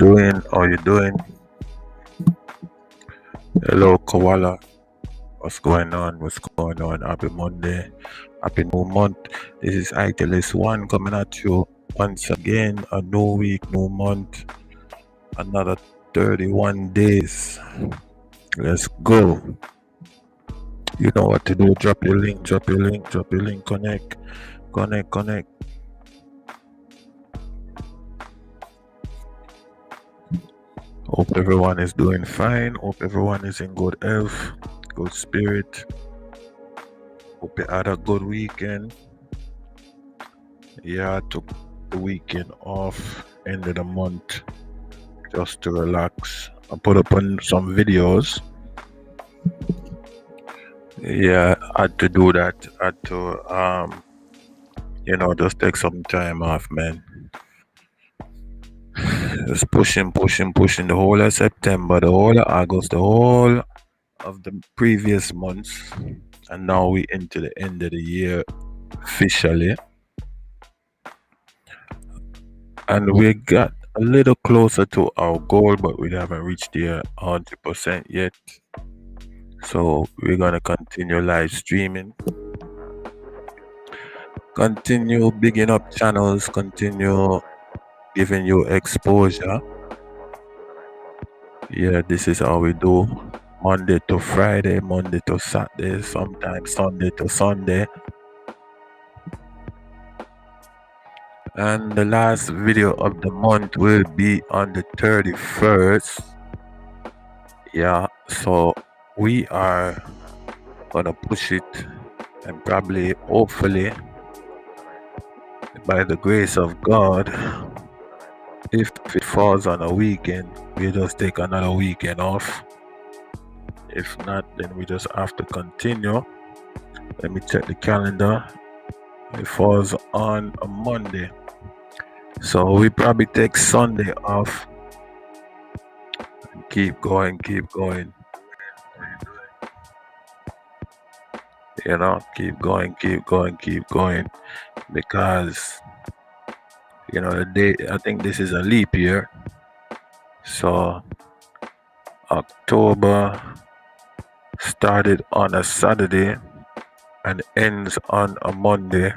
doing? How you doing? Hello, Koala. What's going on? What's going on? Happy Monday. Happy new month. This is Italist One coming at you once again. A new week, new month. Another 31 days. Let's go. You know what to do. Drop your link, connect. Hope everyone is doing fine. Hope everyone is in good health, good spirit. Hope you had a good weekend. Yeah, I took the weekend off, end of the month, just to relax. I put up on some videos. Yeah, I had to do that. I had to, just take some time off, man. Just pushing the whole of September, the whole of August, the whole of the previous months. And now we into the end of the year officially. And we got a little closer to our goal, but we haven't reached there 100% yet. So we're gonna continue live streaming, continue bigging up channels, continue giving you exposure. Yeah, this is how we do. Monday to Friday, Monday to Saturday, sometimes Sunday to Sunday. And the last video of the month will be on the 31st. Yeah, so we are gonna push it, and probably, hopefully, by the grace of God, if it falls on a weekend, we just take another weekend off. If not, then we just have to continue. Let me check the calendar. It falls on a Monday, so we probably take Sunday off and keep going. Keep going, because the day, I think this is a leap year, so October started on a Saturday and ends on a Monday,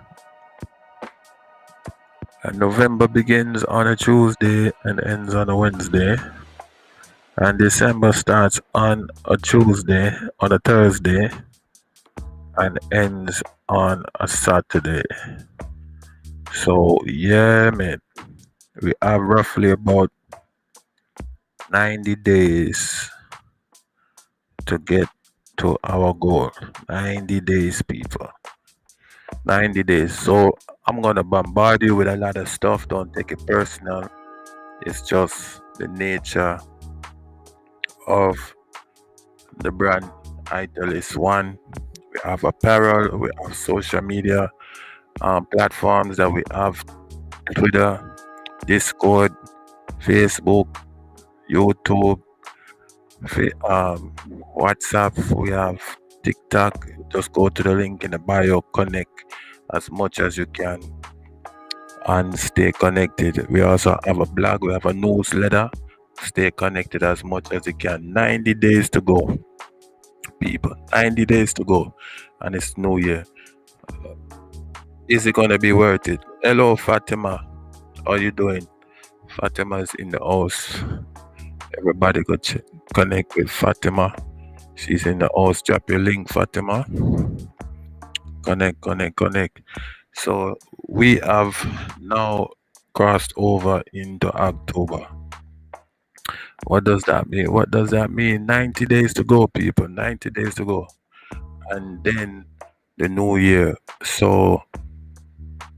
and November begins on a Tuesday and ends on a Wednesday, and December starts on a Tuesday, on a Thursday, and ends on a Saturday. So yeah, man, we have roughly about 90 days to get to our goal. 90 days, people. 90 days. So I'm gonna bombard you with a lot of stuff. Don't take it personal. It's just the nature of the brand Italist One. We have apparel, we have social media platforms that we have: Twitter, Discord, Facebook, YouTube, WhatsApp. We have TikTok. Just go to the link in the bio, connect as much as you can, and stay connected. We also have a blog, we have a newsletter. Stay connected as much as you can. 90 days to go, people. 90 days to go, and it's New Year. Is it gonna be worth it? Hello, Fatima. How you doing? Fatima's in the house. Everybody go connect with Fatima. She's in the house. Drop your link, Fatima. Connect. So we have now crossed over into October. What does that mean? 90 days to go, people. 90 days to go. And then the new year. So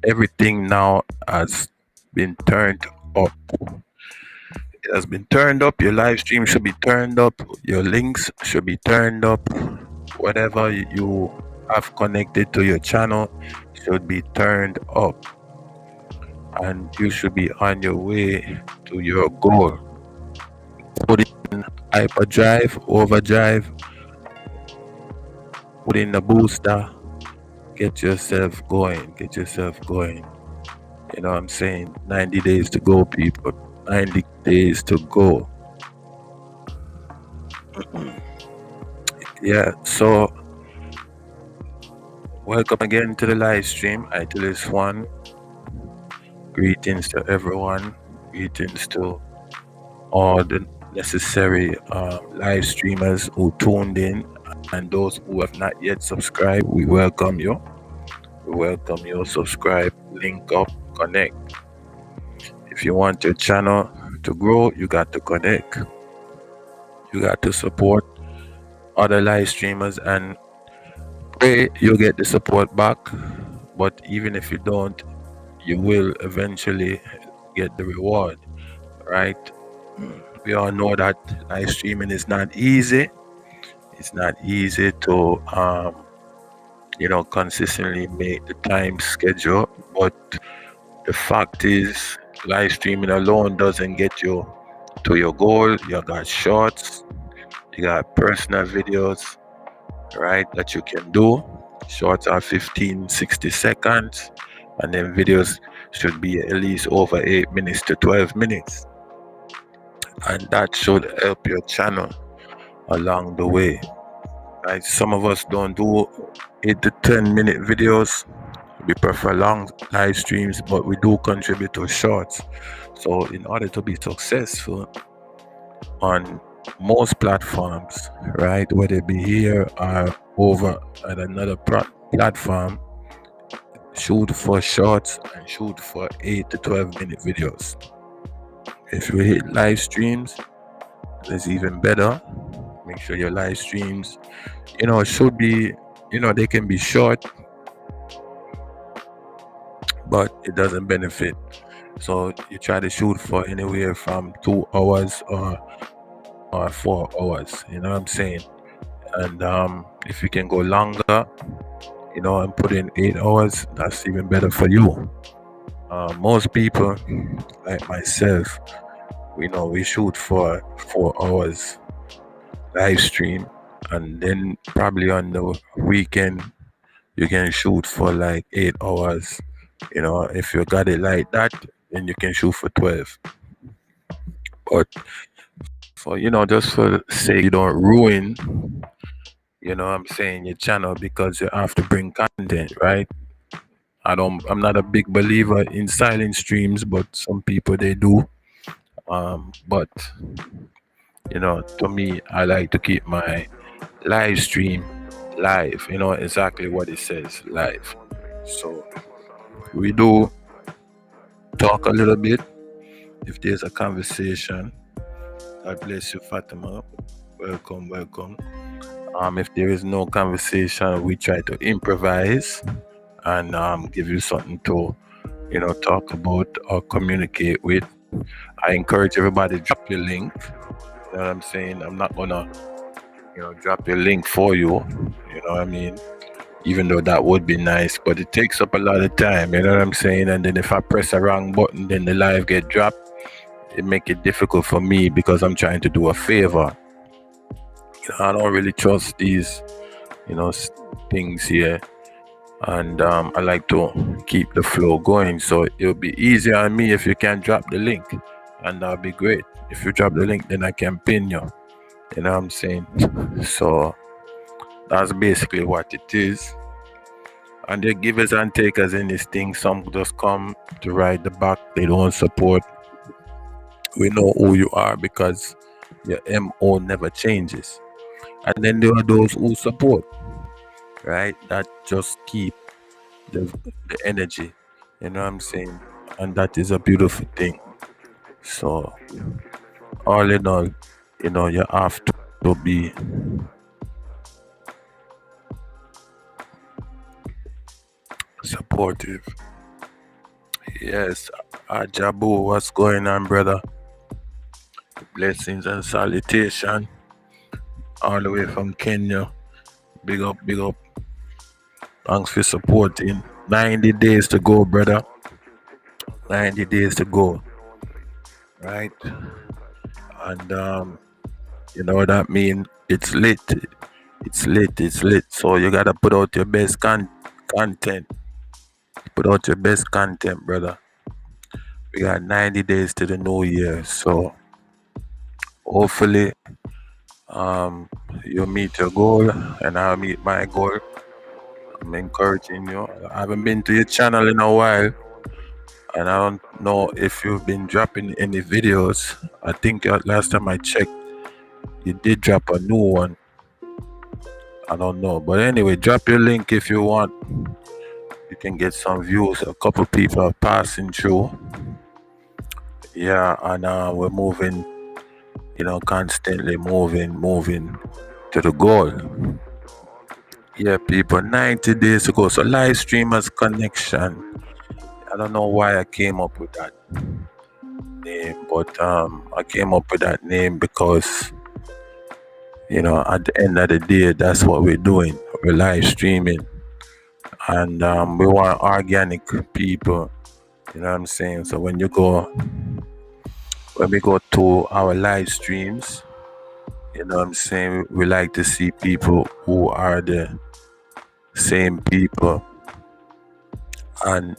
everything now has been turned up. It has been turned up. Your live stream should be turned up. Your links should be turned up. Whatever you have connected to your channel should be turned up. And you should be on your way to your goal. Put in hyperdrive, overdrive, put in the booster, get yourself going. You know what I'm saying? 90 days to go, people. 90 days to go. Yeah, so welcome again to the live stream. I do this one. Greetings to everyone. Greetings to all the necessary live streamers who tuned in, and those who have not yet subscribed. We welcome you. We welcome you. Subscribe, link up, connect. If you want your channel to grow, you got to connect. You got to support other live streamers and pray you'll get the support back. But even if you don't, you will eventually get the reward, right? We all know that live streaming is not easy. It's not easy to consistently make the time schedule, but the fact is live streaming alone doesn't get you to your goal. You got shorts, you got personal videos, right, that you can do. Shorts are 15, 60 seconds, and then videos should be at least over 8 minutes to 12 minutes. And that should help your channel along the way. Right? Some of us don't do 8 to 10-minute videos. We prefer long live streams, but we do contribute to shorts. So in order to be successful on most platforms, right, whether it be here or over at another platform, shoot for shorts and shoot for 8 to 12-minute videos. If you hit live streams, it's even better. Make sure your live streams, should be, they can be short, but it doesn't benefit. So you try to shoot for anywhere from 2 hours or 4 hours, you know what I'm saying? And if you can go longer, and put in 8 hours, that's even better for you. Most people, like myself, we shoot for 4 hours live stream, and then probably on the weekend you can shoot for like 8 hours. If you got it like that, then you can shoot for 12. But for just for the sake you don't ruin, what I'm saying, your channel, because you have to bring content, right? I'm not a big believer in silent streams, but some people they do. But to me, I like to keep my live stream live, exactly what it says, live. So we do talk a little bit. If there's a conversation, God bless you, Fatima. Welcome. If there is no conversation, we try to improvise and give you something to, talk about or communicate with. I encourage everybody to drop your link. You know what I'm saying? I'm not gonna, drop your link for you. You know what I mean? Even though that would be nice, but it takes up a lot of time. You know what I'm saying? And then if I press a wrong button, then the live get dropped. It make it difficult for me because I'm trying to do a favor. I don't really trust these, things here. And I like to keep the flow going. So it'll be easier on me if you can drop the link. And that'll be great. If you drop the link, then I can pin you. You know what I'm saying? So that's basically what it is. And the givers and takers in this thing, some just come to ride the back. They don't support. We know who you are because your MO never changes. And then there are those who support, right? That just keep the energy. You know what I'm saying? And that is a beautiful thing. So all in all, you have to be supportive. Yes, Ajabu, what's going on, brother? Blessings and salutation all the way from Kenya. Big up. Thanks for supporting. 90 days to go, brother. 90 days to go. Right? And you know what that means? It's lit. It's lit. So you gotta put out your best content. Put out your best content, brother. We got 90 days to the new year. So hopefully you meet your goal and I'll meet my goal. I'm encouraging you. I haven't been to your channel in a while, and I don't know if you've been dropping any videos. I think last time I checked, you did drop a new one. I don't know, but anyway, drop your link if you want. You can get some views. A couple people are passing through. Yeah, and we're moving, constantly moving to the goal. Yeah, people, 90 days to go. So Livestreamers Connection. I don't know why I came up with that name, but I came up with that name because, at the end of the day, that's what we're doing. We're live streaming, and we want organic people. You know what I'm saying? So when we go to our live streams, you know what I'm saying, we like to see people who are the same people and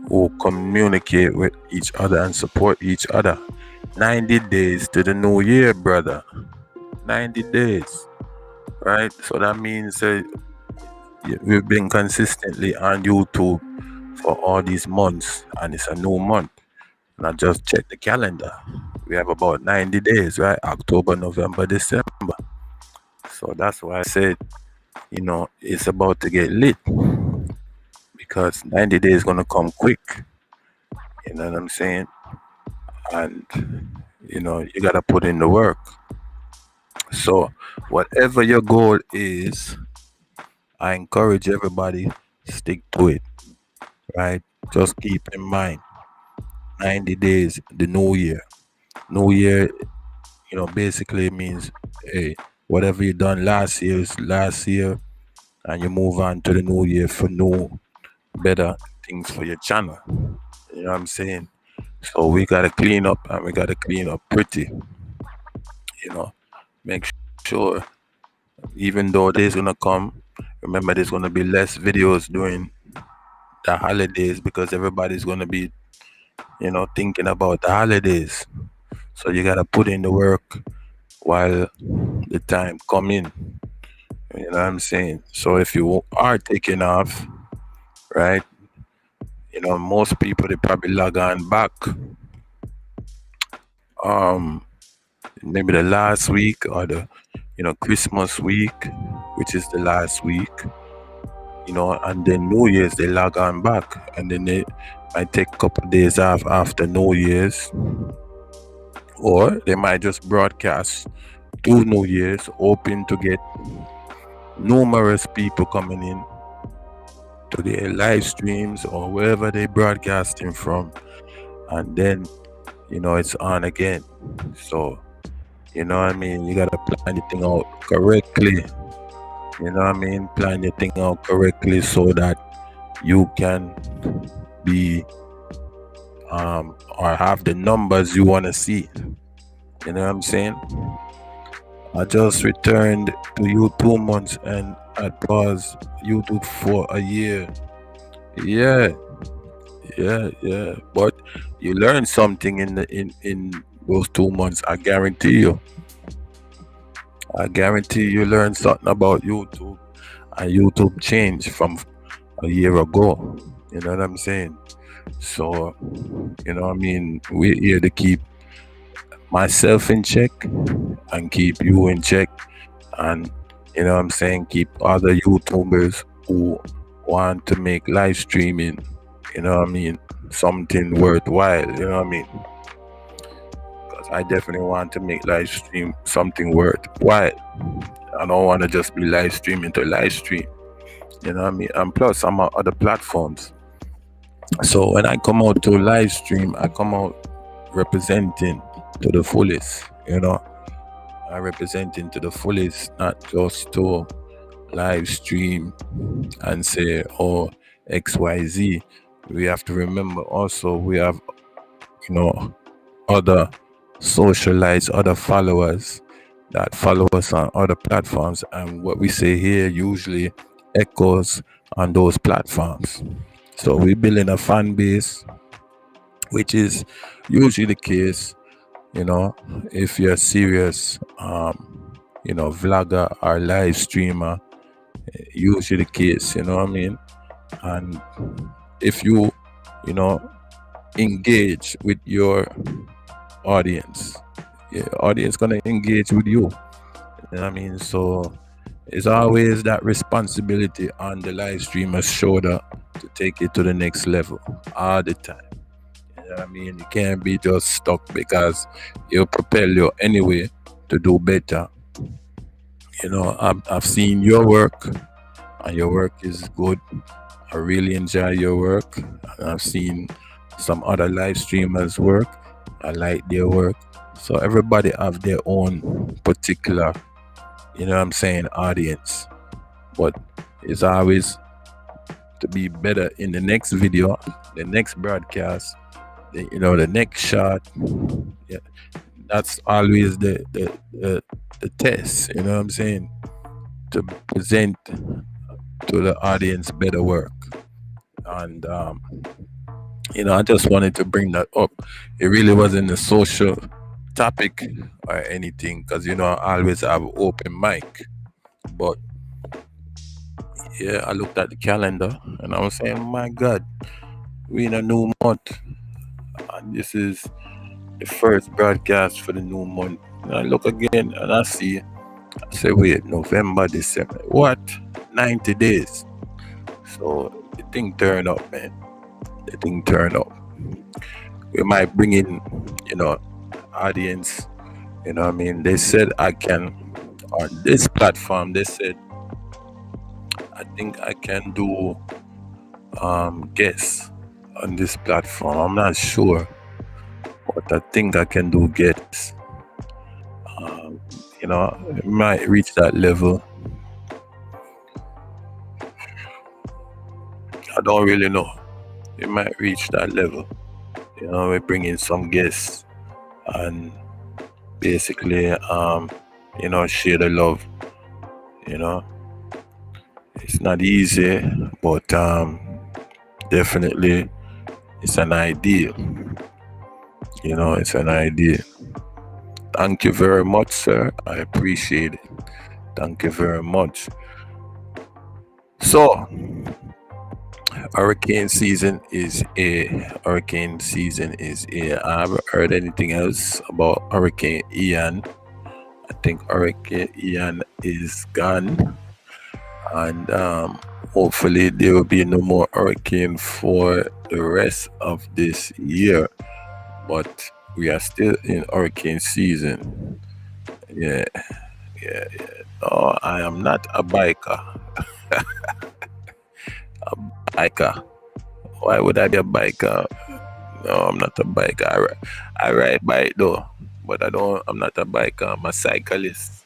who communicate with each other and support each other. 90 days to the new year, brother. 90 days, right? So that means we've been consistently on YouTube for all these months, and it's a new month. And I just checked the calendar. We have about 90 days, right? October, November, December. So that's why I said, it's about to get lit because 90 days is going to come quick. You know what I'm saying? And, you got to put in the work. So whatever your goal is, I encourage everybody stick to it, right? Just keep in mind, 90 days, the new year. New year, basically means, hey, whatever you done last year is last year, and you move on to the new year for new, better things for your channel. You know what I'm saying? So we gotta clean up, and we gotta clean up pretty. Make sure, even though there's gonna come, remember there's gonna be less videos during the holidays because everybody's gonna be, thinking about the holidays. So you gotta put in the work while the time come in. You know what I'm saying? So if you are taking off, right? Most people they probably log on back maybe the last week or the Christmas week, which is the last week, and then New Year's they log on back, and then they might take a couple of days off after New Year's, or they might just broadcast to New Year's, hoping to get numerous people coming in to their live streams or wherever they broadcasting from, and then it's on again. So you know what I mean, you gotta plan your thing out correctly. You know what I mean, plan your thing out correctly so that you can be or have the numbers you want to see. You know what I'm saying? I just returned to you 2 months and I paused YouTube for a year. Yeah. But you learn something in those 2 months. I guarantee you learn something about YouTube, and YouTube changed from a year ago. You know what I'm saying? So, we're here to keep myself in check and keep you in check, and keep other YouTubers who want to make live streaming, something worthwhile. Because I definitely want to make live stream something worthwhile. I don't want to just be live streaming to live stream. And plus I'm on other platforms. So when I come out to live stream, I come out representing to the fullest. I representing to the fullest, not just to live stream and say, oh, XYZ. We have to remember also we have, other socialites, other followers that follow us on other platforms, and what we say here usually echoes on those platforms. So we're building a fan base, which is usually the case, you know, if you're serious, vlogger or live streamer, usually the case, you know what I mean? And if you know, engage with your audience, your audience gonna engage with you. You know what I mean? So it's always that responsibility on the live streamer's shoulder to take it to the next level all the time. You know what I mean? You can't be just stuck because it'll propel you anyway to do better. You know, I've seen your work, and your work is good. I really enjoy your work. And I've seen some other live streamers work. I like their work. So everybody have their own particular, you know what I'm saying, audience. But it's always to be better in the next video, the next broadcast, the next shot. Yeah, that's always the test. You know what I'm saying? To present to the audience better work. And I just wanted to bring that up. It really wasn't a social topic or anything, because I always have open mic. But yeah, I looked at the calendar and I was saying, my God, we're in a new month, and this is the first broadcast for the new month. And I look again and I say, wait, November, December, what? 90 days. So the thing turned up, man. The thing turned up. We might bring in, audience. You know what I mean? They said I can, on this platform, they said, I think I can do guests on this platform. I'm not sure, but I think I can do guests. It might reach that level. I don't really know. It might reach that level. We bring in some guests and basically, share the love. It's not easy, but definitely it's an idea. It's an idea. Thank you very much, sir. I appreciate it. Thank you very much. So, hurricane season is here. Hurricane season is here. I haven't heard anything else about Hurricane Ian. I think Hurricane Ian is gone. And hopefully there will be no more hurricane for the rest of this year. But we are still in hurricane season. Yeah. No, I am not a biker. A biker. Why would I be a biker? No, I'm not a biker. I ride bike though, but I'm not a biker. I'm a cyclist.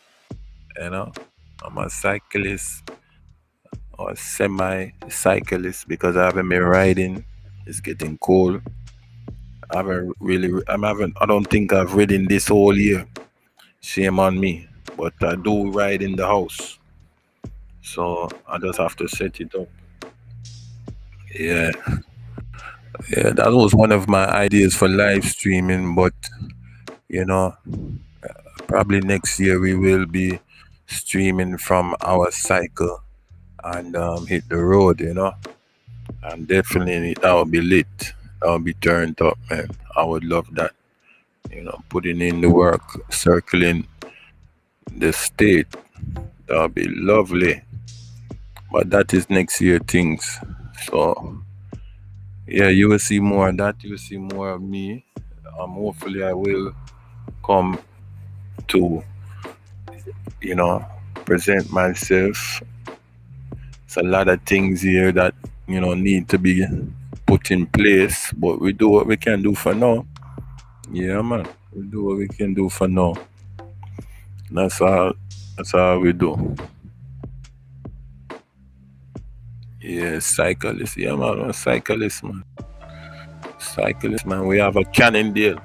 I'm a cyclist or semi-cyclist because I haven't been riding. It's getting cold. I don't think I've ridden this whole year. Shame on me. But I do ride in the house. So I just have to set it up. Yeah, that was one of my ideas for live streaming, but probably next year we will be streaming from our cycle and hit the road, and definitely that would be lit. That would be turned up, man. I would love that. Putting in the work, circling the state. That would be lovely. But that is next year things. So yeah, you will see more of that. You will see more of me. Hopefully I will come to, present myself. It's a lot of things here that, need to be put in place, but we do what we can do for now. Yeah, man. We do what we can do for now. That's all we do. Yeah, cyclist. Yeah, man. I'm a cyclist, man. Cyclist, man. We have a Cannondale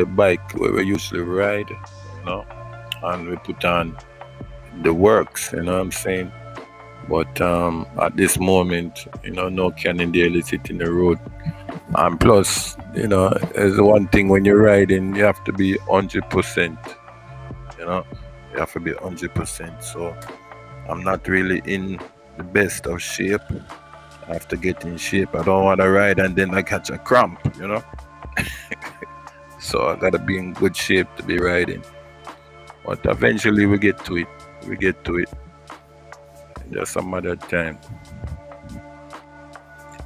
bike where we usually ride, and we put on the works, you know what I'm saying? But at this moment, no Cannondale is hitting the road. And plus, there's one thing when you're riding, you have to be 100%. You know, you have to be 100%. So I'm not really in the best of shape. I have to get in shape. I don't want to ride and then I catch a cramp. So I gotta be in good shape to be riding. But eventually we get to it. We get to it. Just some other time.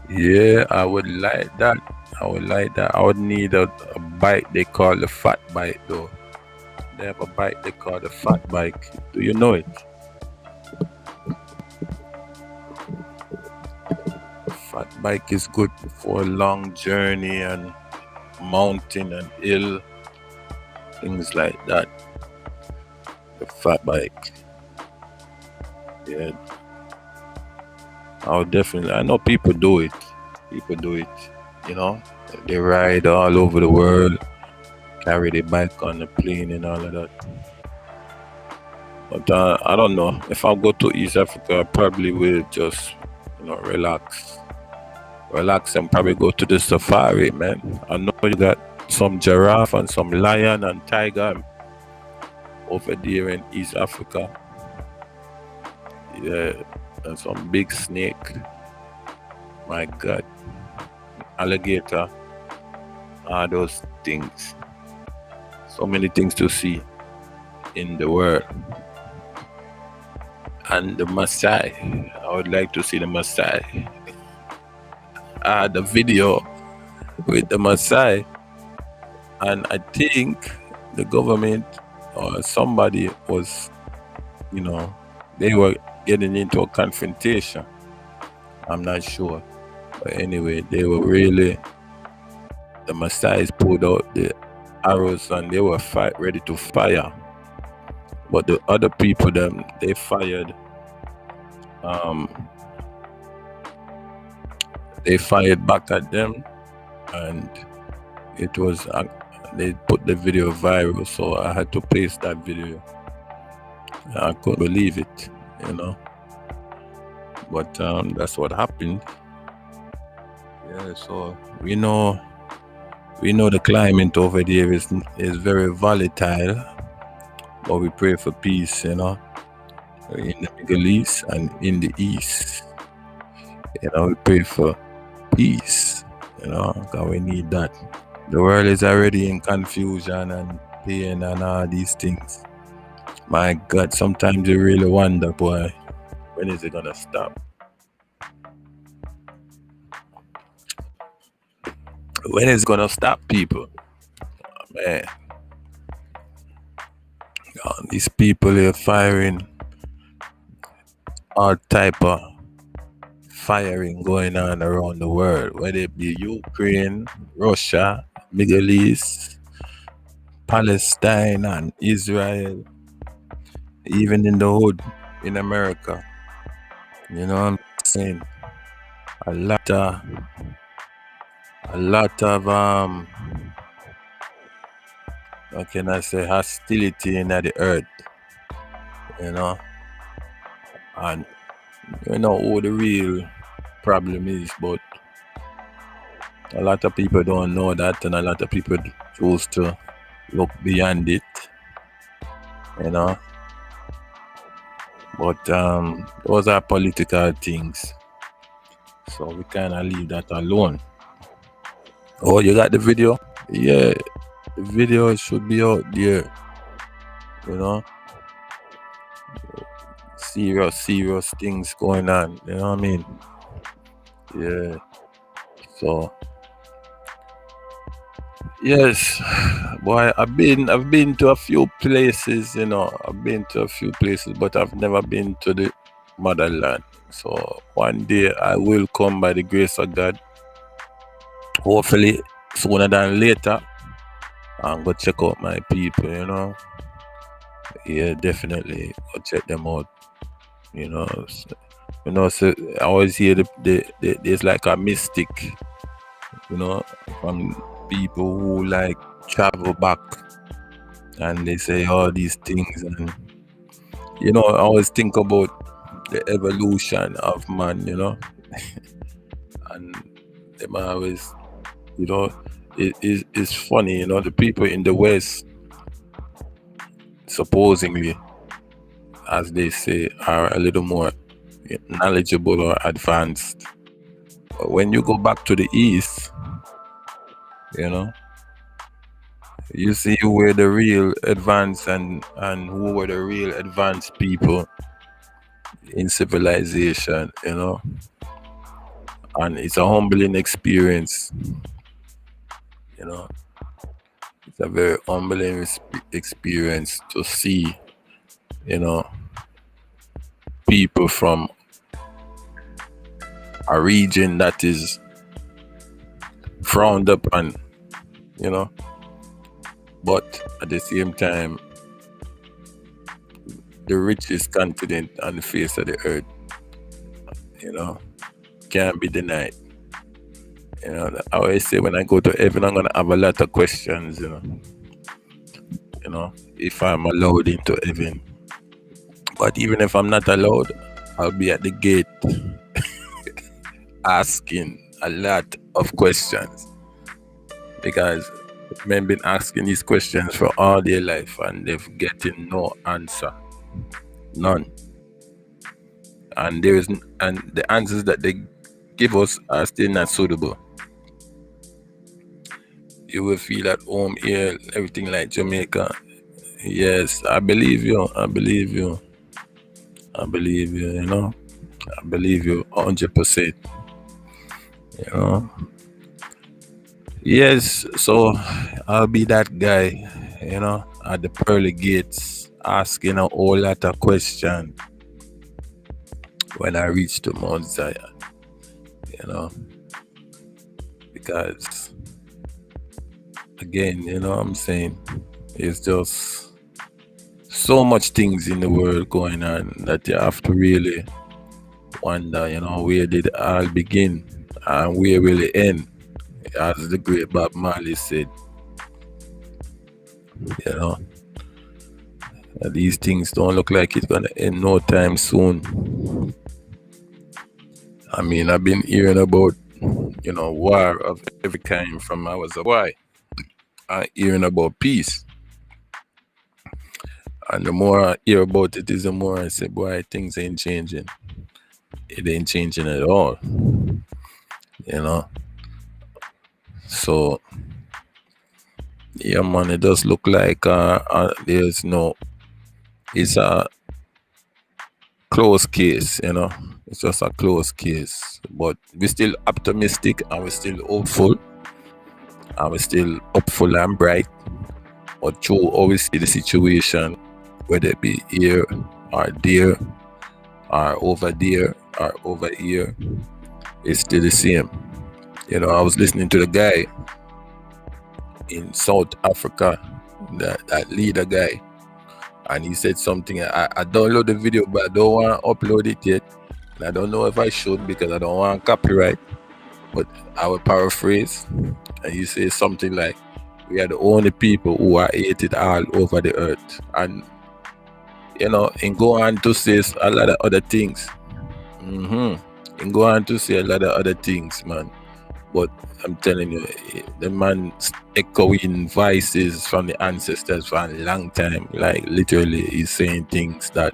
Yeah, I would like that. I would like that. I would need a bike they call the fat bike though. They have a bike they call the fat bike. Do you know it? Fat bike is good for a long journey and mountain and hill, things like that. The fat bike. Yeah. I would definitely. I know people do it. People do it. You know, they ride all over the world, carry the bike on the plane and all of that. But I don't know. If I go to East Africa, I probably will just, relax. Relax and probably go to the safari, man. I know you got some giraffe and some lion and tiger over there in East Africa. Yeah, and some big snake. My God. Alligator. All those things. So many things to see in the world. And the Maasai. I would like to see the Maasai. The video with the Maasai, and I think the government or somebody was, they were getting into a confrontation. I'm not sure, but anyway, they were really, the Maasai pulled out the arrows and they were ready to fire, but the other people they fired. They fired back at them, and it was they put the video viral, so I had to paste that video. I couldn't believe it, but that's what happened. Yeah, so we know the climate over there is very volatile, but we pray for peace, in the Middle East and in the East. We pray for peace, because we need that. The world is already in confusion and pain and all these things. My God, sometimes you really wonder, boy, when is it gonna stop? When is it gonna stop, people? Man, these people are firing all type of firing going on around the world, whether it be Ukraine, Russia, Middle East, Palestine, and Israel, even in the hood in America. You know what I'm saying? A lot of how can I say, hostility in the earth, and who the real problem is, but a lot of people don't know that, and a lot of people choose to look beyond it, but those are political things, so we kind of leave that alone. Oh, you got the video? Yeah, the video should be out there, serious things going on, you know what I mean? Yeah, so yes, boy, I've been to a few places, but I've never been to the motherland. So one day I will come by the grace of God. Hopefully sooner than later. And go check out my people, Yeah, definitely go check them out. So I always hear there's like a mystic, from people who like travel back, and they say all these things, and I always think about the evolution of man, and them always You know, it's funny. You know, the people in the West, supposedly, as they say, are a little more knowledgeable or advanced. But when you go back to the East, you know, you see who were the real advanced and who were the real advanced people in civilization, you know. And it's a humbling experience, you know. It's a very humbling experience to see, you know, people from a region that is frowned upon, you know, but at the same time, the richest continent on the face of the earth, you know, can't be denied. You know, I always say when I go to heaven, I'm gonna have a lot of questions, you know. You know, if I'm allowed into heaven. But even if I'm not allowed, I'll be at the gate asking a lot of questions. Because men been asking these questions for all their life and they've getting no answer. None. And the answers that they give us are still not suitable. You will feel at home here, everything like Jamaica. Yes, I believe you. I believe you. I believe you, you know. I believe you 100%. You know. Yes, so I'll be that guy, you know, at the pearly gates, asking a whole lot of questions when I reach to Mount Zion, you know. Because again, you know what I'm saying? It's just so much things in the world going on that you have to really wonder, you know, where did it all begin and where will it end? As the great Bob Marley said, you know, these things don't look like it's gonna end no time soon. I mean, I've been hearing about, you know, war of every kind from I was a boy. I'm hearing about peace. And the more I hear about it, is the more I say, boy, things ain't changing. It ain't changing at all. You know? So, yeah, man, it does look like there's no, it's a close case, you know? It's just a close case. But we're still optimistic and we're still hopeful. And we're still hopeful and bright. But through always see the situation, whether it be here or there or over there or over here, it's still the same. You know, I was listening to the guy in South Africa, that leader guy, and he said something. I download the video, but I don't want to upload it yet. And I don't know if I should because I don't want copyright. But I will paraphrase, and he says something like, "We are the only people who are hated all over the earth," and you know, and go on to say a lot of other things. And go on to say a lot of other things, man. But I'm telling you, the man's echoing voices from the ancestors for a long time. Like literally, he's saying things that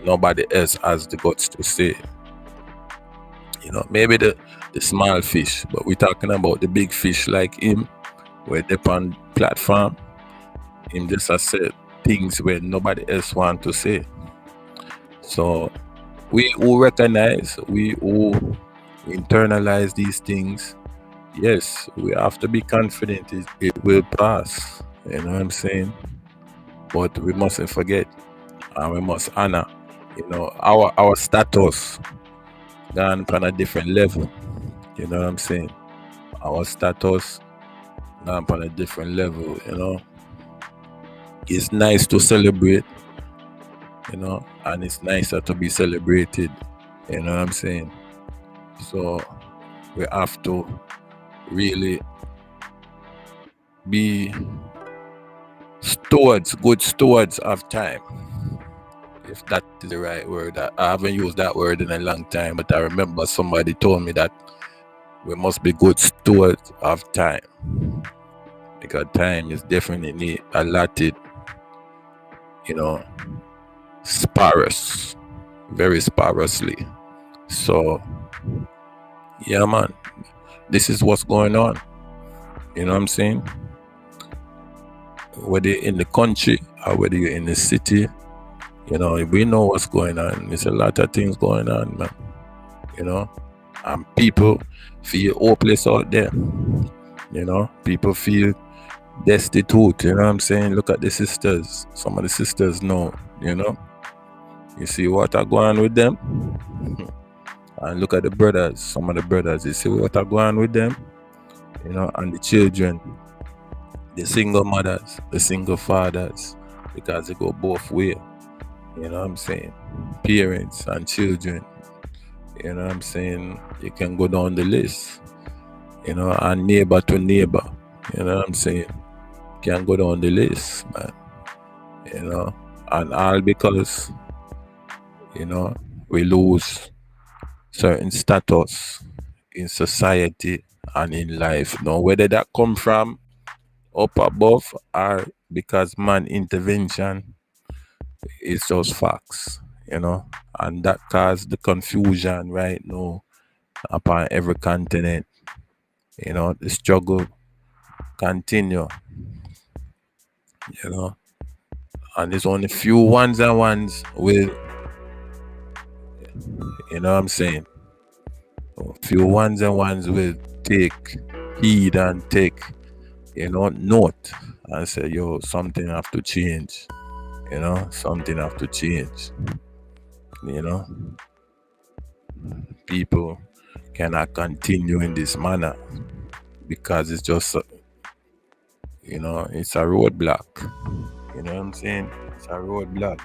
nobody else has the guts to say. You know, maybe the small fish, but we're talking about the big fish like him, where they're on platform. Him just has said things where nobody else want to say. So we who recognize, we who internalize these things, yes, we have to be confident it will pass. You know what I'm saying? But we mustn't forget, and we must honor, you know, our status gone on a different level. You know what I'm saying? Our status gone on a different level. You know, it's nice to celebrate. You know, and it's nicer to be celebrated. You know what I'm saying? So we have to really be good stewards of time, if that is the right word. I haven't used that word in a long time, but I remember somebody told me that we must be good stewards of time, because time is definitely allotted, you know, sparse, very sparsely. So, yeah, man, this is what's going on. You know what I'm saying? Whether you're in the country or whether you're in the city, you know, we know what's going on. There's a lot of things going on, man. You know, and people feel hopeless out there. You know, people feel destitute. You know what I'm saying? Look at the sisters. Some of the sisters know, you know. You see what are going on with them? And look at the brothers. Some of the brothers, you see what are going on with them? You know, and the children, the single mothers, the single fathers, because they go both ways. You know what I'm saying? Parents and children. You know what I'm saying? You can go down the list. You know, and neighbor to neighbor. You know what I'm saying? You can go down the list, man. You know, and all because, you know, we lose certain status in society and in life. Now, whether that come from up above or because man intervention, it's just facts, you know, and that caused the confusion right now upon every continent. You know, the struggle continue, you know, and there's only few ones and ones will, you know what I'm saying? Few ones and ones will take heed and take, you know, note and say, yo, something have to change. You know, something have to change. You know, people cannot continue in this manner because it's just, you know, it's a roadblock. You know what I'm saying? It's a roadblock.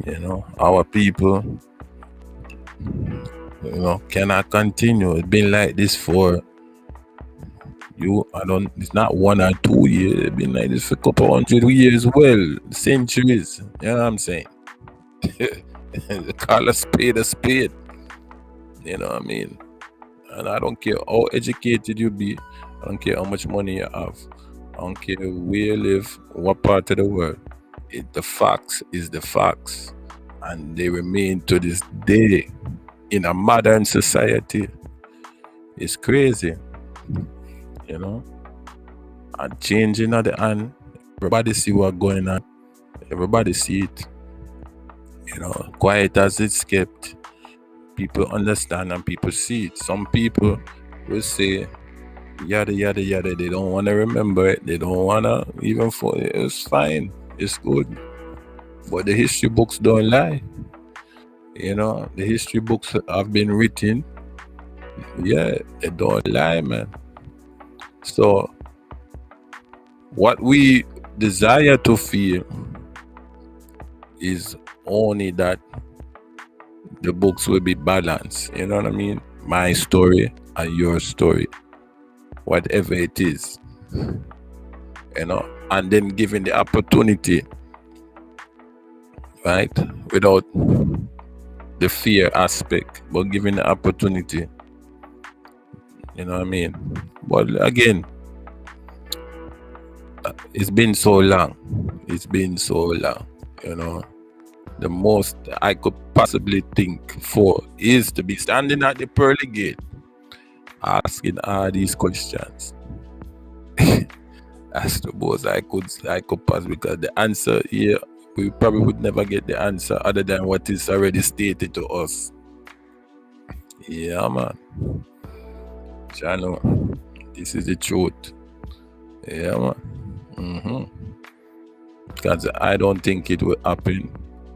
You know, our people, you know, cannot continue. It's been like this for it's not 1 or 2 years. It's been like this for a couple 100 years, well, centuries. You know what I'm saying? Call a spade a spade. You know what I mean? And I don't care how educated you be. I don't care how much money you have. I don't care where you live, what part of the world. The facts is the facts. And they remain to this day in a modern society. It's crazy. You know? And changing at the end, everybody see what's going on. Everybody see it. You know, quiet as it's kept, people understand and people see it. Some people will say, yada, yada, yada. They don't want to remember it. They don't want to even for it. It's fine. It's good. But the history books don't lie. You know, the history books have been written. Yeah, they don't lie, man. So, what we desire to feel is only that the books will be balanced. You know what I mean? My story and your story, whatever it is. You know, and then given the opportunity, right? Without the fear aspect, but given the opportunity. You know what I mean? But again, it's been so long. It's been so long, you know. The most I could possibly think for is to be standing at the pearly gate asking all these questions. That's the most I could possibly, because the answer here, we probably would never get the answer other than what is already stated to us. Yeah, man. Channel, this is the truth. Yeah, man. Because I don't think it will happen.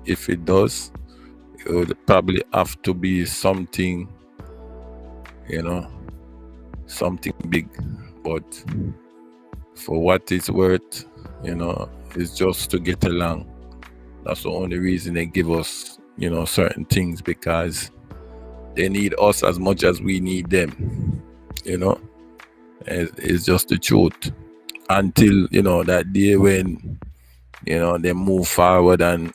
If it does, it would probably have to be something, you know, something big. But for what it's worth, you know, it's just to get along. That's the only reason they give us, you know, certain things, because they need us as much as we need them. You know, it's just the truth. Until, you know, that day when, you know, they move forward and,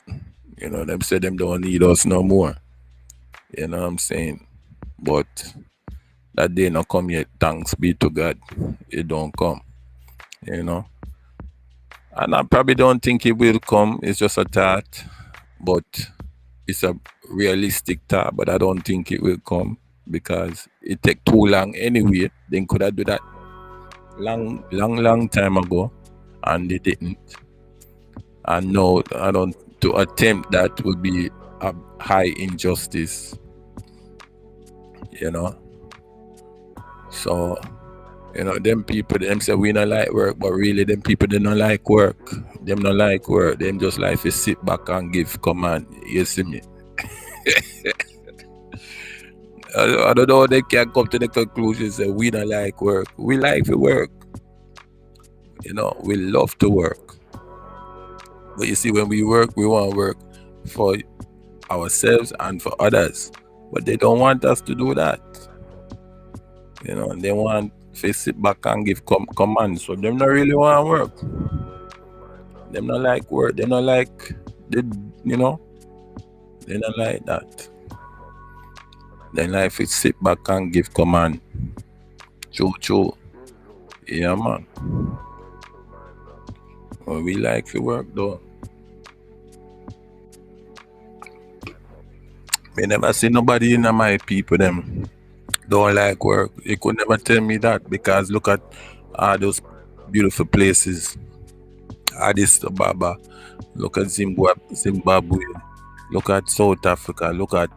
you know, them say them don't need us no more. You know what I'm saying? but that day not come yet. Thanks be to God, it don't come. You know, and I probably don't think it will come. It's just a thought, but it's a realistic thought. But I don't think it will come because it take too long anyway. Then could I do that long time ago, and they didn't. And no, I don't. To attempt that would be a high injustice. You know, so them people them say we not like work, but really them people they don't like work. Them not like work. Them just like to sit back and give command. You see me? I don't know. They can come to the conclusion say we don't like work. We like to work. We love to work. But you see, when we work, we want to work for ourselves and for others. But they don't want us to do that. They want to sit back and give commands. So them not really want to work. Them not like work. They not like, they not like that. They like to sit back and give command. True. Yeah, man. Well, we like to work though. Me never see nobody in my people them don't like work. You could never tell me that because look at all those beautiful places. Addis Ababa, look at Zimbabwe, look at South Africa, look at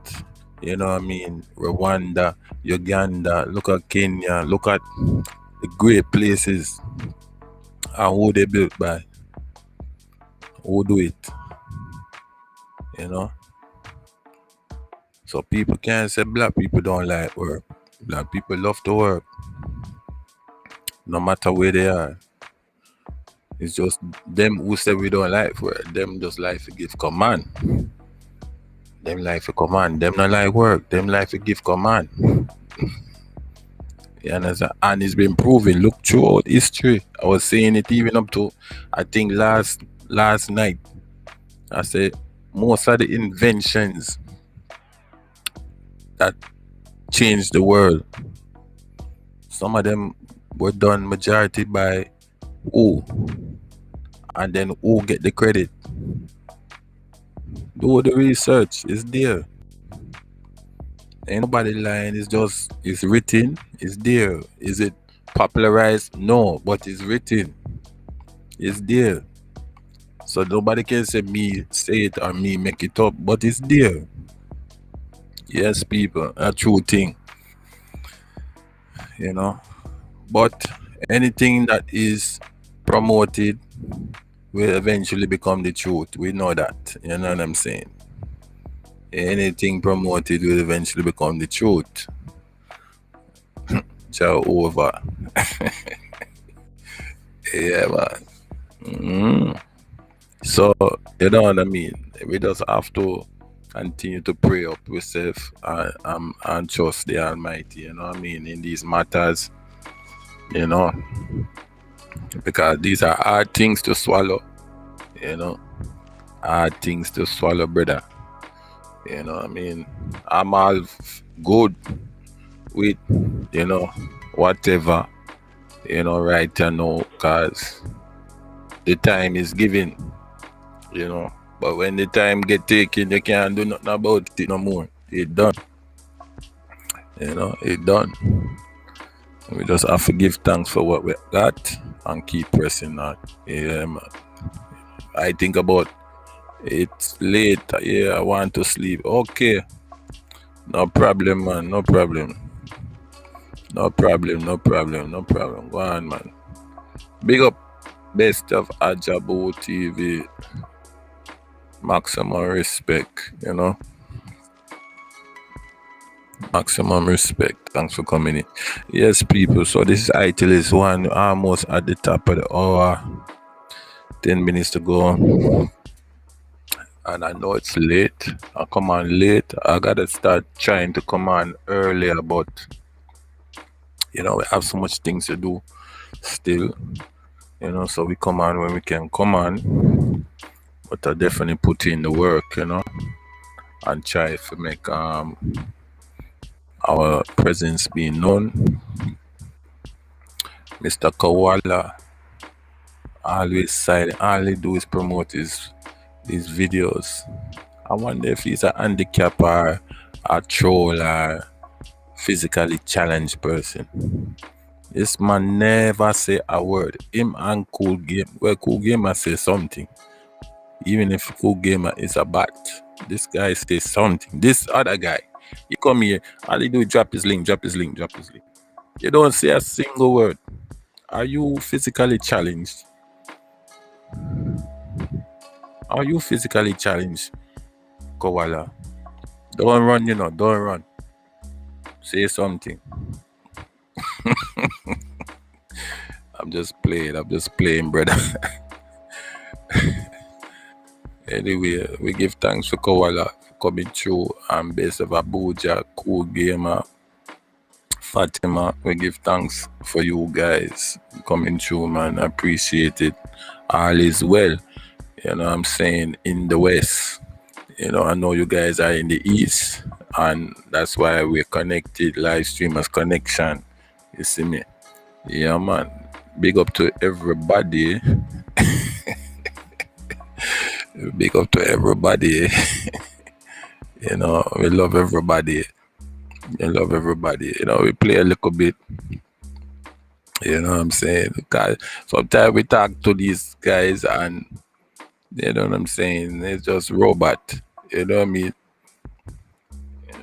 Rwanda, Uganda, look at Kenya, look at the great places and who they built by. Who do it? So people can't say black people don't like work. Black people love to work. No matter where they are. It's just them who say we don't like work. Them just like to give command. Them like to command. Them not like work. Them like to give command. You understand? And it's been proven. Look throughout history. I was saying it even up to, I think last night. I said most of the inventions that changed the world, some of them were done majority by who, and then who get the credit. Do the research, it's there. Ain't nobody lying. It's written, it's there. Is it popularized? No, but it's written. It's there. So nobody can say me say it or me make it up, but it's there. Yes, people, a true thing. But anything that is promoted will eventually become the truth. We know that. You know what I'm saying? Anything promoted will eventually become the truth. Jehovah. Yeah, man. So, you know what I mean? We just have to continue to pray up ourselves and trust the Almighty, you know what I mean, in these matters, because these are hard things to swallow, hard things to swallow, brother. You know what I mean? I'm all good with, whatever, right now, because the time is given, but when the time get taken, you can't do nothing about it no more. It done. It done. We just have to give thanks for what we got and keep pressing on. Yeah, man. I think about it's late. Yeah, I want to sleep. Okay. No problem, man. No problem. Go on, man. Big up best of Ajabo TV. Maximum respect, Maximum respect. Thanks for coming in. Yes, people. So this title is one almost at the top of the hour. 10 minutes to go. And I know it's late. I come on late. I gotta start trying to come on earlier, but we have so much things to do still. So we come on when we can come on. But I definitely put in the work, and try to make a our presence being known. Mr. Koala always silent. All he do is promote his videos. I wonder if he's a handicap or a troll or physically challenged person. This man never say a word. Him and Cool Game. Well, Cool Gamer say something. Even if Cool Gamer is a bat, this guy says something. This other guy, he come here, all he do is drop his link. You don't say a single word. Are you physically challenged? Are you physically challenged, Koala? Don't run, don't run. Say something. I'm just playing, brother. Anyway, we give thanks for Koala for coming through and base of Abuja, Cool Gamer, Fatima. We give thanks for you guys coming through, man. I appreciate it. All is well, you know what I'm saying, in the West. I know you guys are in the East, and that's why we're connected, Livestreamers Connection. You see me? Yeah, man. Big up to everybody. Big up to everybody. We love everybody. We play a little bit. You know what I'm saying? Because sometimes we talk to these guys and you know what I'm saying? It's just robot. You know what I mean?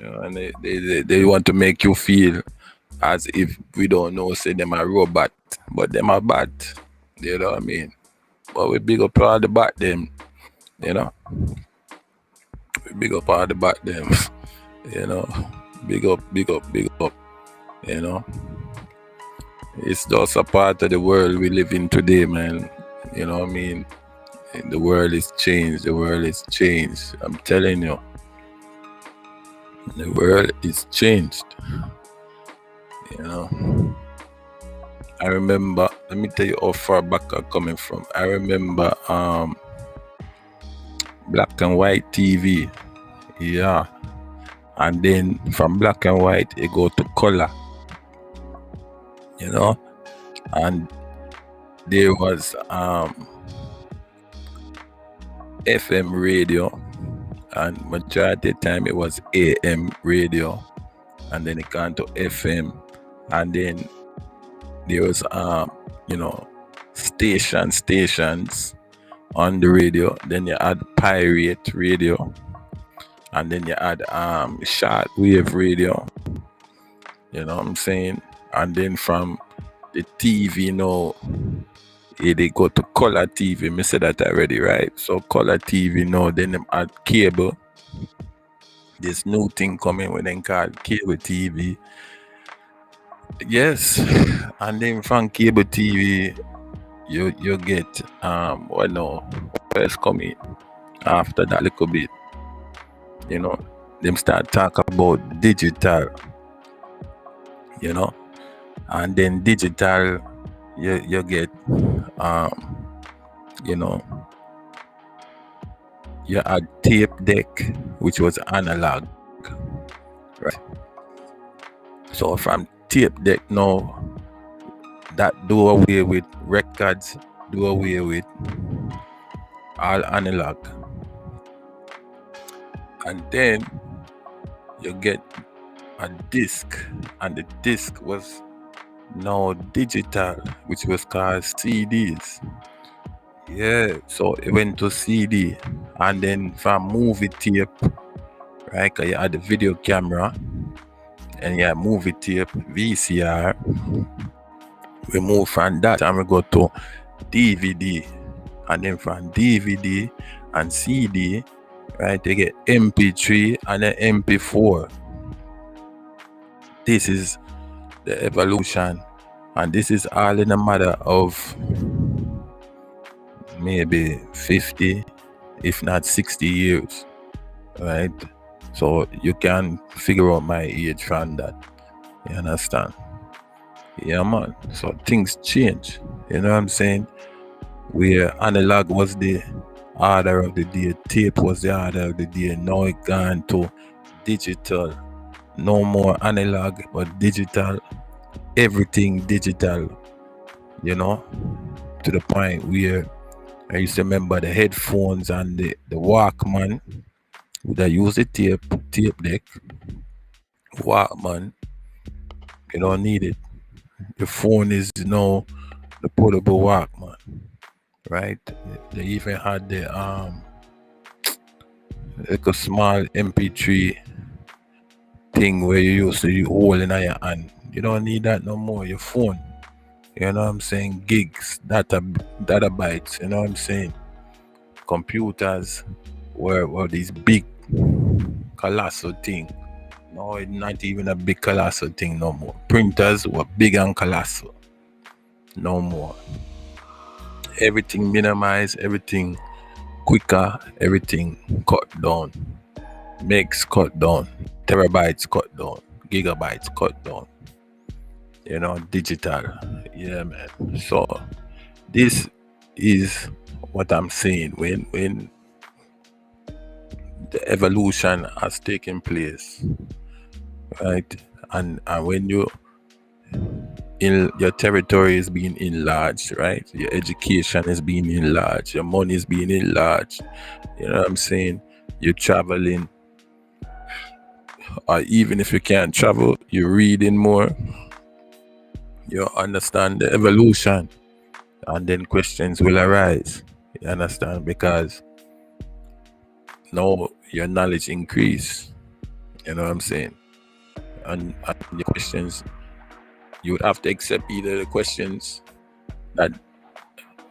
And they want to make you feel as if we don't know, say them a robot, but them a bat. You know what I mean? But we big up all the bat them. We big up all the bat them. Big up. It's just a part of the world we live in today, man. You know what I mean? The world is changed. I'm telling you. The world is changed. I remember, let me tell you how far back I'm coming from. I remember black and white TV. Yeah. And then from black and white, it go to color. And there was FM radio, and majority of the time it was AM radio, and then it gone to FM, and then there was stations on the radio. Then you had pirate radio, and then you had shortwave radio. You know what I'm saying? And then from the TV they go to color TV. Me said that already, right? So color TV then them add cable. This new thing coming when they call cable TV. Yes. And then from cable TV you get what else coming after that little bit. Them start talk about digital. And then digital you get you had tape deck, which was analog, right? So from tape deck now, that do away with records, do away with all analog, and then you get a disc, and the disc was now digital, which was called CDs. Yeah, so it went to CD, and then from movie tape, right? Cause you had the video camera, and you had movie tape, VCR. We move from that, and we go to DVD, and then from DVD and CD, right? They get MP3 and then MP4. This is the evolution, and this is all in a matter of maybe 50, if not 60 years, right? So you can figure out my age from that. You understand? Yeah, man. So things change. You know what I'm saying? Where analog was the order of the day, tape was the order of the day. Now it gone to digital. No more analog but digital. Everything digital, to the point where I used to remember the headphones and the Walkman. Would I use the tape deck? Walkman, you don't need it. Your phone is the portable Walkman, right? They even had the like a small MP3 thing where you used to hold in your hand. You don't need that no more. Your phone, you know what I'm saying? Gigs, data bytes. You know what I'm saying? Computers were these big, colossal thing. No, it's not even a big colossal thing no more. Printers were big and colossal. No more. Everything minimized, everything quicker, everything cut down. Megs cut down. Terabytes cut down. Gigabytes cut down. Digital. Yeah, man. So this is what I'm saying when the evolution has taken place, right? And when your territory is being enlarged, right? Your education is being enlarged, your money is being enlarged. You know what I'm saying? You're traveling, or even if you can't travel, you're reading more. You understand the evolution, and then questions will arise. You understand? Because now your knowledge increase. You know what I'm saying? And the questions, you would have to accept either the questions that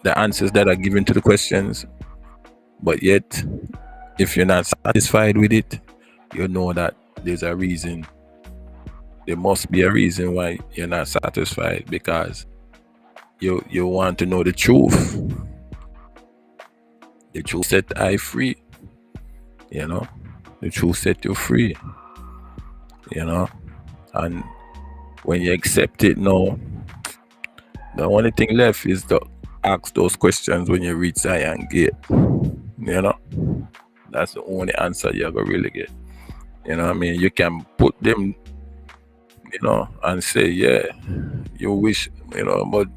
the answers that are given to the questions, but yet if you're not satisfied with it, you know that there's a reason. There must be a reason why you're not satisfied, because you want to know the truth. The truth set I free. The truth set you free. And when you accept it now, the only thing left is to ask those questions when you reach Zion Gate. That's the only answer you're gonna really get. You know what I mean? You can put them, and say, yeah, you wish, but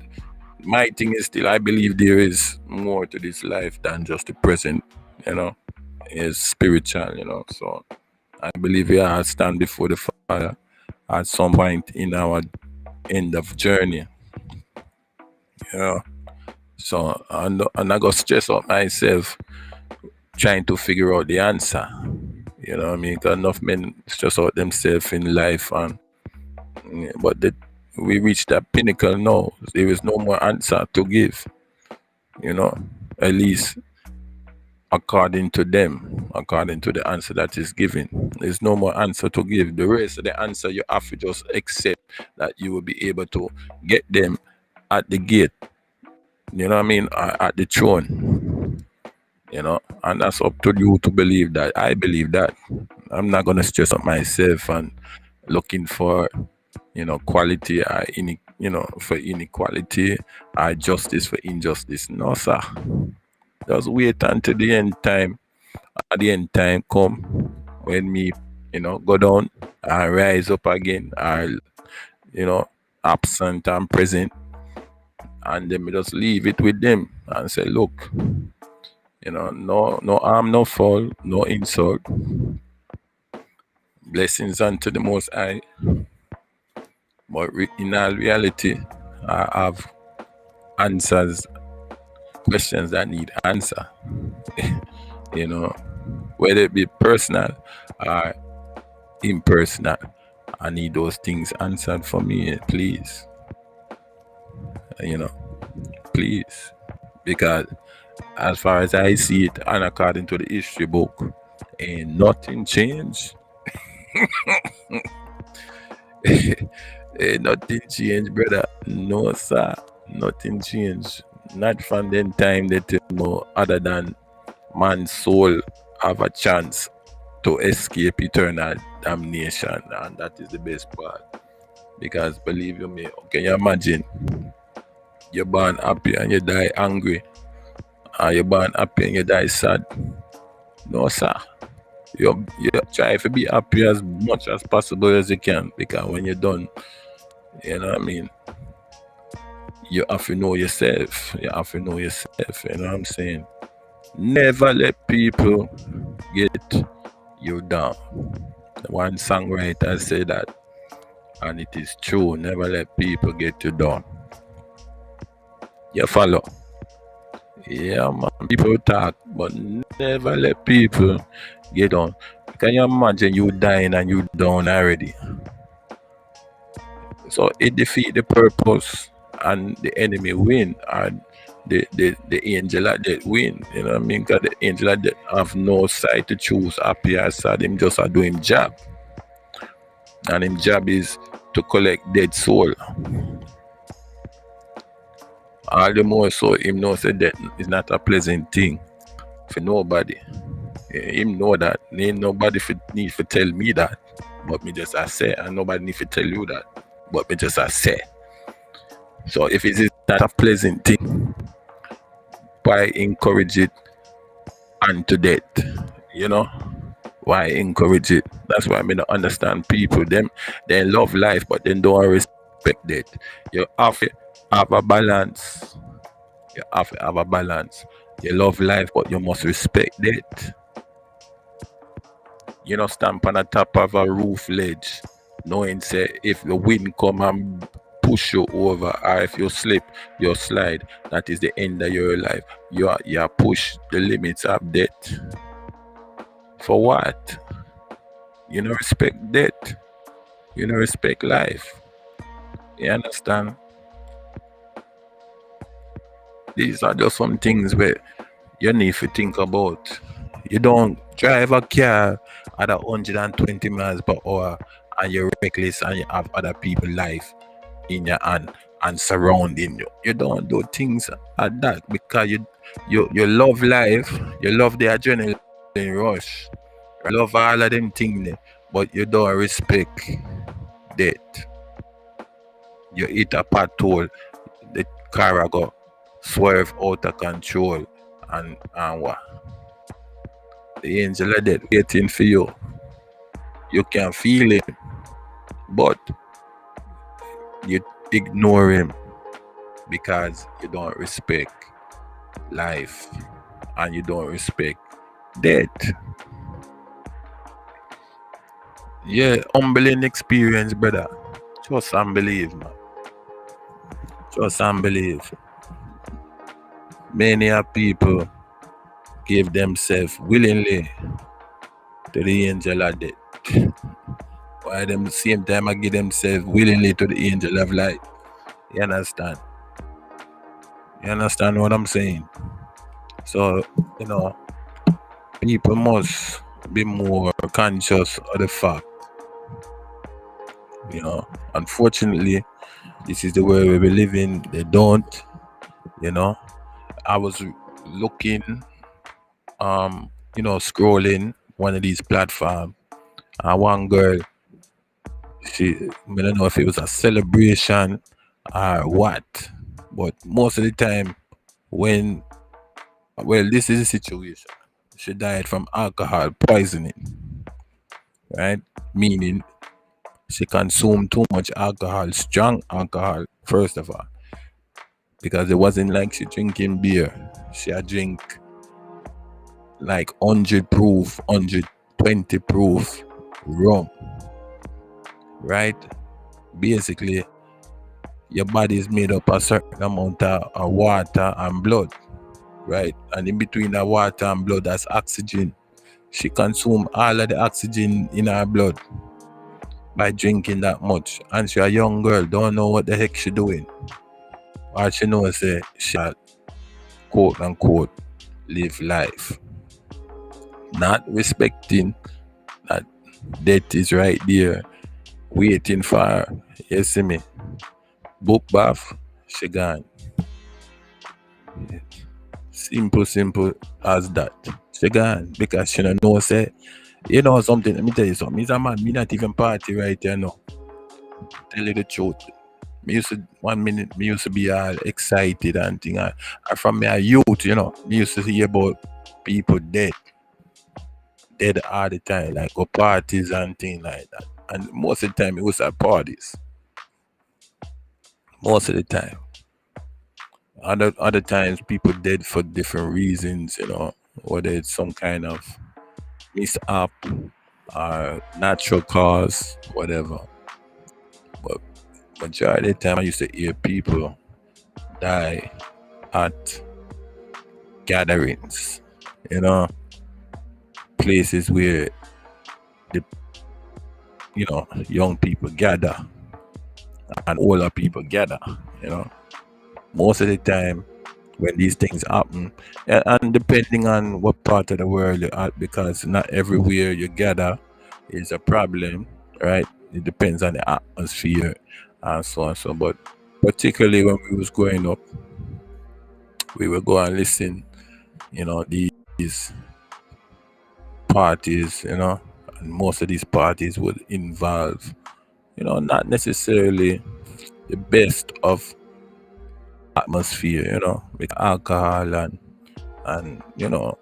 my thing is still, I believe there is more to this life than just the present, It's spiritual, So I believe we all stand before the Father at some point in our end of journey. So and I got stress out myself trying to figure out the answer. You know what I mean? Because enough men stress out themselves in life, but we reached that pinnacle now. There is no more answer to give. At least according to them, according to the answer that is given. There's no more answer to give. The rest of the answer, you have to just accept that you will be able to get them at the gate. You know what I mean? At the throne. And that's up to you to believe that. I believe that. I'm not gonna stress up myself and looking for, quality or for inequality or justice for injustice. No, sir. Just wait until the end time. At the end time come when me, go down and rise up again, or absent and present, and then we just leave it with them and say, look, no harm, no fall, no insult. Blessings unto the Most High. But in all reality, I have questions that need answer. Whether it be personal or impersonal, I need those things answered for me, please. Please. Because as far as I see it, and according to the history book, ain't nothing changed. Ain't nothing changed, brother. No, sir. Nothing changed. Not from then time that other than man's soul have a chance to escape eternal damnation, and that is the best part. Because believe you me, can you imagine you're born happy and you die angry, or you're born happy and you die sad? No, sir. You try to be happy as much as possible as you can, because when you're done, you know what I mean, you have to know yourself. You have to know yourself, you know what I'm saying? Never let people get you down. One songwriter said that, and it is true. Never let people get you down. You follow? Yeah, man. People talk, but never let people get on. Can you imagine you dying and you down already? So it defeat the purpose, and the enemy win, and the angel at that win. You know what I mean? Because the angel at that have no side to choose, happy or sad. Him just a do him job, and him job is to collect dead soul. All the more so him knows that death is not a pleasant thing for nobody. Him know that. Ain't nobody need to tell me that, but me just I say, and nobody need to tell you that, but me just I say. So if it is not a pleasant thing, why encourage it unto death? You know, why encourage it? That's why I don't understand people. They love life, but they don't respect death. You have to have a balance. You have to have a balance. You love life, but you must respect death. You know, stand on the top of a roof ledge, knowing say if the wind come and push you over, or if you slip, you slide, that is the end of your life. You are push the limits of death. For what? You don't respect death. You don't respect life. You understand? These are just some things where you need to think about. You don't drive a car at 120 miles per hour and you're reckless and you have other people's life in your hand and surrounding you. You don't do things like that because you love life, you love the adrenaline rush, you love all of them things, but you don't respect death. You hit a pothole, the car go swerve out of control, and what? The angel of death waiting for you. You can feel him, but you ignore him because you don't respect life and you don't respect death. Yeah, humbling experience, brother. Just unbelieve, man. Just unbelieve. Many of people give themselves willingly to the angel of death. While at the same time I give themselves willingly to the angel of light. You understand? You understand what I'm saying? So, you know, people must be more conscious of the fact. You know, unfortunately, this is the way we live in. They don't, you know. I was looking, scrolling one of these platforms, and one girl, I don't know if it was a celebration or what, but most of the time, this is the situation. She died from alcohol poisoning, right? Meaning she consumed too much alcohol, strong alcohol, first of all, because it wasn't like she drinking beer. She had drink like 100 proof, 120 proof rum, right? Basically, your body is made up a certain amount of water and blood, right? And in between the water and blood, that's oxygen. She consumed all of the oxygen in her blood by drinking that much. And she a young girl, don't know what the heck she doing. All she knows is she quote unquote live life. Not respecting that death is right there, waiting for her. You see me? Book bath, she gone. Simple as that. She gone because she don't know say, you know something, let me tell you something. He's a man, me not even party right here now. Tell you the truth. Me used to, 1 minute, me used to be all excited and thing. And from my youth, me used to hear about people dead. dead all the time, like go parties and things like that. And most of the time it was at parties. Most of the time. Other times people dead for different reasons, whether it's some kind of mishap or natural cause, whatever. But majority of the time I used to hear people die at gatherings, places where the young people gather and older people gather, most of the time when these things happen, and depending on what part of the world you're at, because not everywhere you gather is a problem, right? It depends on the atmosphere and so on. So, but particularly when we was growing up, we would go and listen, these parties, and most of these parties would involve, not necessarily the best of atmosphere, with alcohol and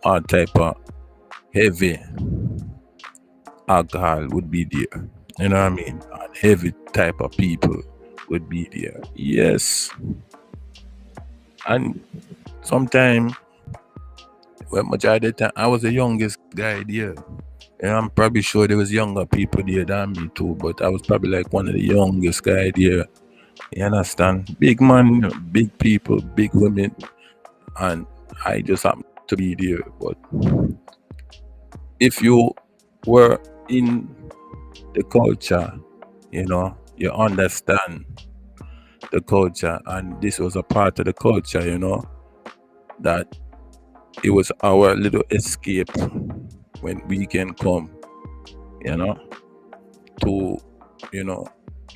all type of heavy alcohol would be there. You know what I mean? And heavy type of people would be there. Yes. And sometimes, well, majority of the time, I was the youngest guy there. And I'm probably sure there was younger people there than me too, but I was probably like one of the youngest guy there. You understand? Big man, big people, big women, and I just happened to be there. But if you were in the culture, you understand the culture, and this was a part of the culture, that it was our little escape when weekend come, to,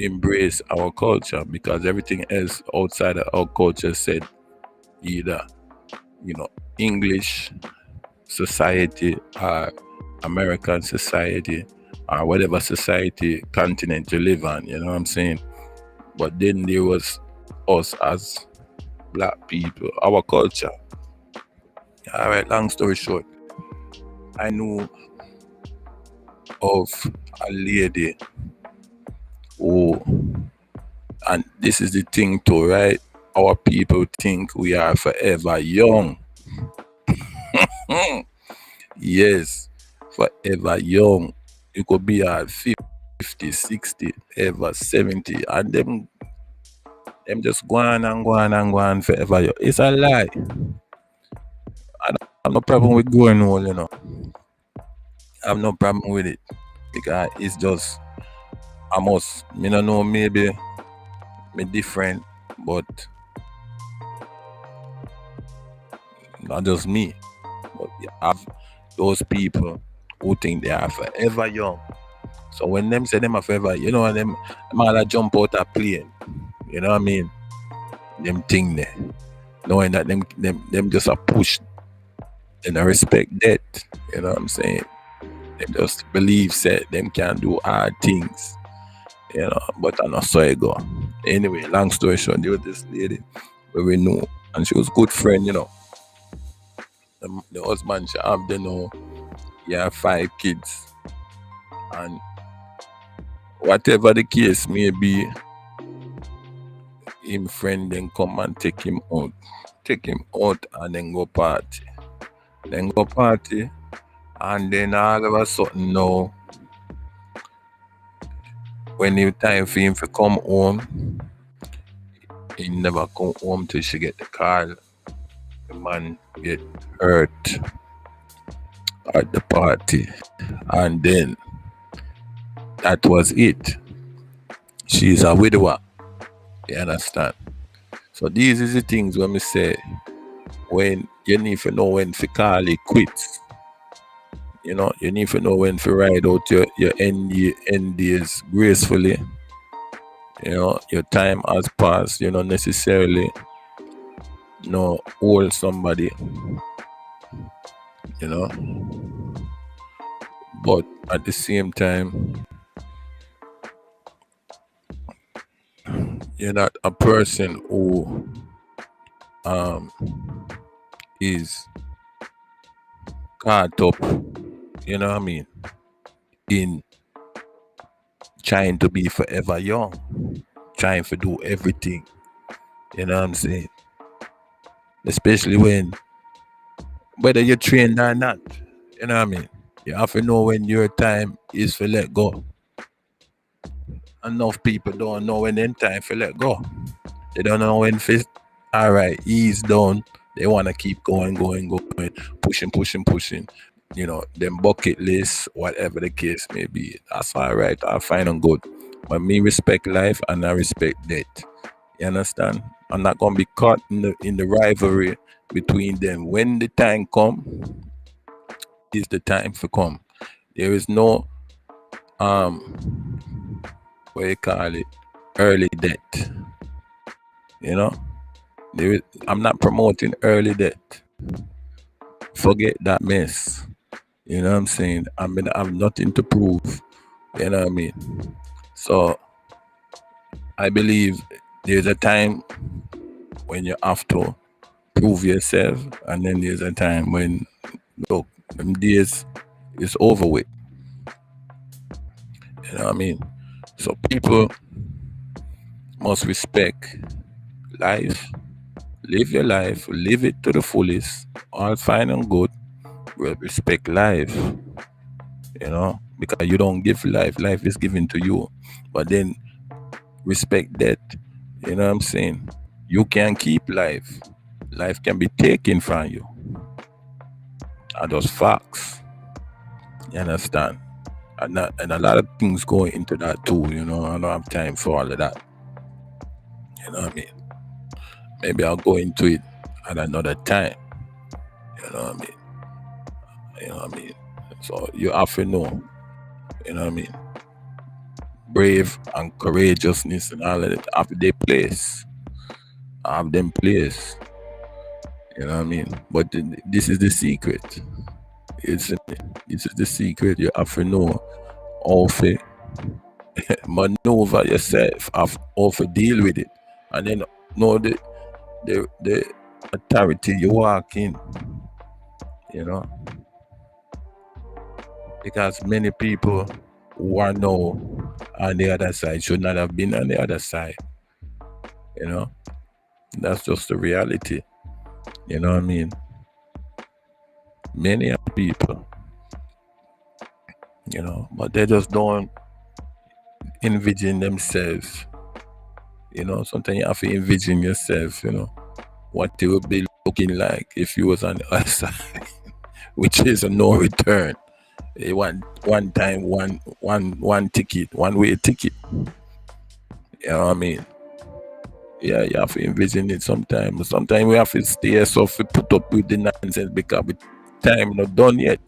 embrace our culture, because everything else outside of our culture said either, English society or American society or whatever society continent you live on, you know what I'm saying? But then there was us as black people, our culture. All right, long story short, I knew of a lady who, and this is the thing too, right? Our people think we are forever young. Yes, forever young. You could be at 50, 60, ever 70, and them just go on and go on and go on forever young. It's a lie. I don't have no problem with growing old, I have no problem with it, because it's just, I must, don't know, maybe me different, but not just me. But you have those people who think they are forever young. So when them say them are forever, them all jump out a plane. You know what I mean? Them thing there. Knowing that them just a push and I respect that. You know what I'm saying? Them just believe that them can do hard things. But I know so it go. Anyway, long story short, there was this lady where we knew, and she was a good friend, The husband she have, he have 5 kids. And whatever the case may be, him friend then come and take him out and then go party. And then all of a sudden now, when it time for him to come home, he never come home till she get the call. The man get hurt at the party. And then that was it. She's a widower. You understand? So these is the things when we say, when you need to know when to call it quits. You need to know when to ride out your end days gracefully. Your time has passed. You don't necessarily hold somebody. But at the same time, you're not a person who is caught up you know what I mean, in trying to be forever young, trying to do everything, you know what I'm saying? Especially when, whether you're trained or not, you know what I mean? You have to know when your time is to let go. Enough people don't know when their time to let go. They don't know when to, all right, ease down. They want to keep going, pushing. You know, them bucket list, whatever the case may be. That's all right. I find them good. But me respect life and I respect death. You understand? I'm not gonna be caught in the rivalry between them. When the time come, is the time for come. There is no what you call it, early death. You know, I'm not promoting early death. Forget that mess. You know what I'm saying? I mean, I have nothing to prove. You know what I mean? So I believe there's a time when you have to prove yourself, and then there's a time when, look, them days is over with. You know what I mean? So people must respect life, live your life, live it to the fullest, all fine and good. Respect life, you know, because you don't give life, life is given to you. But then respect death, you know what I'm saying? You can keep life, life can be taken from you. Are those facts? You understand? And a lot of things go into that too, you know. I don't have time for all of that. You know what I mean? Maybe I'll go into it at another time. You know what I mean? You know what I mean? So you have to know, you know what I mean? Brave and courageousness and all of that have their place. Have them place. You know what I mean? But this is the secret. This is the secret. You have to know how to maneuver yourself, how to deal with it. And then know the authority you walk in. You know? Because many people who are now on the other side should not have been on the other side. You know? That's just the reality. You know what I mean? Many people, you know, but they just don't envision themselves. You know, sometimes you have to envision yourself, you know, what it would be looking like if you was on the other side, which is a no return. One time, one ticket, one way ticket. You know what I mean? Yeah, you have to envision it sometimes. Sometimes we have to stay so we put up with the nonsense because the time not done yet.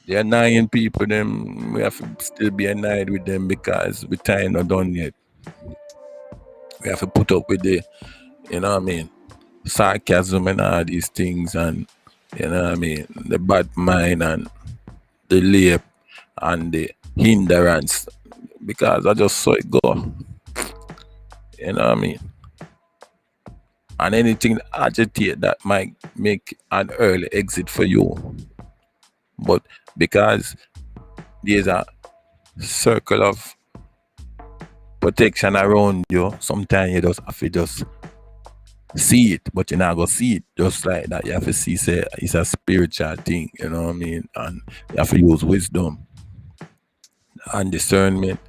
They're annoying people, them we have to still be annoyed with them because the time not done yet. We have to put up with the, you know what I mean, sarcasm and all these things, and you know what I mean, the bad mind and the lip and the hindrance, because I just saw it go. You know what I mean? And anything agitate that might make an early exit for you. But because there's a circle of protection around you, sometimes you just have to just see it, but you're not gonna see it just like that. You have to see, say, it's a spiritual thing, you know what I mean? And you have to use wisdom and discernment,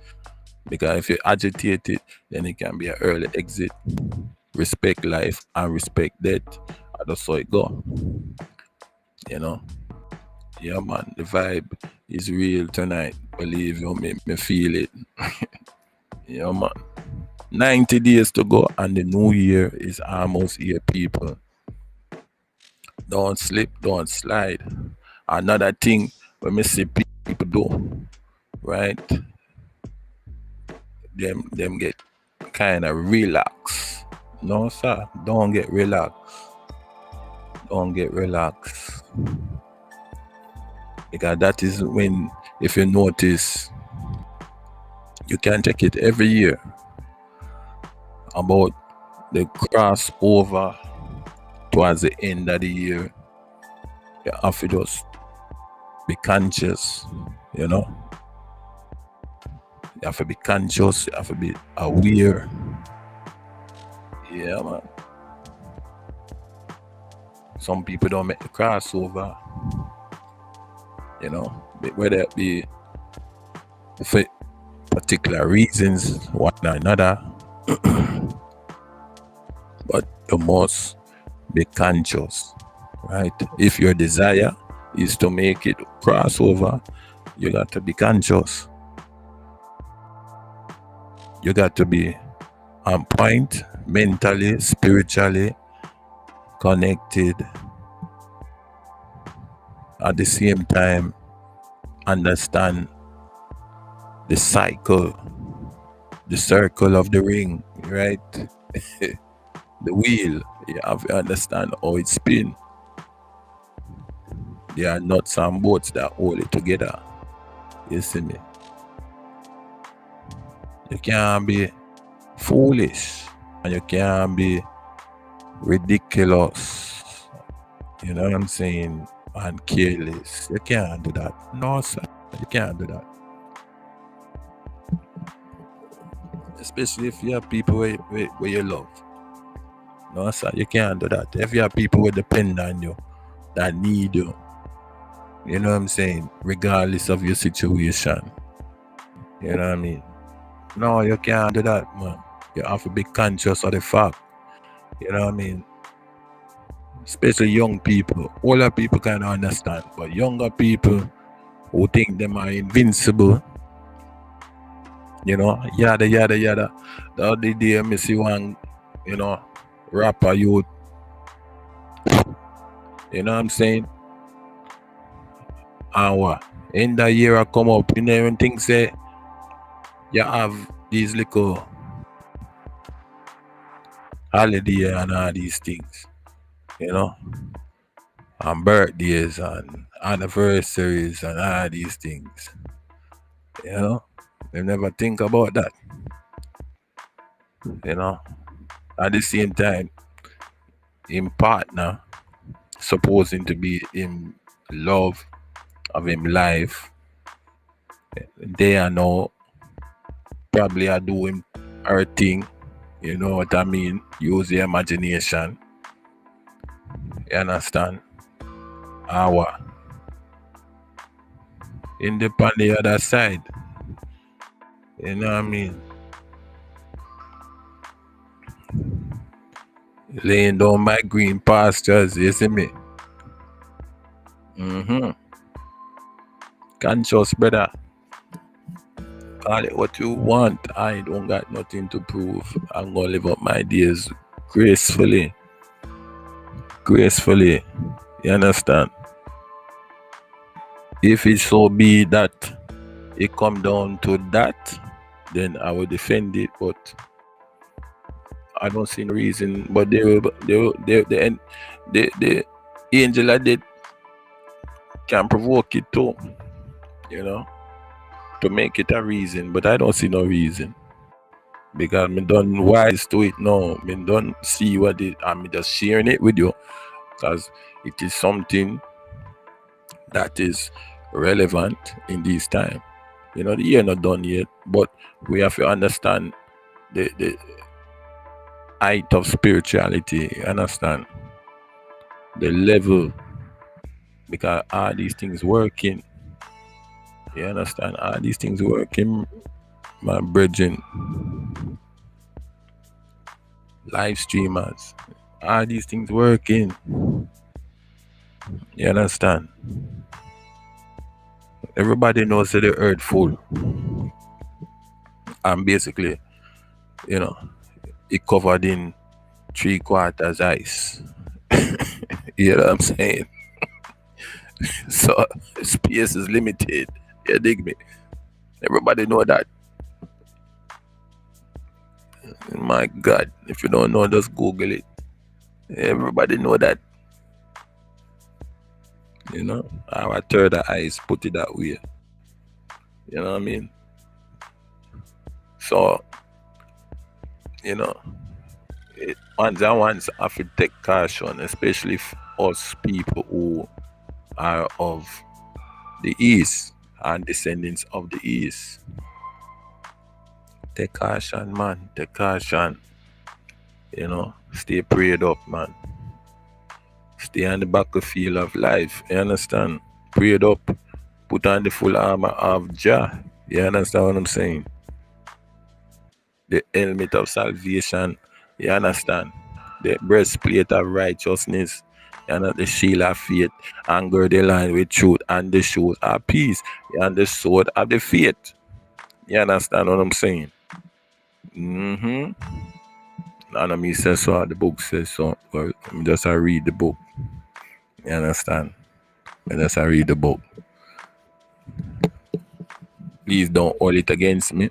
because if you agitate it, then it can be an early exit. Respect life and respect death. I just saw it go. You know? Yeah, man, the vibe is real tonight. Believe you, make me feel it. Yeah, man. 90 days to go and the new year is almost here, people. Don't slip, don't slide. Another thing when me see people do, right? Them get kind of relaxed. No, sir, don't get relaxed. Don't get relaxed. Because that is when, if you notice, you can check it every year about the crossover towards the end of the year. You have to just be conscious, you know. You have to be conscious, you have to be aware. Yeah, man. Some people don't make the crossover, you know, whether it be for particular reasons, one or another. But you must be conscious, right? If your desire is to make it crossover, you got to be conscious. You got to be on point, mentally, spiritually connected. At the same time, understand the cycle, the circle of the ring, right? The wheel. You have to understand how it spins. There are nuts and bolts that hold it together. You see me? You can't be foolish and you can't be ridiculous. You know what I'm saying? And careless. You can't do that. No, sir. You can't do that. Especially if you have people where you love. No, sir. You can't do that. If you have people who depend on you, that need you. You know what I'm saying? Regardless of your situation. You know what I mean? No, you can't do that, man. You have to be conscious of the fact. You know what I mean? Especially young people. Older people kind of understand, but younger people who think them are invincible, you know, yada yada yada. The other day I see one, you know, rapper youth. You know what I'm saying? And what? In the year I come up, you know even think say you have these little holiday and all these things, you know, and birthdays and anniversaries and all these things. You know? They never think about that. You know? At the same time, him partner supposing to be in love of him life. They are now probably are doing her thing. You know what I mean? Use the imagination. You understand? Our in on the other side. You know what I mean? Laying down my green pastures, you see me? Conscious, brother. Call it what you want. I don't got nothing to prove. I'm gonna live up my days gracefully. Gracefully. You understand? If it so be that it come down to that, then I will defend it. But I don't see no reason. But the angel of death can provoke it too. You know, to make it a reason. But I don't see no reason. Because me done wise to it now. Me done see what it and me just sharing it with you. Because it is something that is relevant in this time. You know, the year not done yet, but we have to understand the height of spirituality. You understand? The level. Because all these things working. You understand? All these things working, my brethren. Live streamers. All these things working. You understand? Everybody knows that the earth full. And basically, you know, it covered in 3/4 ice. You know what I'm saying? So space is limited. You dig me? Everybody know that. My God, if you don't know, just Google it. Everybody know that. You know, our third eyes put it that way. You know what I mean? So, you know, once have to take caution, especially for us people who are of the East and descendants of the East. Take caution, man. Take caution. Stay prayed up, man. Stay on the battlefield of life. You understand? Prayed up. Put on the full armor of Jah. You understand what I'm saying? The helmet of salvation. You understand? The breastplate of righteousness. And the shield of faith. And gird the line with truth. And the shoes of peace. And the sword of the faith. You understand what I'm saying? Mm-hmm. None of me says so. The book says so. Well, just I read the book. You understand? Just I read the book. Please don't hold it against me.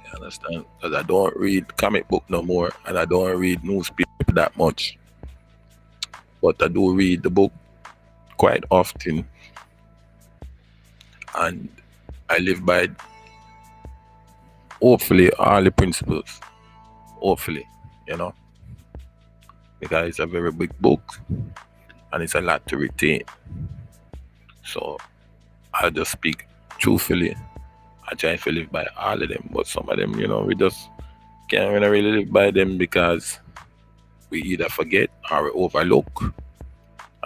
You understand? Because I don't read comic book no more, and I don't read newspaper that much. But I do read the book quite often, and I live by hopefully all the principles. Hopefully, because it's a very big book, and it's a lot to retain. So I just speak truthfully. I try to live by all of them, but some of them, we just can't really live by them because we either forget or we overlook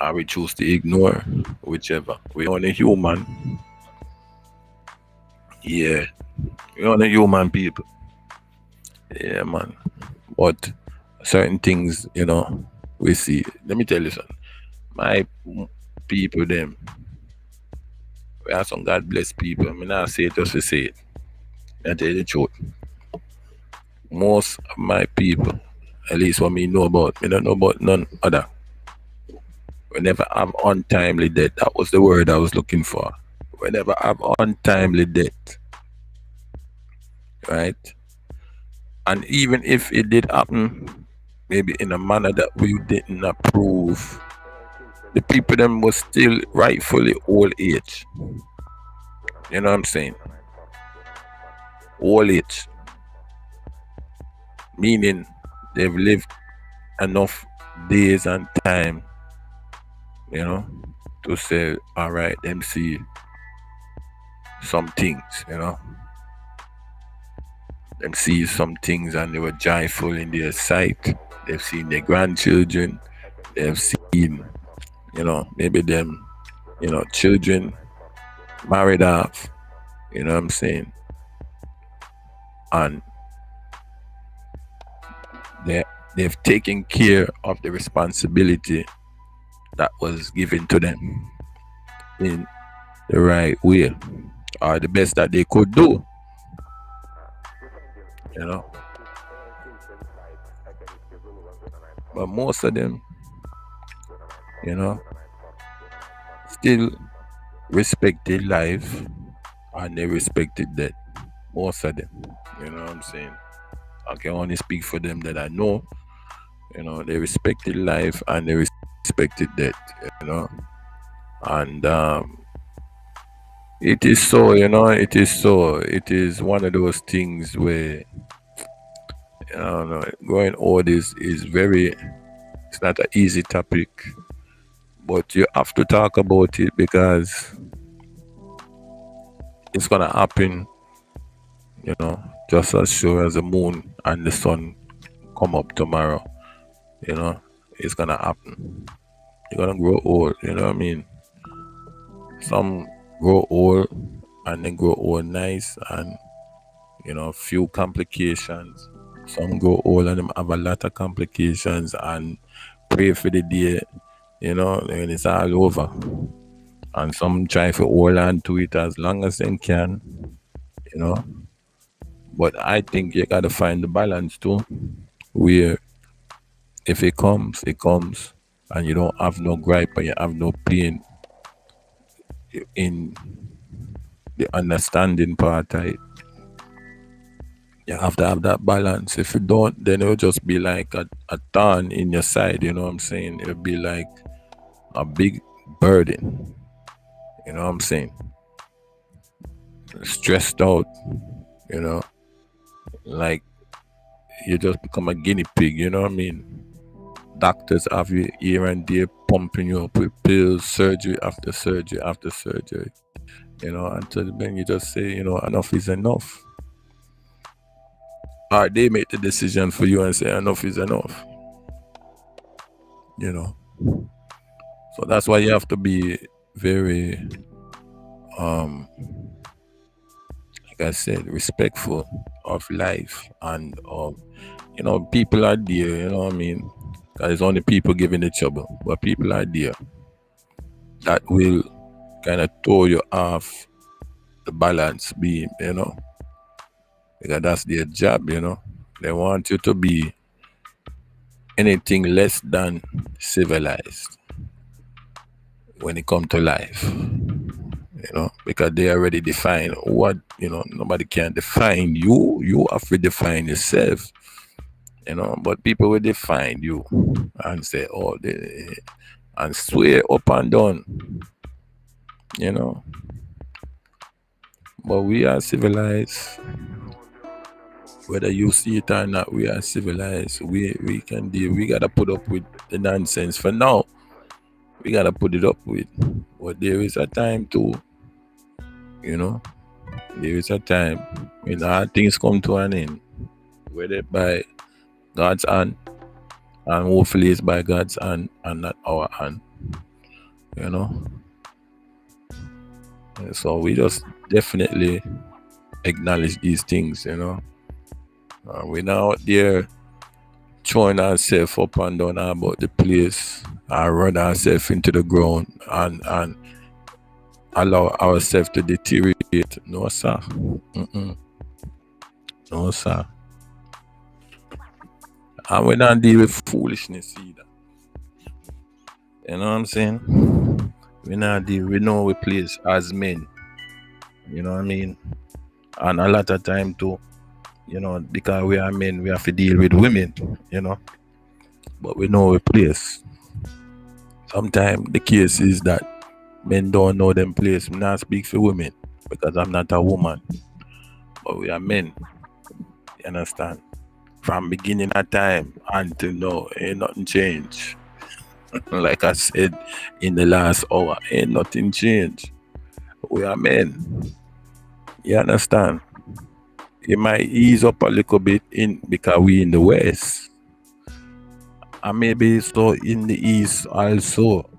or we choose to ignore, whichever. We're only human. Yeah, we're only human people. Yeah, man. But certain things, we see. Let me tell you something. My people, them, we are some God bless people. I mean, I say it just to say it. I tell you the truth. Most of my people, at least what me know about, me don't know about none other. We never have untimely death. That was the word I was looking for. We never have untimely death. Right? And even if it did happen, maybe in a manner that we didn't approve, the people them was still rightfully old age. You know what I'm saying? Old age. Meaning they've lived enough days and time, to say, all right, them see some things, Them see some things and they were joyful in their sight. They've seen their grandchildren. They've seen, maybe them, children married off. You know what I'm saying? And they've taken care of the responsibility that was given to them in the right way, or the best that they could do. But most of them, still respected life and they respected death. Most of them, you know what I'm saying? I can only speak for them that I know. They respected life and they respected death, And it is so, it is so. It is one of those things where, growing old is very, it's not an easy topic, but you have to talk about it because it's going to happen, just as sure as the moon and the sun come up tomorrow, it's going to happen. You're going to grow old, you know what I mean? Some grow old and then grow old nice and, few complications. Some grow old and them have a lot of complications and pray for the day, when it's all over. And some try to hold on to it as long as they can, But I think you gotta find the balance too, where if it comes, it comes, and you don't have no gripe and you have no pain in the understanding part of it. You have to have that balance. If you don't, then it'll just be like a thorn in your side, you know what I'm saying? It'll be like a big burden, you know what I'm saying? Stressed out, like you just become a guinea pig, you know what I mean? doctors have you here and there pumping you up with pills, surgery after surgery after surgery. Until then you just say, enough is enough. Or they make the decision for you and say enough is enough. So that's why you have to be very, like I said, respectful of life and people are there. You know what I mean? It's only people giving the trouble, but people are there that will kind of throw you off the balance beam. Because that's their job. They want you to be anything less than civilized when it comes to life. Because they already define what, nobody can define you. You have to define yourself. But people will define you and say, and swear up and down. But we are civilized. Whether you see it or not, we are civilized. We can deal. We gotta put up with the nonsense for now. We gotta put it up with. But there is a time too. There is a time when all things come to an end. Whether by God's hand, and hopefully it's by God's hand and not our hand. So we just definitely acknowledge these things. We're now out there throwing ourselves up and down about the place and run ourselves into the ground and allow ourselves to deteriorate. No, sir. No, sir. And we don't deal with foolishness either. You know what I'm saying? We know we place as men. You know what I mean? And a lot of time too, because we are men, we have to deal with women, But we know we place. Sometimes the case is that men don't know them place. I'm not speak for women because I'm not a woman. But we are men. You understand? From beginning of time until now, ain't nothing changed. Like I said in the last hour, ain't nothing changed. We are men. You understand? It might ease up a little bit because we in the West. And maybe so in the East also.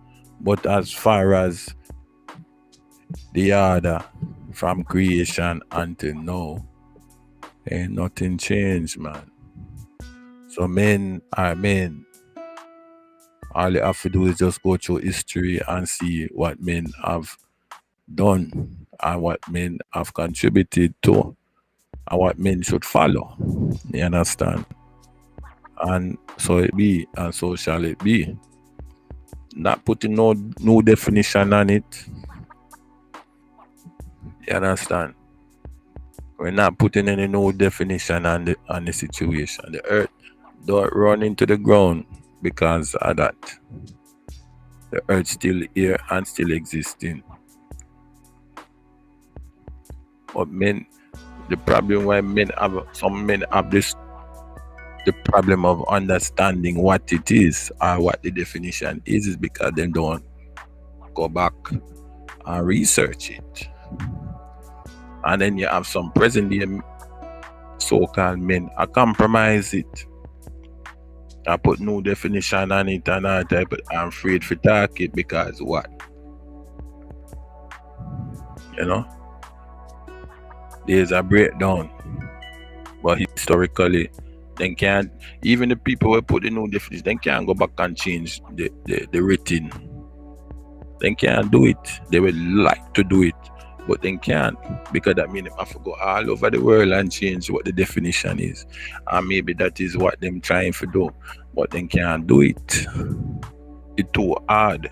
But as far as the order from creation until now, ain't nothing changed, man. So men are men. All you have to do is just go through history and see what men have done and what men have contributed to and what men should follow. You understand? And so it be, and so shall it be. Not putting no definition on it. You understand? We're not putting any no definition on the situation. The earth don't run into the ground because of that. The earth still here and still existing. But men, the problem why some men have the problem of understanding what it is or what the definition is because they don't go back and research it. And then you have some present day so-called men I compromise it. I put no definition on it and all type, but I'm afraid to talk it because what? There's a breakdown. But historically, they can't, even the people who put the no definition, they can't go back and change the written. They can't do it. They would like to do it, but they can't, because that means they have to go all over the world and change what the definition is. And maybe that is what them trying to do, but they can't do it. It's too hard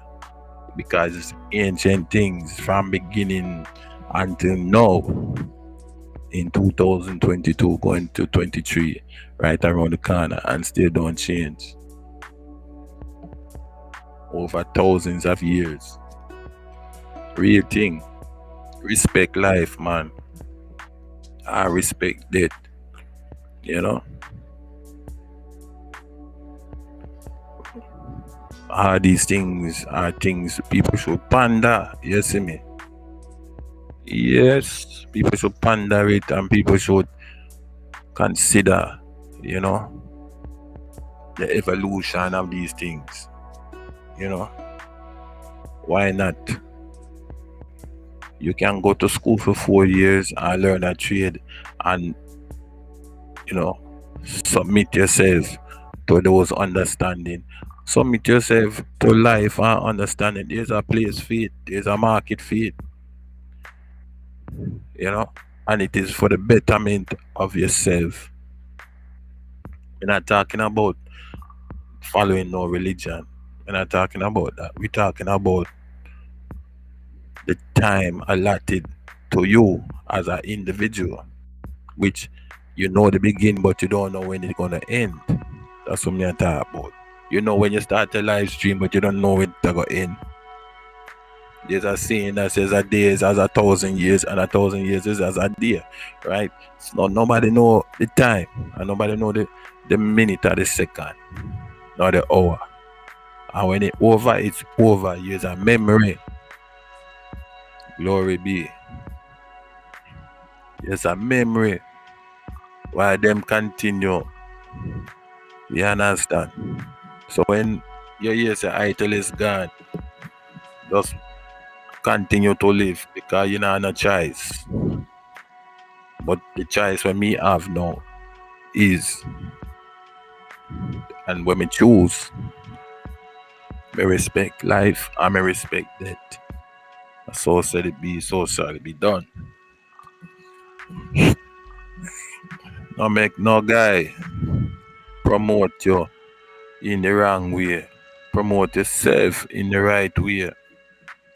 because it's ancient things from beginning until now. In 2022 going to 23, right around the corner, and still don't change. Over thousands of years. Real thing. Respect life, man. I respect death. All these things are things people should ponder. You see me? Yes, people should ponder it and people should consider, you know, the evolution of these things. You know, why not? You can go to school for 4 years and learn a trade and, you know, submit yourself to those understanding. Submit yourself to life and understanding. There's a place for it, there's a market for it, you know, and it is for the betterment of yourself. We're not talking about following no religion. We're not talking about that. We're talking about the time allotted to you as an individual, which you know the beginning, but you don't know when it's gonna end. That's what I'm talking about. You know when you start a live stream, but you don't know when it's gonna end. There's a saying that says a day is as 1,000 years, and 1,000 years is as a day, right? So nobody know the time, and nobody know the minute or the second, nor the hour. And when it's over, it's over. Here's a memory. Glory be. Here's a memory. While them continue. You understand? So when you hear say idol is gone, just continue to live because you know no choice. But the choice when me have now is, and when me choose, me respect life and me respect death. So said it be, so shall it be done. No make no guy promote you in the wrong way. Promote yourself in the right way.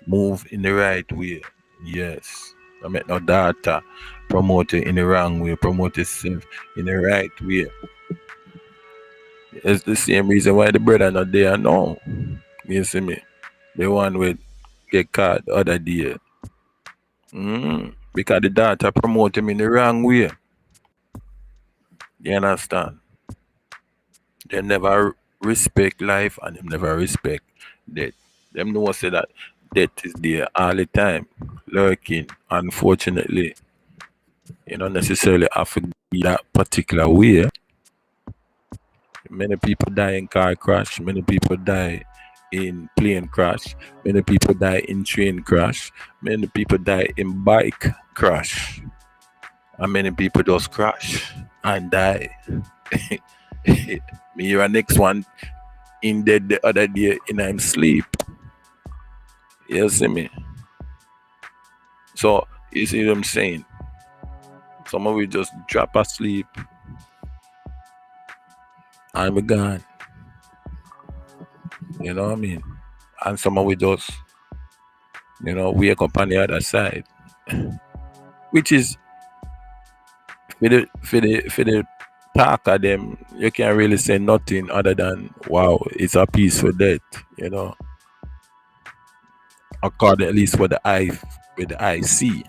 Move in the right way. Yes. No make no daughter promote you in the wrong way. Promote yourself in the right way. It's the same reason why the brother not there now. You see me? The one with get caught the other day. Because the daughter promote him in the wrong way. You understand? They never respect life and they never respect death. Them know say that death is there all the time, lurking. Unfortunately, you don't necessarily have to be that particular way. Many people die in car crash, many people die in plane crash, many people die in train crash, many people die in bike crash, and many people just crash and die. Me hear a next one in dead the other day in I'm sleep. You see me? So you see what I'm saying? Some of we just drop asleep and we gone. You know what I mean? And some of we just, wake up on the other side. Which is for the talk of them, you can't really say nothing other than wow, it's a peaceful death, according at least what the eye see.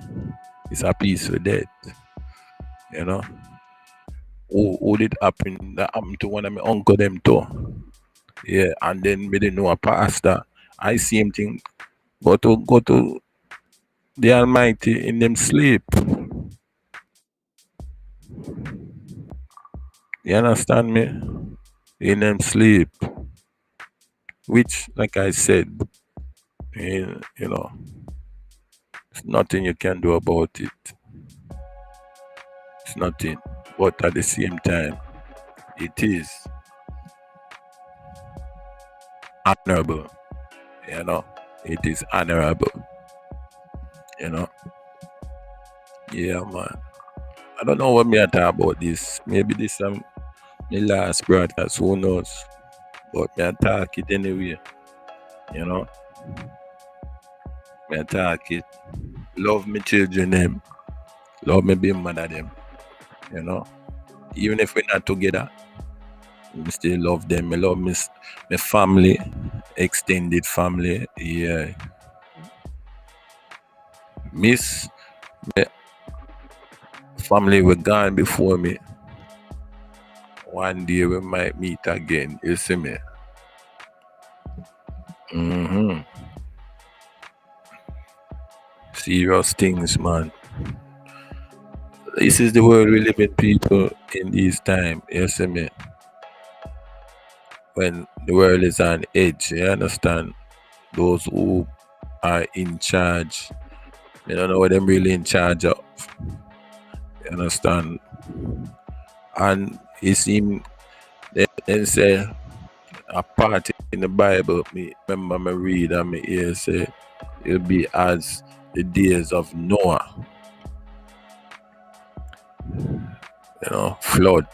It's a peaceful death, you know. Who did happen? That happened to one of my uncle them too. Yeah, and then we didn't know a pastor. I see him think go to the Almighty in them sleep. You understand me? In them sleep. Which, like I said, there's nothing you can do about it. It's nothing. But at the same time, it is honorable. It is honorable. Yeah, man. I don't know what me I talk about this. Maybe this my last broadcast. Who knows? But me I talk it anyway. Me I talk it. Love me children them. Love me being mother them. Even if we're not together, I still love them. I love my family, extended family. Yeah. Miss my family were gone before me. One day we might meet again. You see me? Mm-hmm. Serious things, man. This is the world we live in, people, in these times. You see me? When the world is on edge, you understand? Those who are in charge, they don't know what them really in charge of. You understand? And it seems they say a part in the Bible, me remember me read and me hear say it'll be as the days of Noah, flood,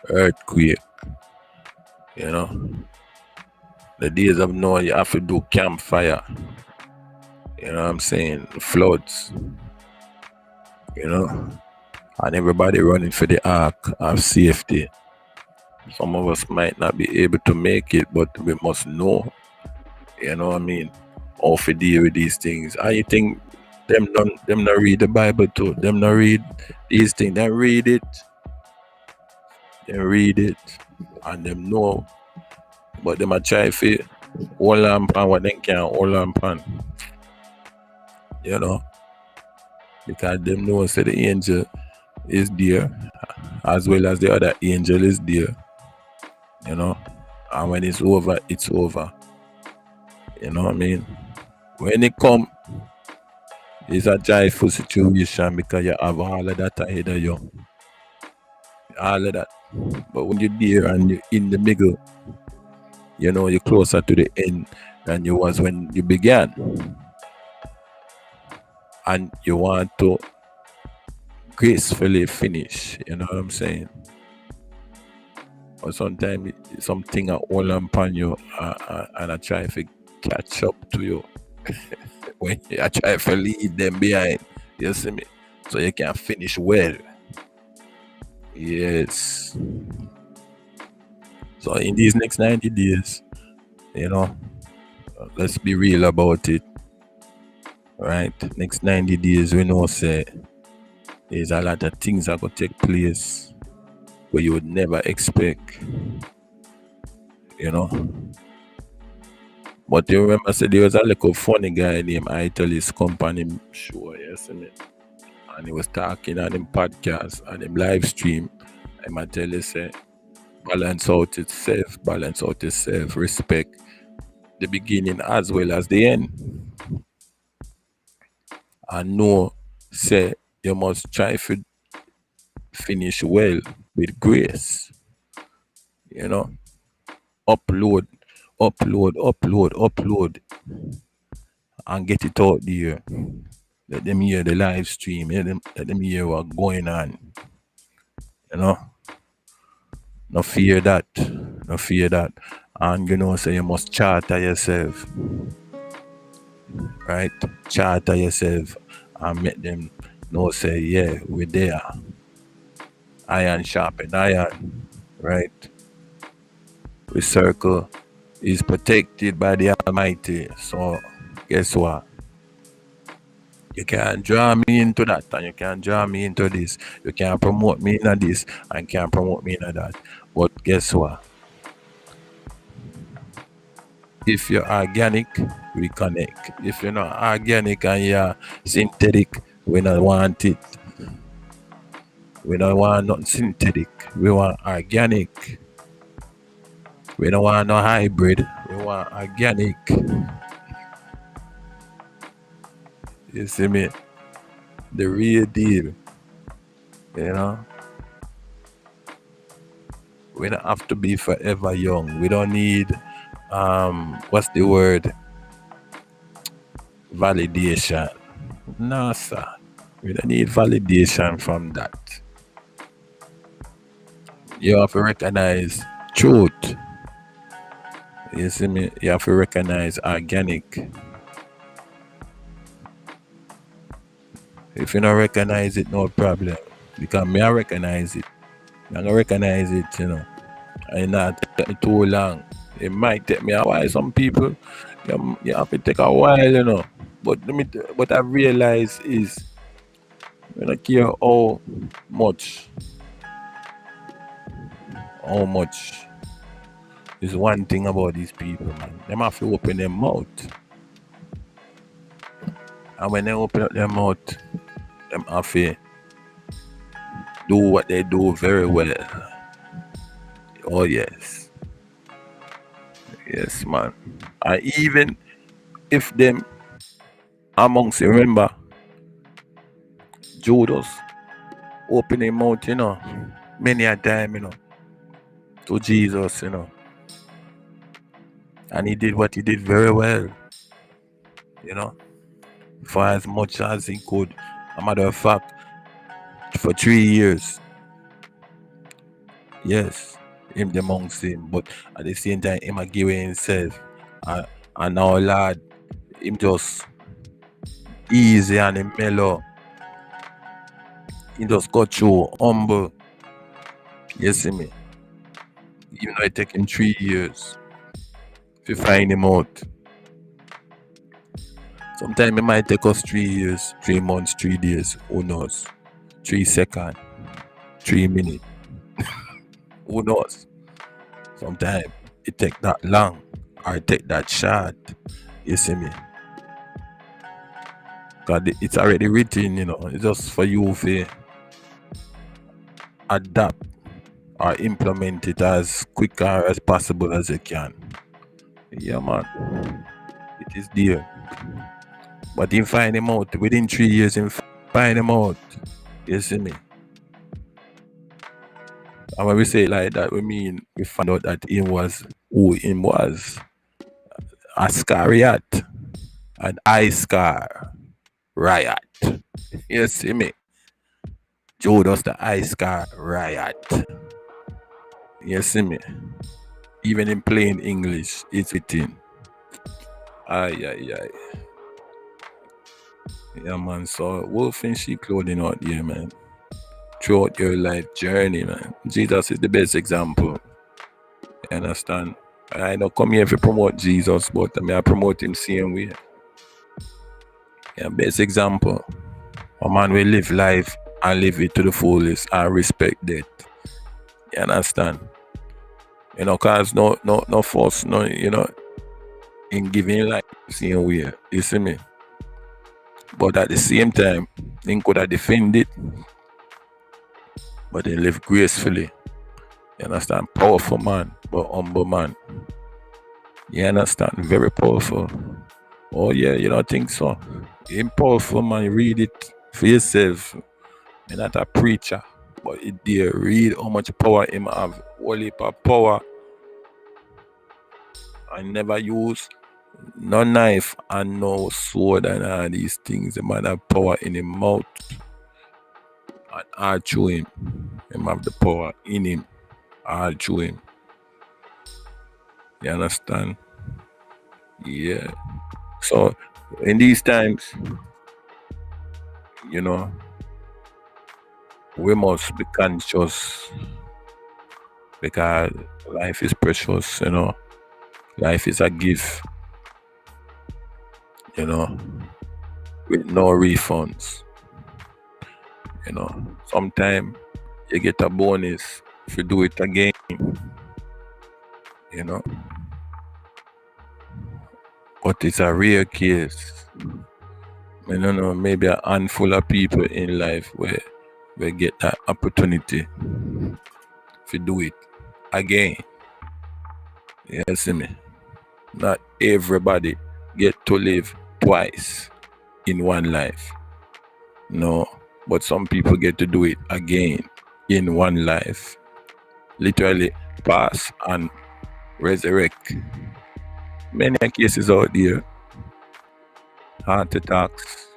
earthquake, you know. The days of Noah you have to do campfire, you know what I'm saying? Floods, you know. And everybody running for the ark of safety. Some of us might not be able to make it, but we must know, you know what I mean, how to deal with these things. And you think them not read the Bible too? Them not read these things. They read it, and them know, but them a try to hold on pan what they can hold on pan, you know, because them know say the angel is there, as well as the other angel is there, you know. And when it's over, it's over. You know what I mean? When it come, it's a joyful situation because you have all of that ahead of you. All of that. But when you're there and you're in the middle, you know, you're closer to the end than you was when you began. And you want to gracefully finish. You know what I'm saying? Or sometimes something I hold upon you and I try to catch up to you. When I try to leave them behind. You see me? So you can finish well. Yes. So in these next 90 days, you know, let's be real about it. Right? Next 90 days, we know say there's a lot of things that could take place where you would never expect. You know. But you remember say there was a little funny guy named Italy's company show, yes, and he was talking on him podcast and him live stream. I might tell you say balance out itself, respect the beginning as well as the end. And know say you must try to finish well with grace. You know, upload, upload, and get it out there. Let them hear the live stream. Let them hear what's going on. You know, no fear that. No fear that. And you know, say you must charter yourself. Right? Charter yourself and make them know say, yeah, we're there. Iron sharpen iron. Right? We circle is protected by the Almighty. So guess what? You can't draw me into that and you can't draw me into this. You can't promote me in this and can't promote me in that. But guess what? If you're organic, we connect. If you're not organic and you're synthetic, we don't want it. We don't want nothing synthetic. We want organic. We don't want no hybrid. We want organic. You see me? The real deal. You know? We don't have to be forever young. We don't need what's the word? Validation. No, sir. We don't need validation from that. You have to recognize truth. You see me? You have to recognize organic. If you don't recognize it, no problem. Because me I recognize it. I don't recognize it, you know. And not take me too long. It might take me a while. Some people, you have to take a while, you know. But what I realize is, I don't care how much is one thing about these people, man. Them have to open their mouth. And when they open up their mouth, them have to do what they do very well. Oh yes. Yes, man. And even if them amongst you, remember, Judas open his mouth, many a time, to Jesus, and he did what he did very well, for as much as he could. A matter of fact, for 3 years, yes, him the amongst him, but at the same time, him a give himself, and now, Lord, him just easy and him mellow. He just got through humble. You see me? Even though it take him 3 years to find him out. Sometimes it might take us 3 years, 3 months, 3 days, who knows? 3 seconds, 3 minutes, who knows? Sometimes it take that long or it take that short. You see me? Because it's already written, it's just for you to adapt or implement it as quick or as possible as you can. Yeah, man. It is there. But him find him out within 3 years. Him find him out. You see me? And when we say it like that, we mean we found out that he was who him was. Ascariot, an Iscar riot. You see me? Judas the Iscar riot. You see me? Even in plain English, it's written. Aye. Yeah, man. So wolf in sheep clothing out there, man. Throughout your life journey, man. Jesus is the best example. You understand? I don't come here to promote Jesus, but I promote him same way. Yeah, best example. A man will live life and live it to the fullest and respect death. You understand? Cause no force, in giving life same way. You see me? But at the same time, they could have defended, but they live gracefully. You understand? Powerful man, but humble man. You understand? Very powerful. Oh yeah, you don't think so? Him powerful, man. Read it for yourself. I'm not a preacher, but it there. Read how much power him have. Whole heap of power. I never use no knife and no sword and all these things. The man have power in his mouth. And all through him. Him have the power in him. All through him. You understand? Yeah. So in these times, we must be conscious because life is precious, Life is a gift, with no refunds. Sometimes you get a bonus if you do it again, But it's a rare case. I don't know, maybe a handful of people in life where get that opportunity to do it again. You see me? Not everybody get to live twice in one life. No, but some people get to do it again in one life. Literally pass and resurrect. Many cases out there, heart attacks,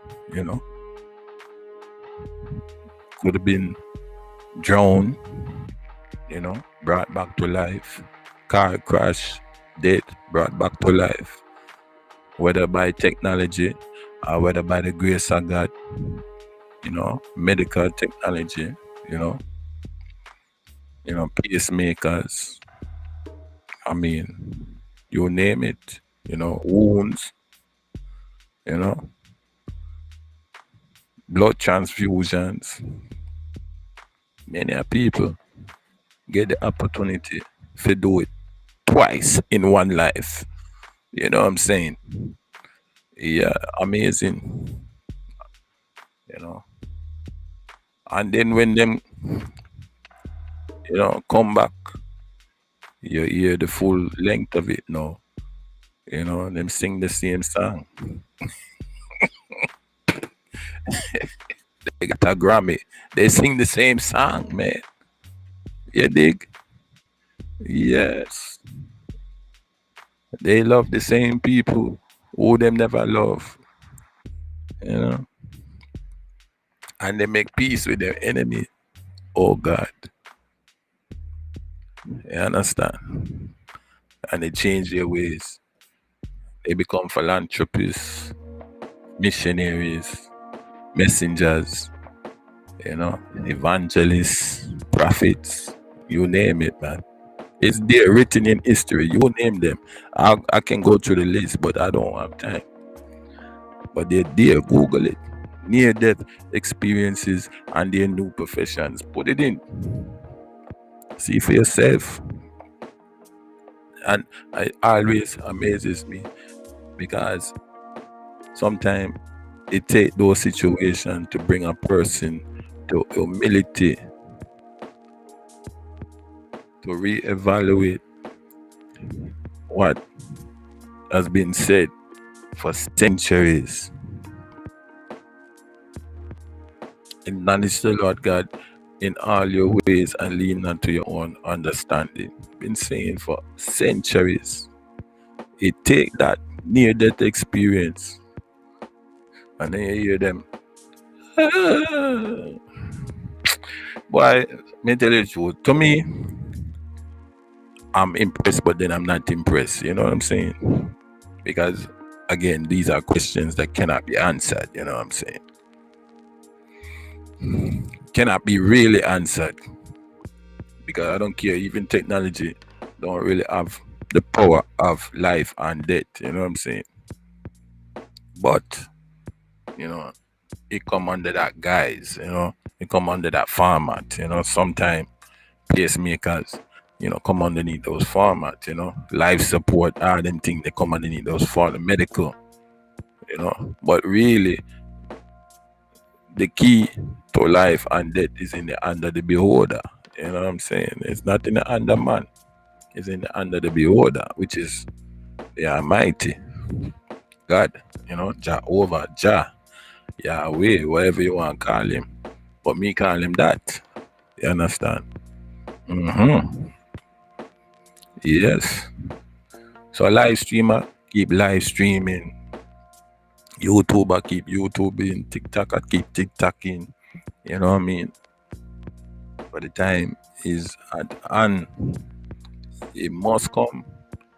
could have been drowned, brought back to life. Car crash, death, brought back to life. Whether by technology or whether by the grace of God, medical technology, pacemakers. I mean, you name it, wounds, blood transfusions. Many people get the opportunity to do it twice in one life. You know what I'm saying? Yeah, amazing. You know, and then when them, come back, you hear the full length of it now. Them sing the same song. They got a Grammy. They sing the same song, man. You dig? Yes. They love the same people who them never love. You know? And they make peace with their enemy. Oh God. You understand? And they change their ways. They become philanthropists, missionaries, messengers, evangelists, prophets, you name it, man. It's there written in history. You name them. I can go through the list, but I don't have time. But they're there. Google it. Near-death experiences and their new professions. Put it in. See for yourself. And it always amazes me because sometimes it takes those situations to bring a person to humility, to reevaluate what has been said for centuries. Acknowledge the Lord God in all your ways and lean not to your own understanding. Been saying for centuries. It take that near-death experience, and then you hear them. Boy, me tell you the truth. To me, I'm impressed, but then I'm not impressed. You know what I'm saying? Because again, these are questions that cannot be answered. You know what I'm saying? Cannot be really answered. Because I don't care, even technology don't really have the power of life and death, you know what I'm saying? But, it come under that guise, it come under that format, sometimes pacemakers, come underneath those formats, life support, all them things, they come underneath those for the medical, but really, the key to life and death is in the under the beholder. You know what I'm saying? It's not in the under man. It's in the under the beholder, which is the Almighty God. Jehovah, Jah, Yahweh, whatever you want to call him. But me call him that. You understand? Yes. So a live streamer, keep live streaming. YouTuber, keep YouTubing. TikToker, keep TikToking. You know what I mean? But the time is at hand. It must come.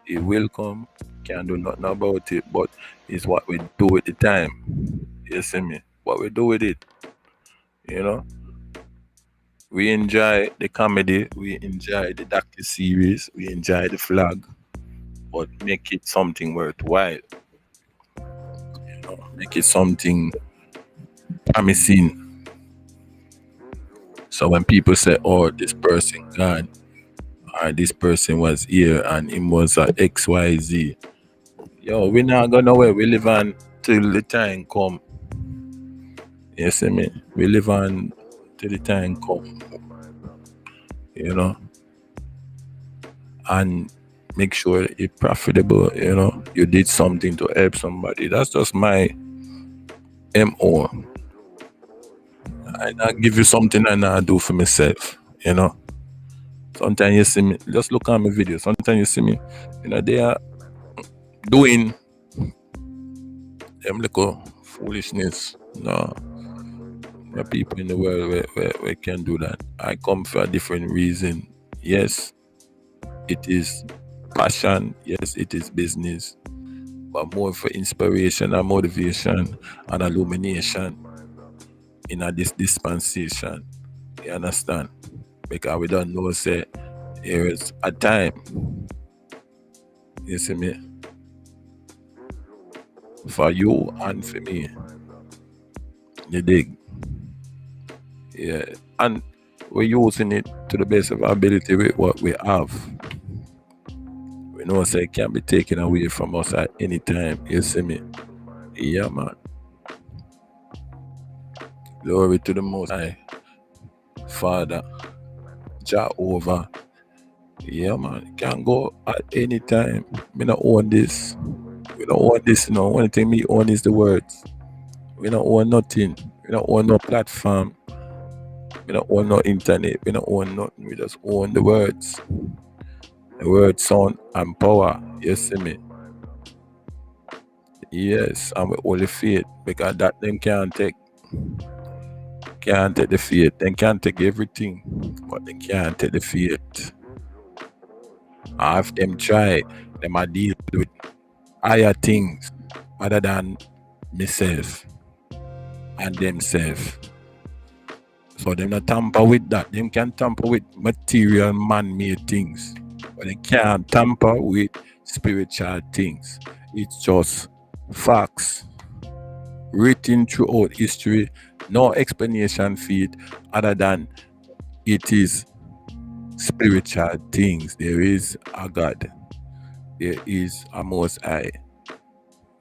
It will come. Can't do nothing about it. But it's what we do with the time. You see me? What we do with it. We enjoy the comedy. We enjoy the docu-series. We enjoy the flag. But make it something worthwhile. Make it something promising. So when people say, oh, this person gone, or this person was here and him was a XYZ, we not go nowhere. We live on till the time come. You see me? We live on till the time come. And make sure it's profitable, you did something to help somebody. That's just my MO. I give you something and I do for myself, Sometimes you see me, just look at my videos. Sometimes you see me, they are doing them little foolishness. No. There are people in the world where can do that. I come for a different reason. Yes, it is passion. Yes, it is business. But more for inspiration and motivation and illumination in this dispensation. You understand? Because we don't know, say, there is a time. You see me? For you and for me. You dig? Yeah. And we're using it to the best of our ability with what we have. We know say it can be taken away from us at any time. You see me? Yeah, man. Glory to the Most High, Father, Jehovah. Yeah, man. It can go at any time. We don't own this. We don't own this, you know. Only thing we own is the words. We don't own nothing. We don't own no platform. We don't own no internet. We don't own nothing. We just own the words. The word, sound, and power. You see me? Yes, and with only faith. Because that them can't take. Can't take the faith. They can't take everything. But they can't take the faith. If them try, them are deal with higher things other than myself and themselves. So them not tamper with that. Them can tamper with material man-made things. But they can't tamper with spiritual things. It's just facts. Written throughout history. No explanation for it other than it is spiritual things. There is a God. There is a Most High.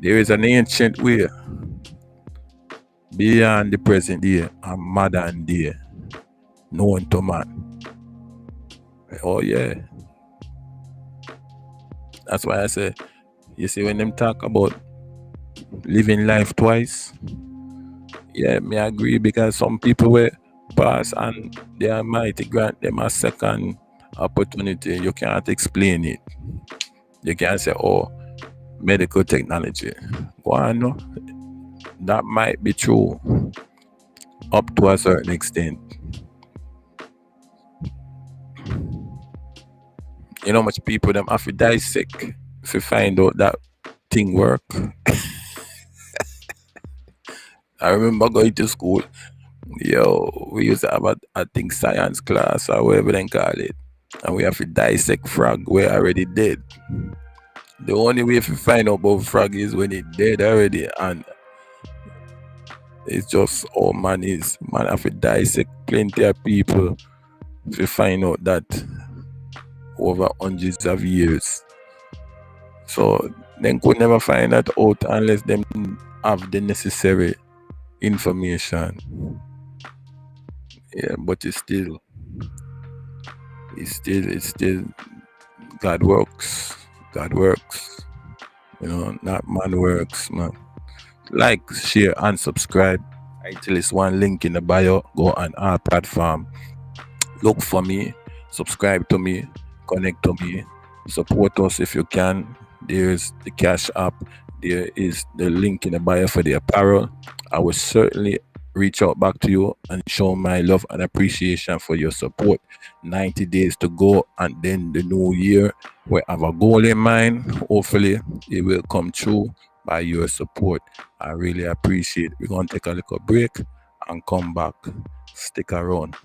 There is an ancient way beyond the present day and modern day known to man. Oh yeah. That's why I say, you see when them talk about living life twice, yeah, me agree, because some people will pass and the Almighty grant them a second opportunity. You can't explain it. You can't say, oh, medical technology. Go on, no? That might be true up to a certain extent. You know how much people them have to dissect to find out that thing work. I remember going to school. Yo, we used to have a thing science class or whatever they call it. And we have to dissect frog where already dead. The only way to find out about frog is when it dead already, and it's just all man is. Man have to dissect plenty of people to find out that over hundreds of years. So they could never find that out unless them have the necessary information. Yeah, but it's still God works. God works. You know, not man works, man. Like, share, and subscribe. I tell it's one link in the bio. Go on our platform. Look for me. Subscribe to me. Connect to me. Support us if you can. There's the Cash App. There is the link in the bio for the apparel. I will certainly reach out back to you and show my love and appreciation for your support. 90 days to go, and then the new year. We have a goal in mind. Hopefully, it will come true by your support. I really appreciate it. We're going to take a little break and come back. Stick around.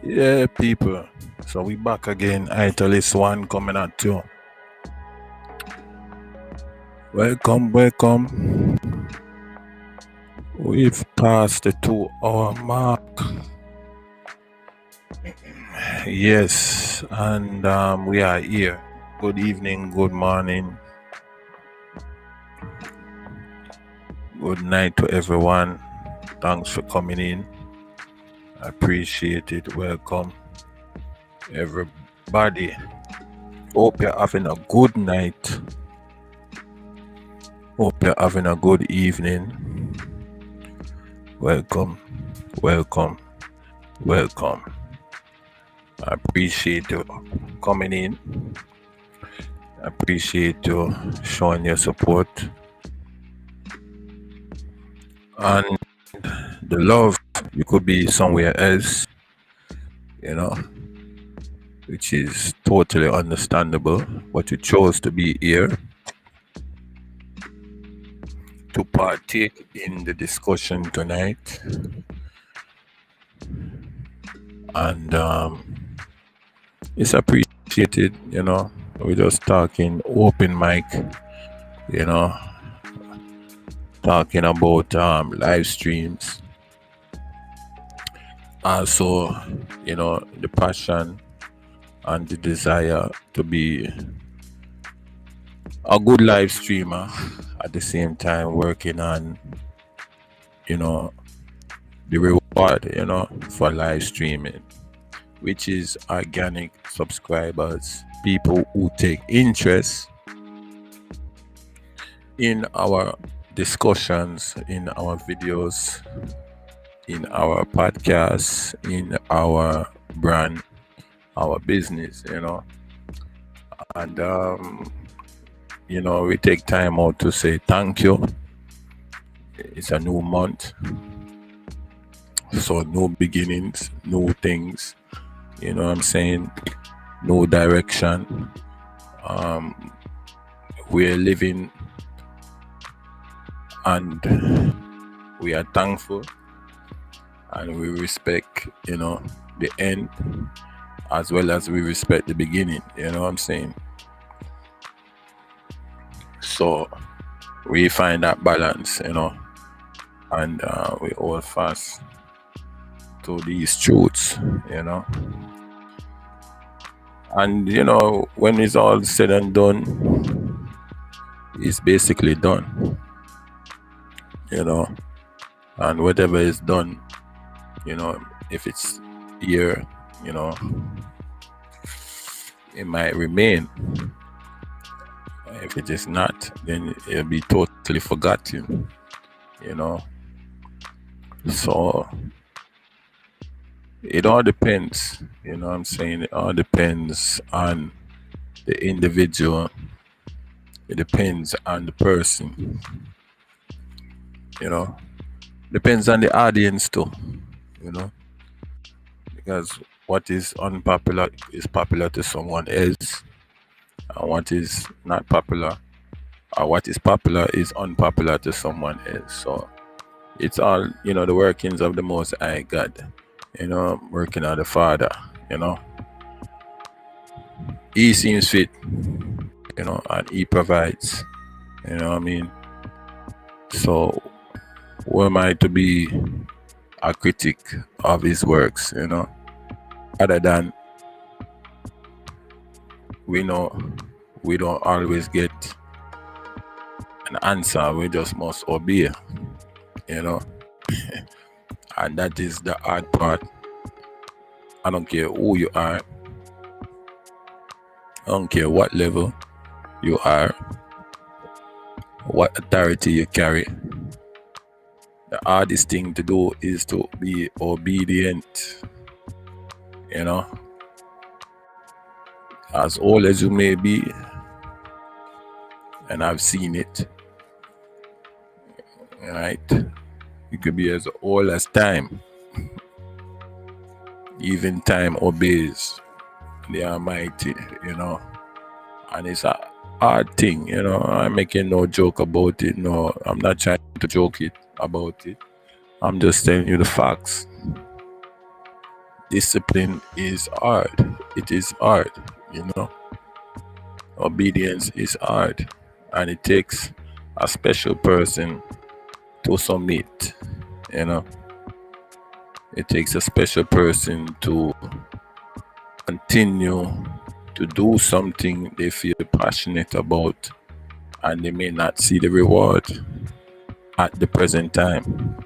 Yeah, people. So we back again. Italist one coming at you. Welcome, welcome. We've passed the 2 hour mark. Yes, and we are here. Good evening, good morning, good night to everyone. Thanks for coming in. I appreciate it. Welcome, everybody. Hope you're having a good night. Hope you're having a good evening. Welcome, welcome, welcome. I appreciate you coming in. I appreciate you showing your support. And the love, you could be somewhere else, which is totally understandable, but you chose to be here to partake in the discussion tonight. And it's appreciated, we're just talking open mic, talking about live streams. Also, the passion and the desire to be a good live streamer, at the same time working on, the reward, for live streaming, which is organic subscribers, people who take interest in our discussions, in our videos, in our podcasts, in our brand, our business, and we take time out to say thank you. It's a new month, so new beginnings, new things, what I'm saying, no direction. We're living and we are thankful, and we respect, the end as well as we respect the beginning, what I'm saying. So we find that balance, and we hold fast to these truths, and when it's all said and done, it's basically done, and whatever is done, if it's here, it might remain. If it is not, then it'll be totally forgotten, so it all depends, what I'm saying. It all depends on the individual. It depends on the person, depends on the audience too, because what is unpopular is popular to someone else, and what is not popular, or what is popular is unpopular to someone else. So it's all, the workings of the Most High God, working on the Father, He seems fit, and He provides, what I mean. So who am I to be a critic of His works, other than we know we don't always get an answer, we just must obey, and that is the hard part. I don't care who you are, I don't care what level you are, what authority you carry. The hardest thing to do is to be obedient, as old as you may be, and I've seen it, right? You could be as old as time. Even time obeys the Almighty, and it's a hard thing, I'm making no joke about it. No, I'm not trying to joke it about it. I'm just telling you the facts. discipline is hard. It is hard, you know. Obedience is hard, and it takes a special person to submit, you know. It takes a special person to continue to do something they feel passionate about, and they may not see the reward at the present time.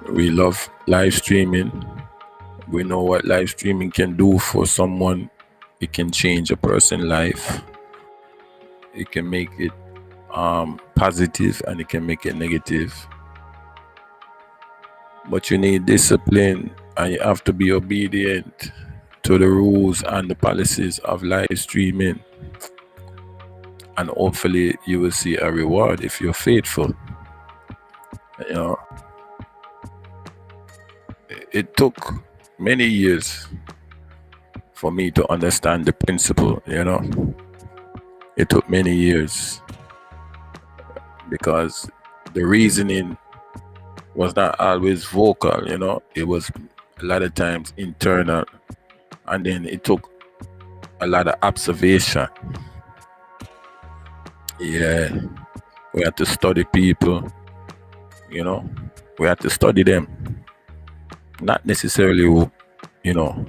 We love live streaming. We know what live streaming can do for someone. It can change a person's life. It can make it positive, and it can make it negative. But you need discipline, and you have to be obedient to the rules and the policies of live streaming. And hopefully you will see a reward if you're faithful. You know, it took many years for me to understand the principle, you know. It took many years because the reasoning was not always vocal, you know. It was a lot of times internal, and then it took a lot of observation. Yeah, we had to study people, you know. We had to study them, not necessarily, you know,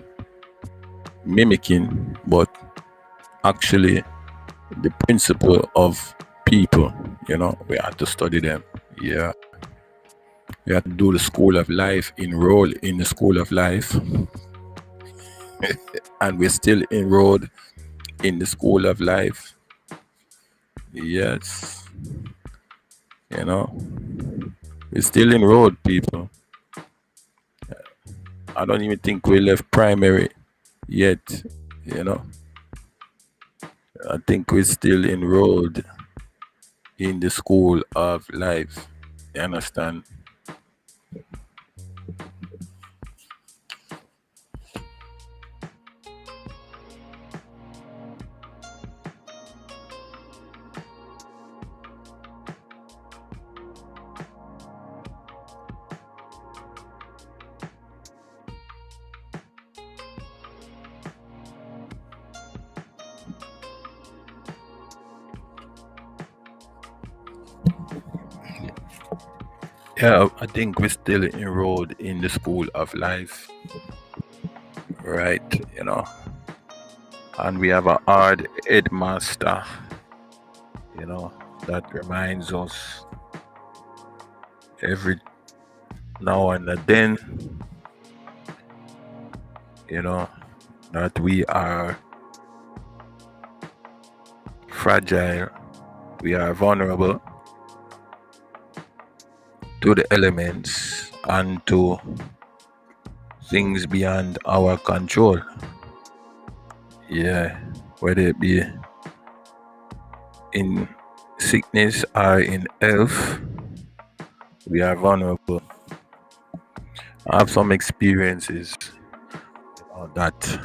mimicking, but actually the principle of people, you know. We had to study them. Yeah, we had to do the school of life, enroll in the school of life. And we're still enrolled in the school of life. Yes, you know, we're still enrolled, people. I don't even think we left primary yet, you know. I think we're still enrolled in the school of life. You understand? Yeah, I think we're still enrolled in the school of life, right? You know, and we have a hard headmaster, you know, that reminds us every now and then, you know, that we are fragile, we are vulnerable to the elements and to things beyond our control. Yeah, whether it be in sickness or in health, we are vulnerable. I have some experiences that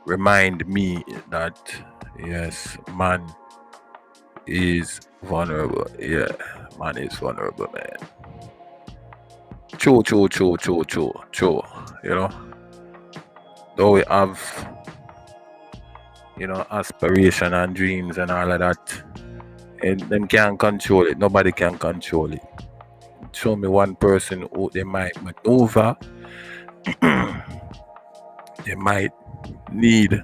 remind me that yes, man is vulnerable. Yeah, man is vulnerable, man. True. You know, though we have, you know, aspiration and dreams and all of that, and them can't control it. Nobody can control it. Show me one person who they might maneuver. They might need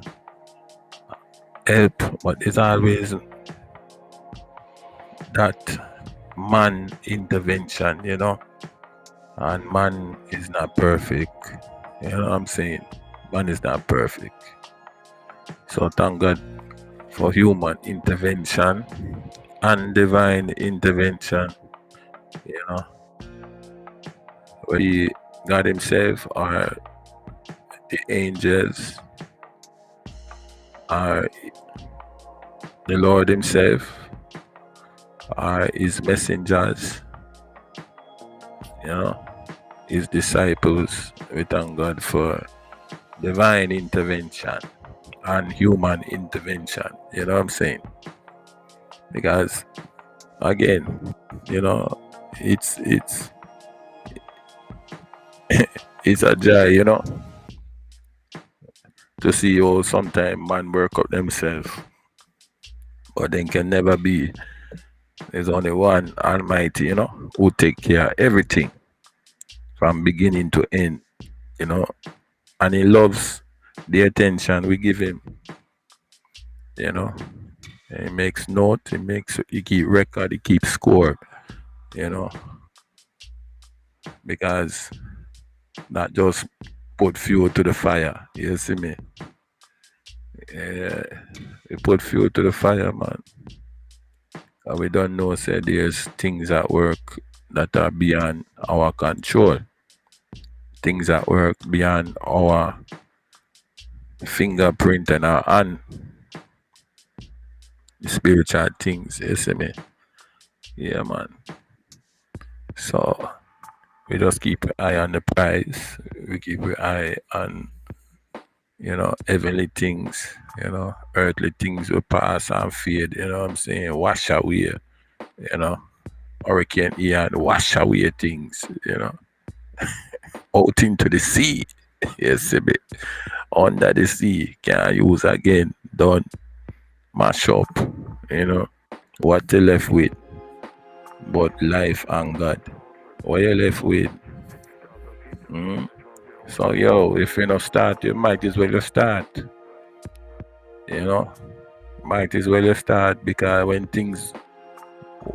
help, but it's always that man intervention, you know. And man is not perfect. You know what I'm saying? Man is not perfect. So thank God for human intervention and divine intervention. You know, whether God Himself or the angels or the Lord Himself or His messengers, you know, His disciples. We thank God for divine intervention and human intervention. You know what I'm saying? Because again, you know, it's It's a joy, to see how sometimes man work up themselves, but then can never be. There's only one Almighty, who take care of everything from beginning to end, you know, and he loves the attention we give him, you know. He makes note, he keep record, he keeps score, you know, because not just put fuel to the fire. You see me? Yeah, we put fuel to the fire, man. And we don't know, say there's things at work that are beyond our control. Things at work beyond our fingerprint and our hand. Spiritual things, you see me? Yeah, man. So we just keep an eye on the prize. We keep an eye on, heavenly things, earthly things will pass and fade, you know what I'm saying? Wash away, you know. Hurricane Ian, wash away things, out into the sea. Yes, see me. Under the sea, can't use again. Don't mash up, you know. What you left with, but life and God. What you left with? So, if you don't start, you might as well start, you know. Might as well start because when things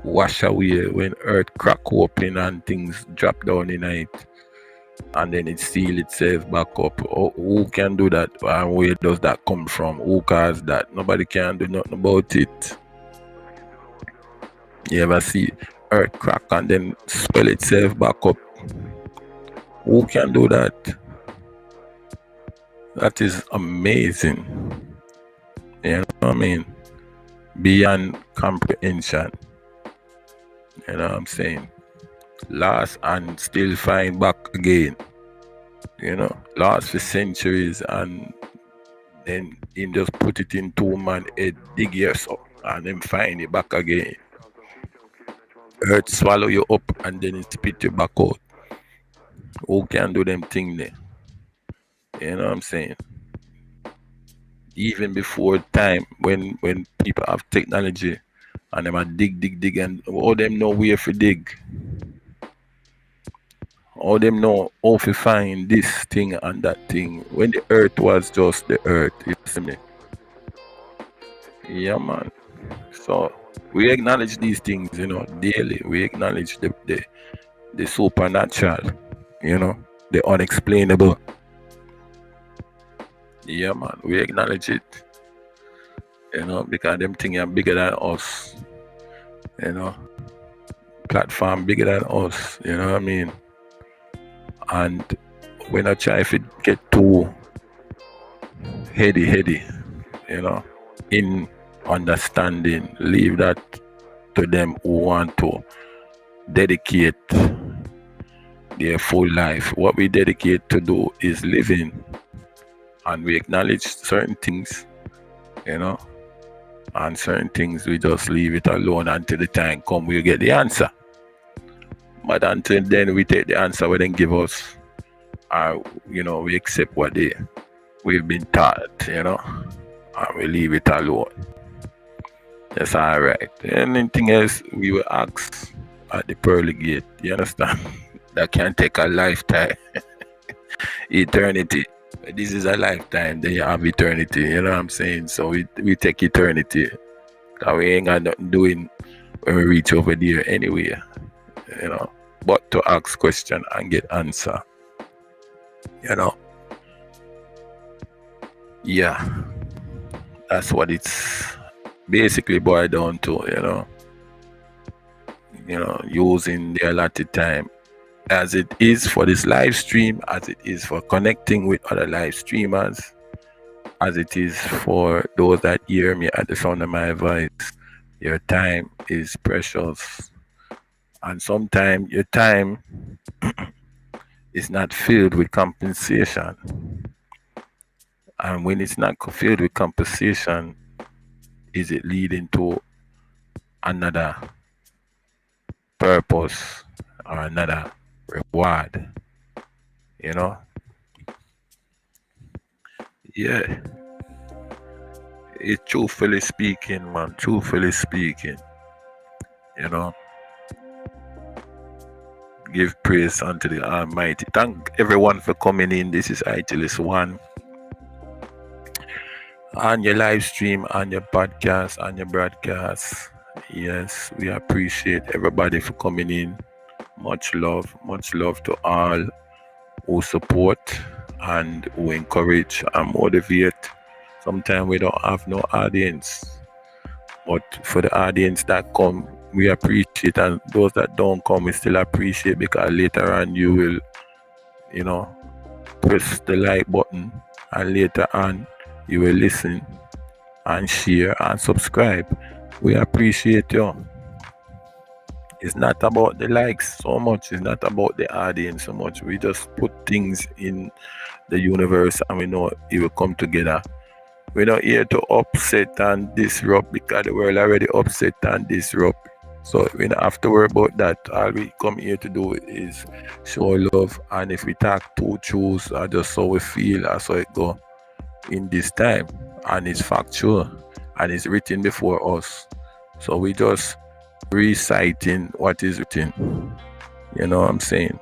wash away, when earth crack open and things drop down in it, and then it seal itself back up. Who can do that? And where does that come from? Who caused that? Nobody can do nothing about it. You ever see earth crack and then swell itself back up? Who can do that? That is amazing. You know what I mean? Beyond comprehension. You know what I'm saying? Lost and still find back again. Lost for centuries and then him just put it in 2 man head, dig years up, and then find it back again. Earth swallow you up and then it spit you back out. Who can do them thing there? You know what I'm saying? Even before time, when people have technology and them a dig, and all them know where to dig. All them know how to find this thing and that thing. When the earth was just the earth, you see me? Yeah, man. So we acknowledge these things, daily. We acknowledge the supernatural, the unexplainable. Yeah, man. We acknowledge it, because them things are bigger than us, platform bigger than us, you know what I mean? And we not try to get too heady, in understanding. Leave that to them who want to dedicate their full life. What we dedicate to do is living, and we acknowledge certain things, and certain things we just leave it alone until the time come we get the answer. But until then, we take the answer we then give us, or we accept what we've been taught, and we leave it alone. That's all right. Anything else we will ask at the pearly gate, you understand? That can take a lifetime, eternity. This is a lifetime, then you have eternity, you know what I'm saying? So we take eternity. We ain't got nothing doing when we reach over there anyway, but to ask question and get answer, yeah, that's what it's basically boiled down to, using the allotted time as it is for this live stream, as it is for connecting with other live streamers, as it is for those that hear me at the sound of my voice. Your time is precious, and sometimes your time is not filled with compensation. And when it's not filled with compensation, is it leading to another purpose or another reward? you know. Yeah, it truthfully speaking, man. Truthfully speaking, you know, give praise unto the Almighty. Thank everyone for coming in. This is Itilus One on your live stream, on your podcast, on your broadcast. Yes, we appreciate everybody for coming in. Much love to all who support and who encourage and motivate. Sometimes we don't have no audience, but for the audience that come, we appreciate, and those that don't come, we still appreciate, because later on you will, you know, press the like button, and later on you will listen and share and subscribe. We appreciate you. It's not about the likes so much, it's not about the audience so much. We just put things in the universe and we know it will come together. We're not here to upset and disrupt, because the world already upset and disrupt. So we don't have to worry about that. All we come here to do is show love, and if we talk two truths or just how we feel, that's how it go in this time. And it's factual and it's written before us. So we just reciting what is written. You know what I'm saying?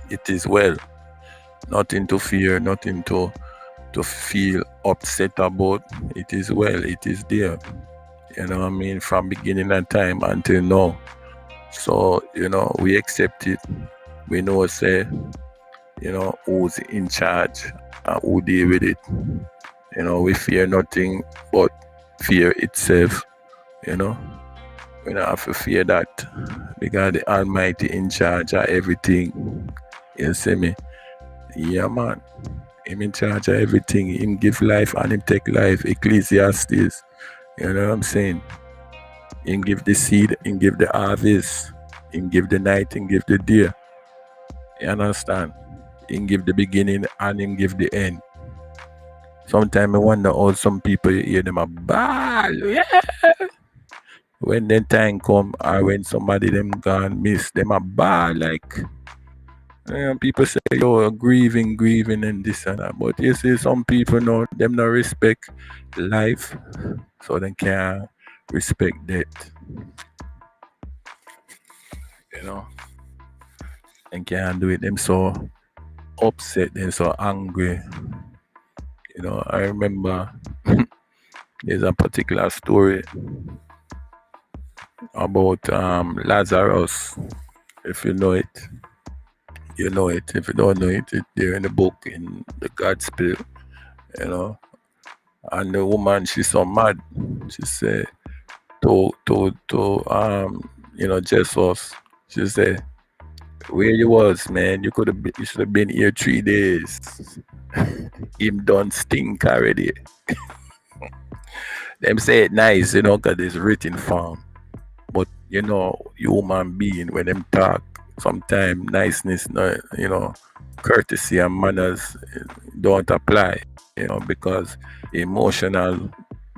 It is well. Nothing to fear, nothing to feel upset about. It is well, it is there. You know what I mean? From beginning of time until now. So, you know, we accept it. We know, say, you know, who's in charge and who deal with it. You know, we fear nothing but fear itself. You know, we don't have to fear that, because the Almighty in charge of everything. You see me? Yeah, man. Him in charge of everything. Him give life and him take life. Ecclesiastes. You know what I'm saying? Him give the seed, him give the harvest. Him give the night, him give the day. You understand? Him give the beginning and him give the end. Sometimes I wonder how some people, you hear them a bawl. Yeah. When the time come, or when somebody them gone miss, them a bawl like. People say, yo, grieving, and this and that. But you see, some people know them not respect life, so they can't respect death. You know, they can't do it. Them so upset, them so angry. You know, I remember there's a particular story about Lazarus. If you know it, you know it. If you don't know it, it's there in the book, in the Gospel. You know, and the woman, she's so mad. She said to you know, Jesus. She said, where you was, man? You should have been here 3 days. Him done stink already. Them say it nice, you know, because it's written form. But you know, human being, when them talk, sometimes niceness, you know, courtesy and manners don't apply, you know, because emotional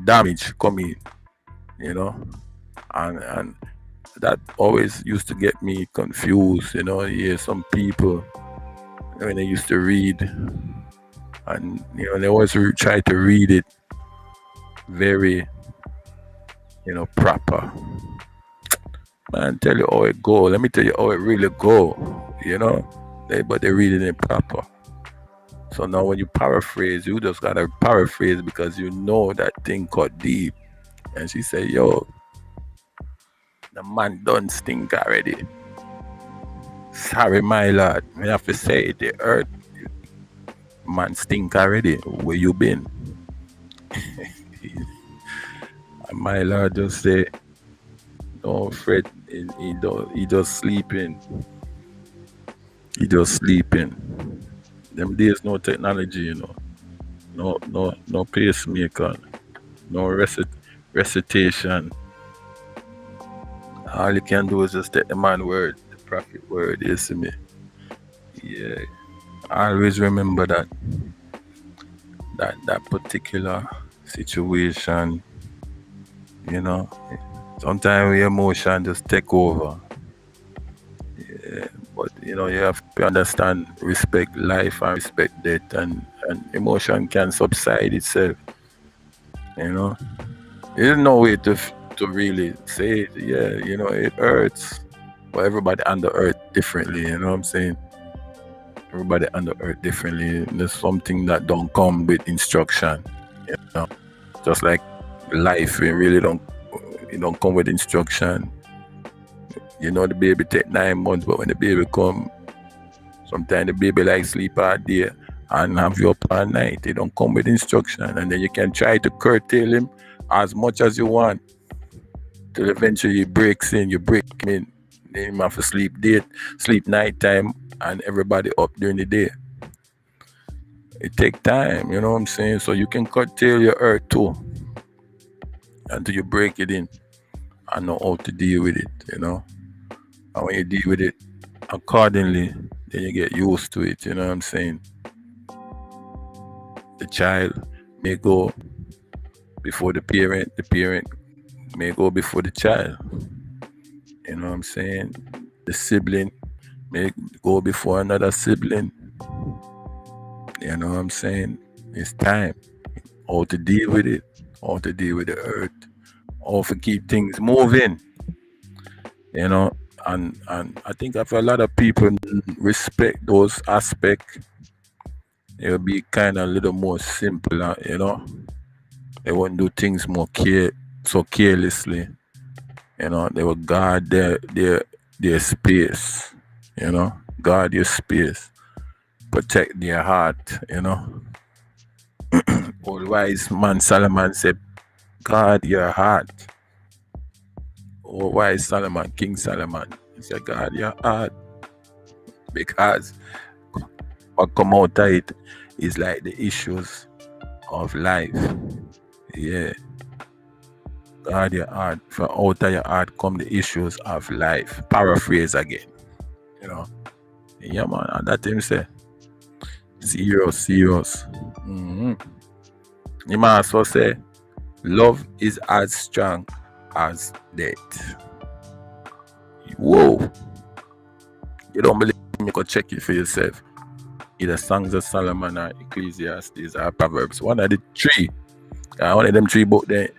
damage come in, you know, and that always used to get me confused, you know. Yeah, some people, when they used to read, and you know, they always try to read it very, you know, proper. Man, tell you how it go. Let me tell you how it really go. You know, but they read it in proper. So now when you paraphrase, you just gotta paraphrase because you know that thing cut deep. And she said, yo, the man done stink already. Sorry, my lord. I have to say it, the earth, man stink already. Where you been? And my lord just say, don't fret, he just sleeping. He just sleeping. Them days no technology, you know. No pacemaker. No recitation. All you can do is just take the man word, the prophet word, you see me? Yeah. I always remember that particular situation, you know. Sometimes emotion just take over. Yeah, but you have to understand, respect life and respect death, and emotion can subside itself. You know, there's no way to really say it. Yeah, it hurts, but everybody under earth differently. You know what I'm saying? Everybody under earth differently. There's something that don't come with instruction. You know, just like life, it don't come with instruction. The baby take 9 months, but when the baby come, sometimes the baby like sleep all day and have you up all night. They don't come with instruction, and then you can try to curtail him as much as you want till eventually he breaks in. You break him in, then him have to sleep nighttime, and everybody up during the day. It take time, you know what I'm saying? So you can curtail your earth too until you break it in and know how to deal with it, And when you deal with it accordingly, then you get used to it, you know what I'm saying? The child may go before the parent may go before the child. You know what I'm saying? The sibling may go before another sibling. You know what I'm saying? It's time. How to deal with it, how to deal with the earth, how to keep things moving. And I think if a lot of people respect those aspects, it'll be kind of a little more simpler, They won't do things so carelessly. They will guard their space, guard your space, protect their heart, Old wise man Solomon said, guard your heart. Old wise Solomon, King Solomon, he said, guard your heart. Because what come out of it is like the issues of life. Yeah. Guard your heart. From out of your heart come the issues of life. Paraphrase again. Yeah, man. And that him say, serious. Mm-hmm. He might also say, love is as strong as death. Whoa. You don't believe me? You can check it for yourself. Either Songs of Solomon or Ecclesiastes or Proverbs. One of the three. One of them three books that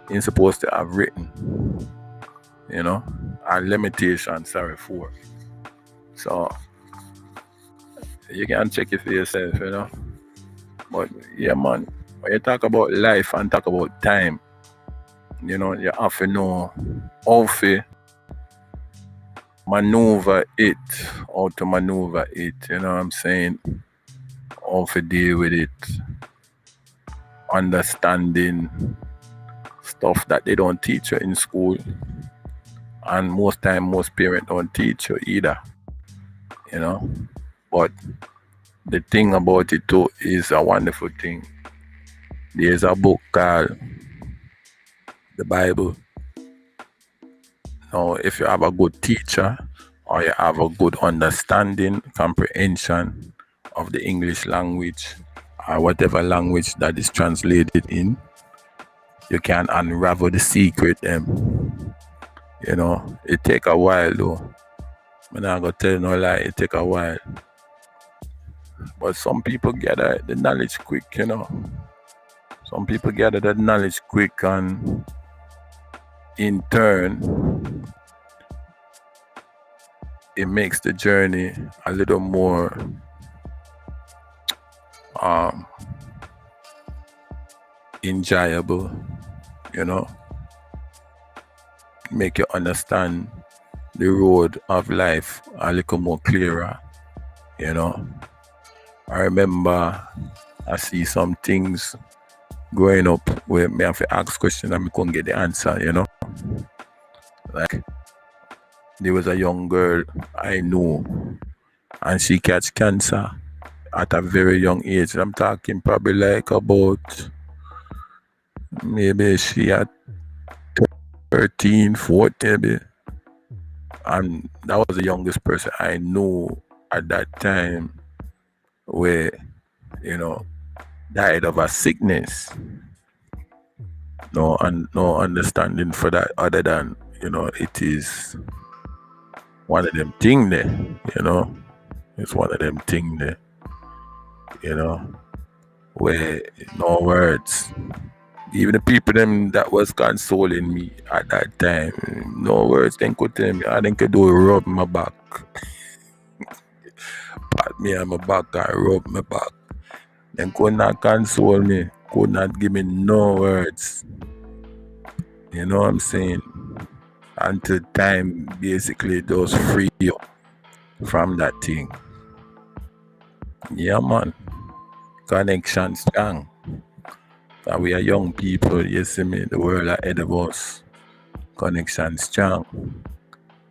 you're supposed to have written. And Limitations, 4. So you can check it for yourself, But yeah, man, when you talk about life and talk about time, you have to know how to maneuver it, how to maneuver it, you know what I'm saying? How to deal with it, understanding stuff that they don't teach you in school, and most parents don't teach you either, But the thing about it too is a wonderful thing. There's a book called the Bible. Now, if you have a good teacher or you have a good understanding, comprehension of the English language or whatever language that is translated in, you can unravel the secret them. It take a while though. I'm not gonna tell you no lie, it take a while. But some people gather the knowledge quick, Some people gather that knowledge quick, and in turn, it makes the journey a little more enjoyable, Make you understand the road of life a little more clearer, I remember I see some things growing up where me have to ask questions and me couldn't get the answer, Like, there was a young girl I knew and she catch cancer at a very young age. I'm talking probably like about, maybe she had 13, 14 maybe. And that was the youngest person I knew at that time where, died of a sickness. No understanding for that other than, it is one of them things there, It's one of them things there, where no words. Even the people them that was consoling me at that time, no words they could tell me. All they could do is rub my back, pat me on my back and rub my back. They could not console me, could not give me no words. You know what I'm saying? Until time basically just free you from that thing. Yeah, man. Connection strong. And we are young people, you see me, the world ahead of us. Connection strong.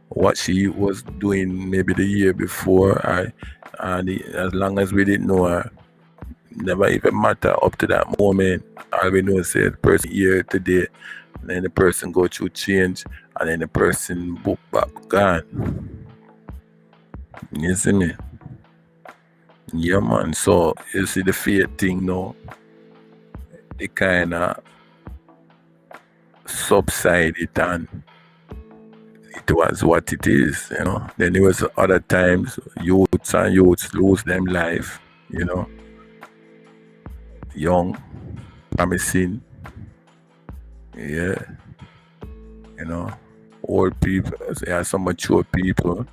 What she was doing maybe the year before, as long as we didn't know her, never even matter up to that moment. All we know is the person here today, and then the person go through change, and then the person book back gone. You see me? Yeah, man. So you see the fate thing now, it kind of subsided and it was what it is, Then there was other times youths lose them life, young, promising, yeah, old people, there are some mature people,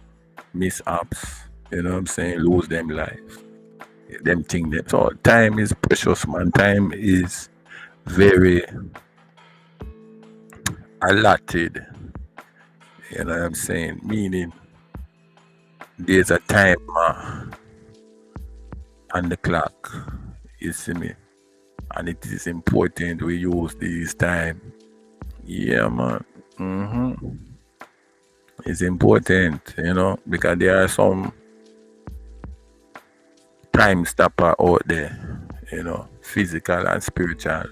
mishaps, you know what I'm saying, lose them life. Them thing that so time is precious, man. Time is very allotted. You know what I'm saying? Meaning there's a timer on the clock. You see me? And it is important we use this time. Yeah, man. It's important, because there are some time stopper out there, physical and spiritual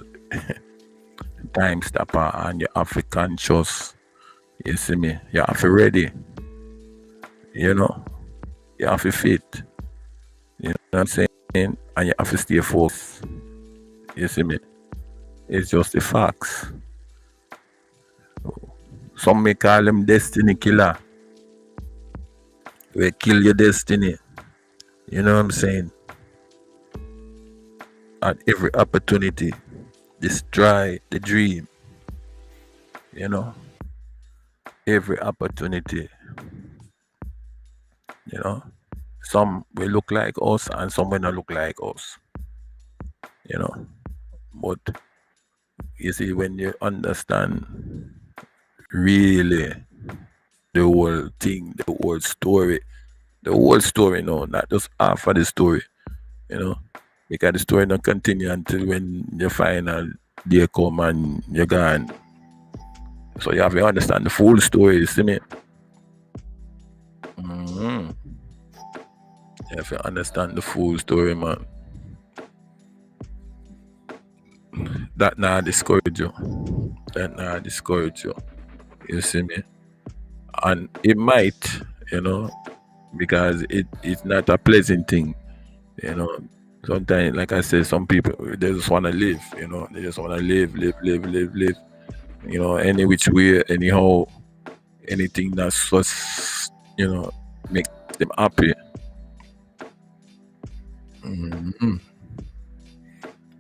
time stopper, and you have to conscious. You see me? You have to ready. You have to fit. You know what I'm saying? And you have to stay focused. You see me? It's just the facts. Some may call them destiny killer. We kill your destiny. You know what I'm saying? At every opportunity, destroy the dream. Every opportunity. Some will look like us and some will not look like us. But you see, when you understand really the whole thing, the whole story, no, not just half of the story, because the story don't continue until when the final day come and you're gone. So you have to understand the full story, you see me? You have to understand the full story, man. That not discourage you. You see me? And it might, because it's not a pleasant thing, Sometimes, like I said, some people, they just want to live, They just want to live, any which way, anyhow, anything that's just, make them happy.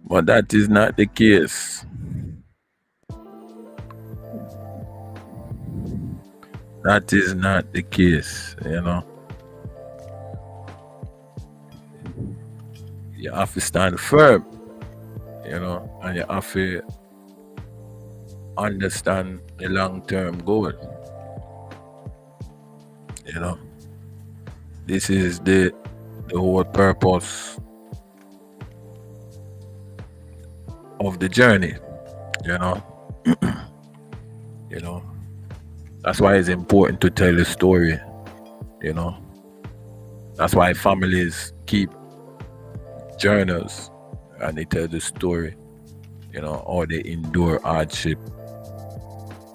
But that is not the case. That is not the case, You have to stand firm, and you have to understand the long-term goal. This is the whole purpose of the journey, That's why it's important to tell the story, That's why families keep journals and they tell the story, or they endure hardship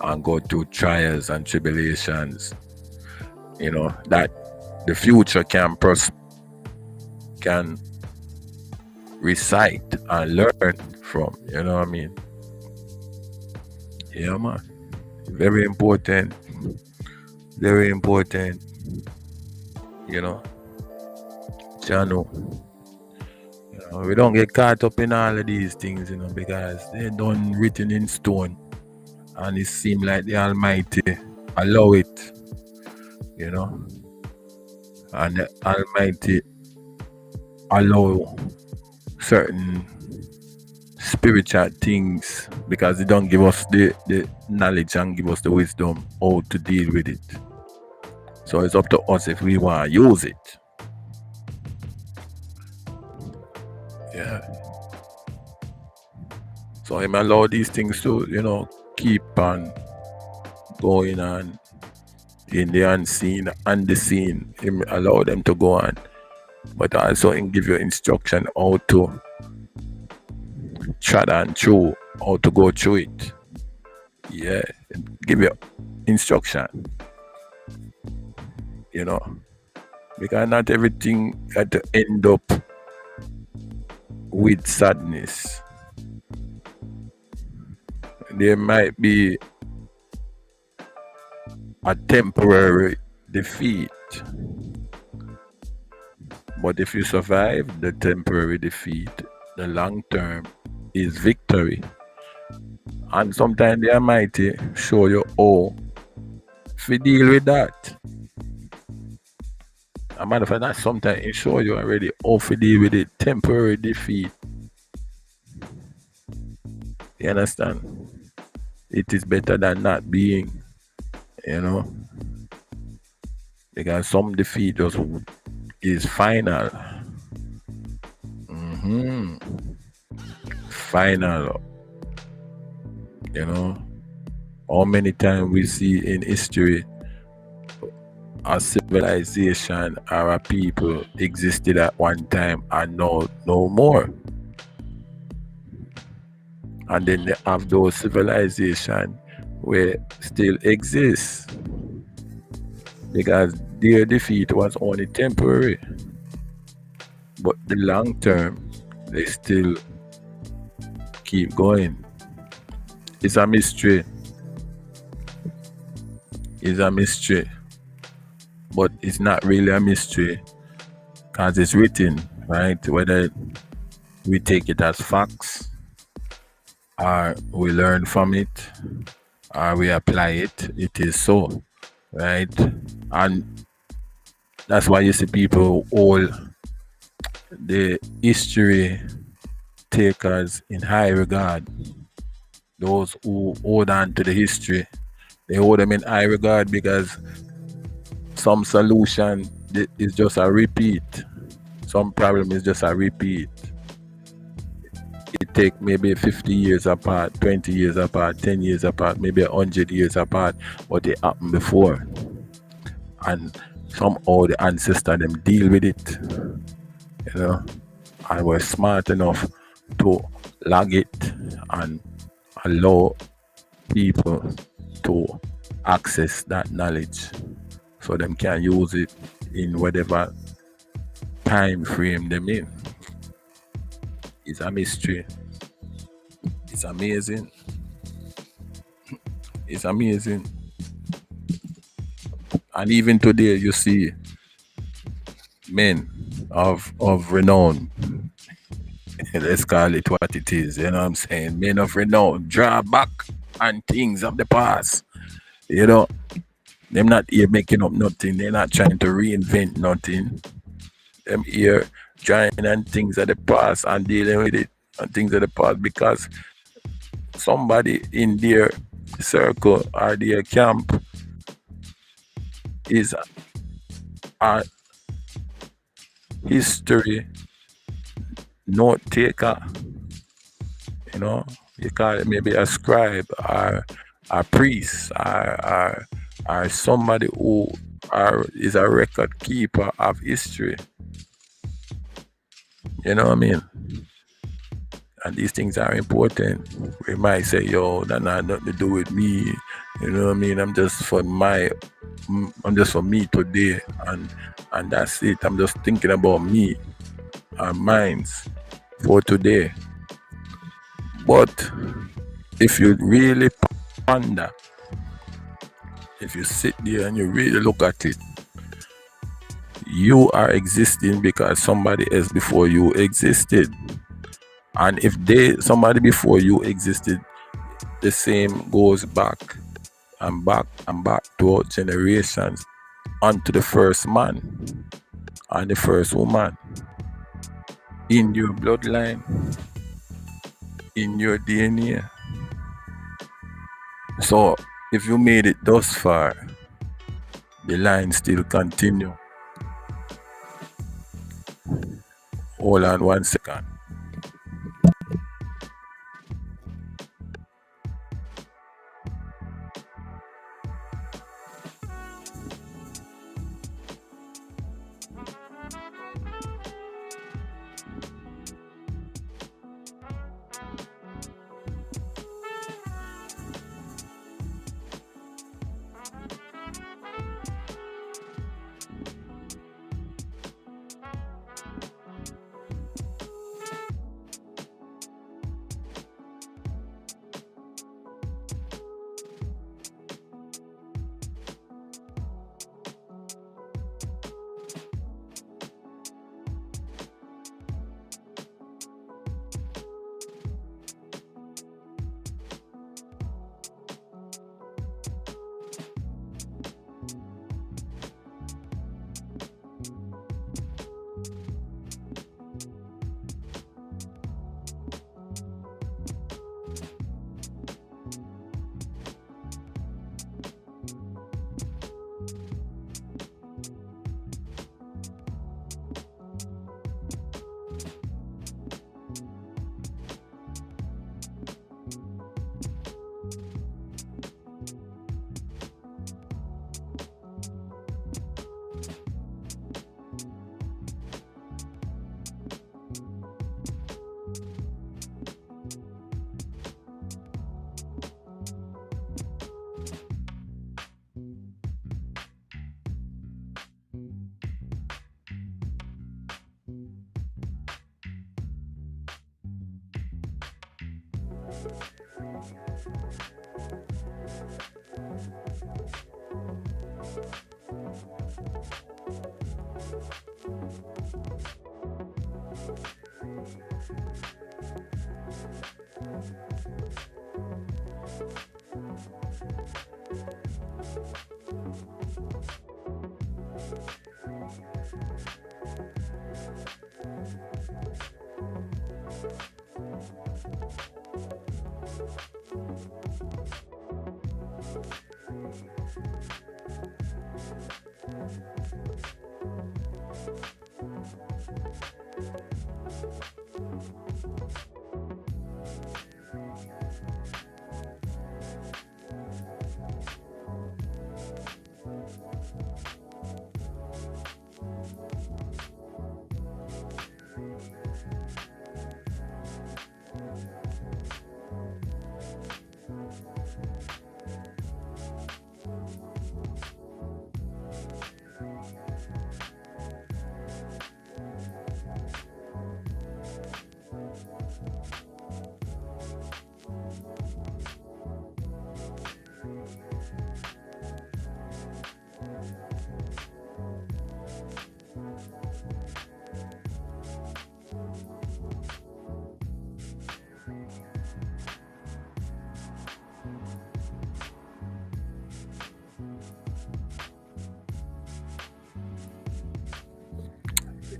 and go through trials and tribulations, that the future can recite and learn from, you know what I mean? Yeah, man. Very important. Very important. Channel. We don't get caught up in all of these things, because they're done written in stone. And it seems like the Almighty allow it, and the Almighty allow certain spiritual things because they don't give us the knowledge and give us the wisdom how to deal with it. So it's up to us if we want to use it. Yeah. So him allow these things to, keep on going on in the unseen and the seen. Him allow them to go on. But also him give you instruction how to tread on through, how to go through it. Yeah. Give you instruction. Because not everything got to end up with sadness. There might be a temporary defeat, but if you survive the temporary defeat, the long term is victory. And sometimes the Almighty show you how to deal with that. A matter of fact, that sometimes it show you already how to deal with the temporary defeat. You understand? It is better than not being, because some defeat just is final. Final. How many times we see in history a civilization or a people existed at one time and no more. And then they have those civilizations where still exist because their defeat was only temporary. But the long term, they still keep going. It's a mystery. It's a mystery. But it's not really a mystery because it's written, right? Whether we take it as facts or we learn from it or we apply it, it is so, right? And that's why you see people all the history takers in high regard. Those who hold on to the history, they hold them in high regard because some solution is just a repeat. Some problem is just a repeat. It take maybe 50 years apart, 20 years apart, 10 years apart, maybe 100 years apart, but it happened before. And somehow the ancestor them deal with it, and we're smart enough to log it and allow people to access that knowledge so them can use it in whatever time frame them in. It's a mystery. It's amazing. It's amazing. And even today you see men of renown. Let's call it what it is, you know what I'm saying? Men of renown draw back on things of the past. Them not here making up nothing. They're not trying to reinvent nothing. Them here trying on things of the past and dealing with it and things of the past because somebody in their circle or their camp is a history note taker. You call it maybe a scribe or a priest or somebody who is a record keeper of history. You know what I mean? And these things are important. We might say, yo, that not nothing to do with me. You know what I mean? I'm just for me today, and that's it. I'm just thinking about me, our minds for today. But if you really ponder, if you sit there and you really look at it, You are existing because somebody else before you existed. And if somebody before you existed, the same goes back and back and back throughout generations onto the first man and the first woman in your bloodline, in your DNA. So if you made it thus far, the line still continue. Hold on 1 second.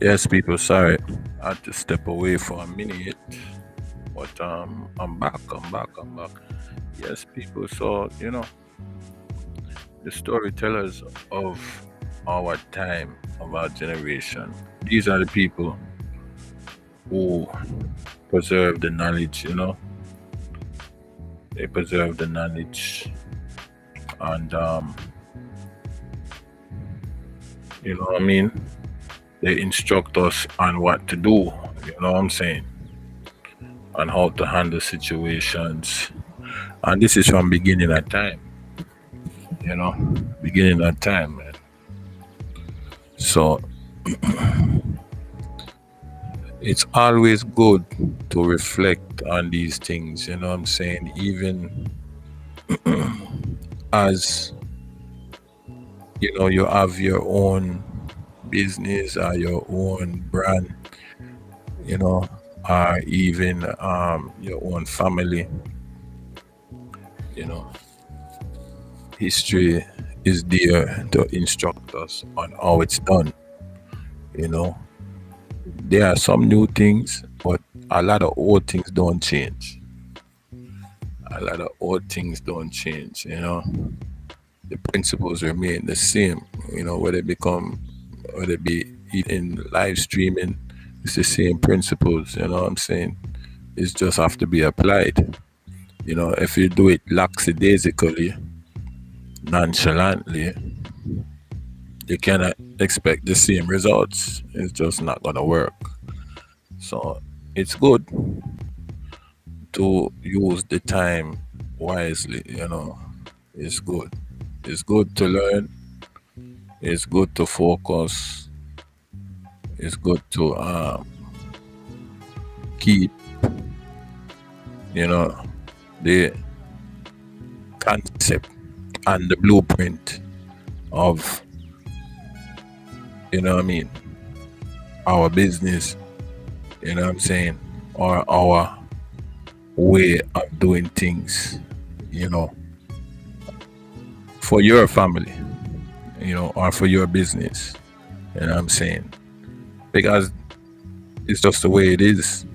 Yes, people, sorry. I had to step away for a minute. But I'm back, I'm back. Yes, people, so the storytellers of our time, of our generation. These are the people who preserve the knowledge. They preserve the knowledge and you know what I mean? They instruct us on what to do, you know what I'm saying? On how to handle situations. And this is from beginning of time. Beginning of time, man. So it's always good to reflect on these things, you know what I'm saying? Even as you have your own business or your own brand, you know, or even your own family, you know, history is there to instruct us on how it's done, you know. There are some new things, but a lot of old things don't change. A lot of old things don't change, you know. The principles remain the same, you know, whether it be in live streaming, it's the same principles, you know what I'm saying? It just have to be applied. You know, if you do it lackadaisically, nonchalantly, you cannot expect the same results. It's just not gonna work. So it's good to use the time wisely, you know. It's good. It's good to learn. It's good to focus. It's good to keep, you know, the concept and the blueprint of, you know what I mean, our business, you know what I'm saying, or our way of doing things, you know, for your family, you know, or for your business, you know what I'm saying, because it's just the way it is,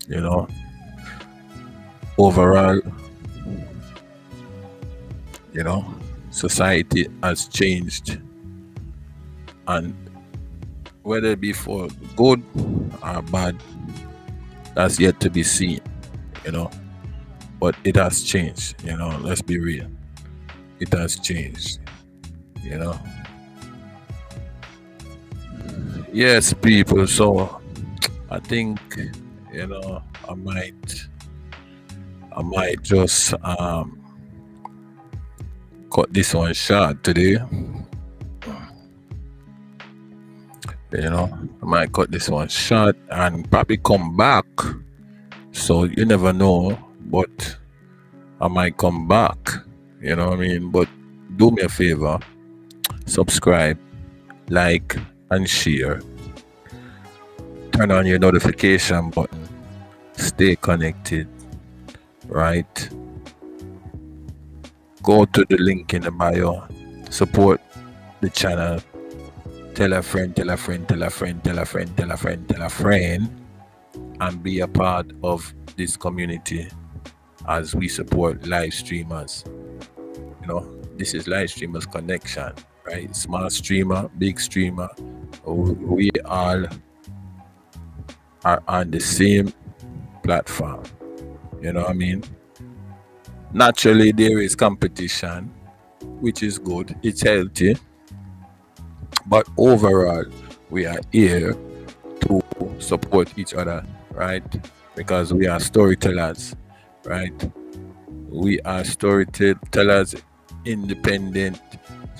you know. Overall, you know, society has changed, and whether it be for good or bad, that's yet to be seen, you know. But it has changed, you know. Let's be real, it has changed, you know. Yes, people. So I think, you know, I might just cut this one short today. You know, I might cut this one short and probably come back. So you never know, but I might come back. You know what I mean? But do me a favor, subscribe, like, and share. Turn on your notification button. Stay connected, right? Go to the link in the bio. Support the channel. Tell a friend, tell a friend, tell a friend, tell a friend, tell a friend, tell a friend, and be a part of this community as we support live streamers. You know, this is Livestreamers Connection, right? Small streamer, big streamer. We all are on the same platform. You know what I mean? Naturally, there is competition, which is good. It's healthy. But overall, we are here to support each other, right? Because we are storytellers, right? We are storytellers, independent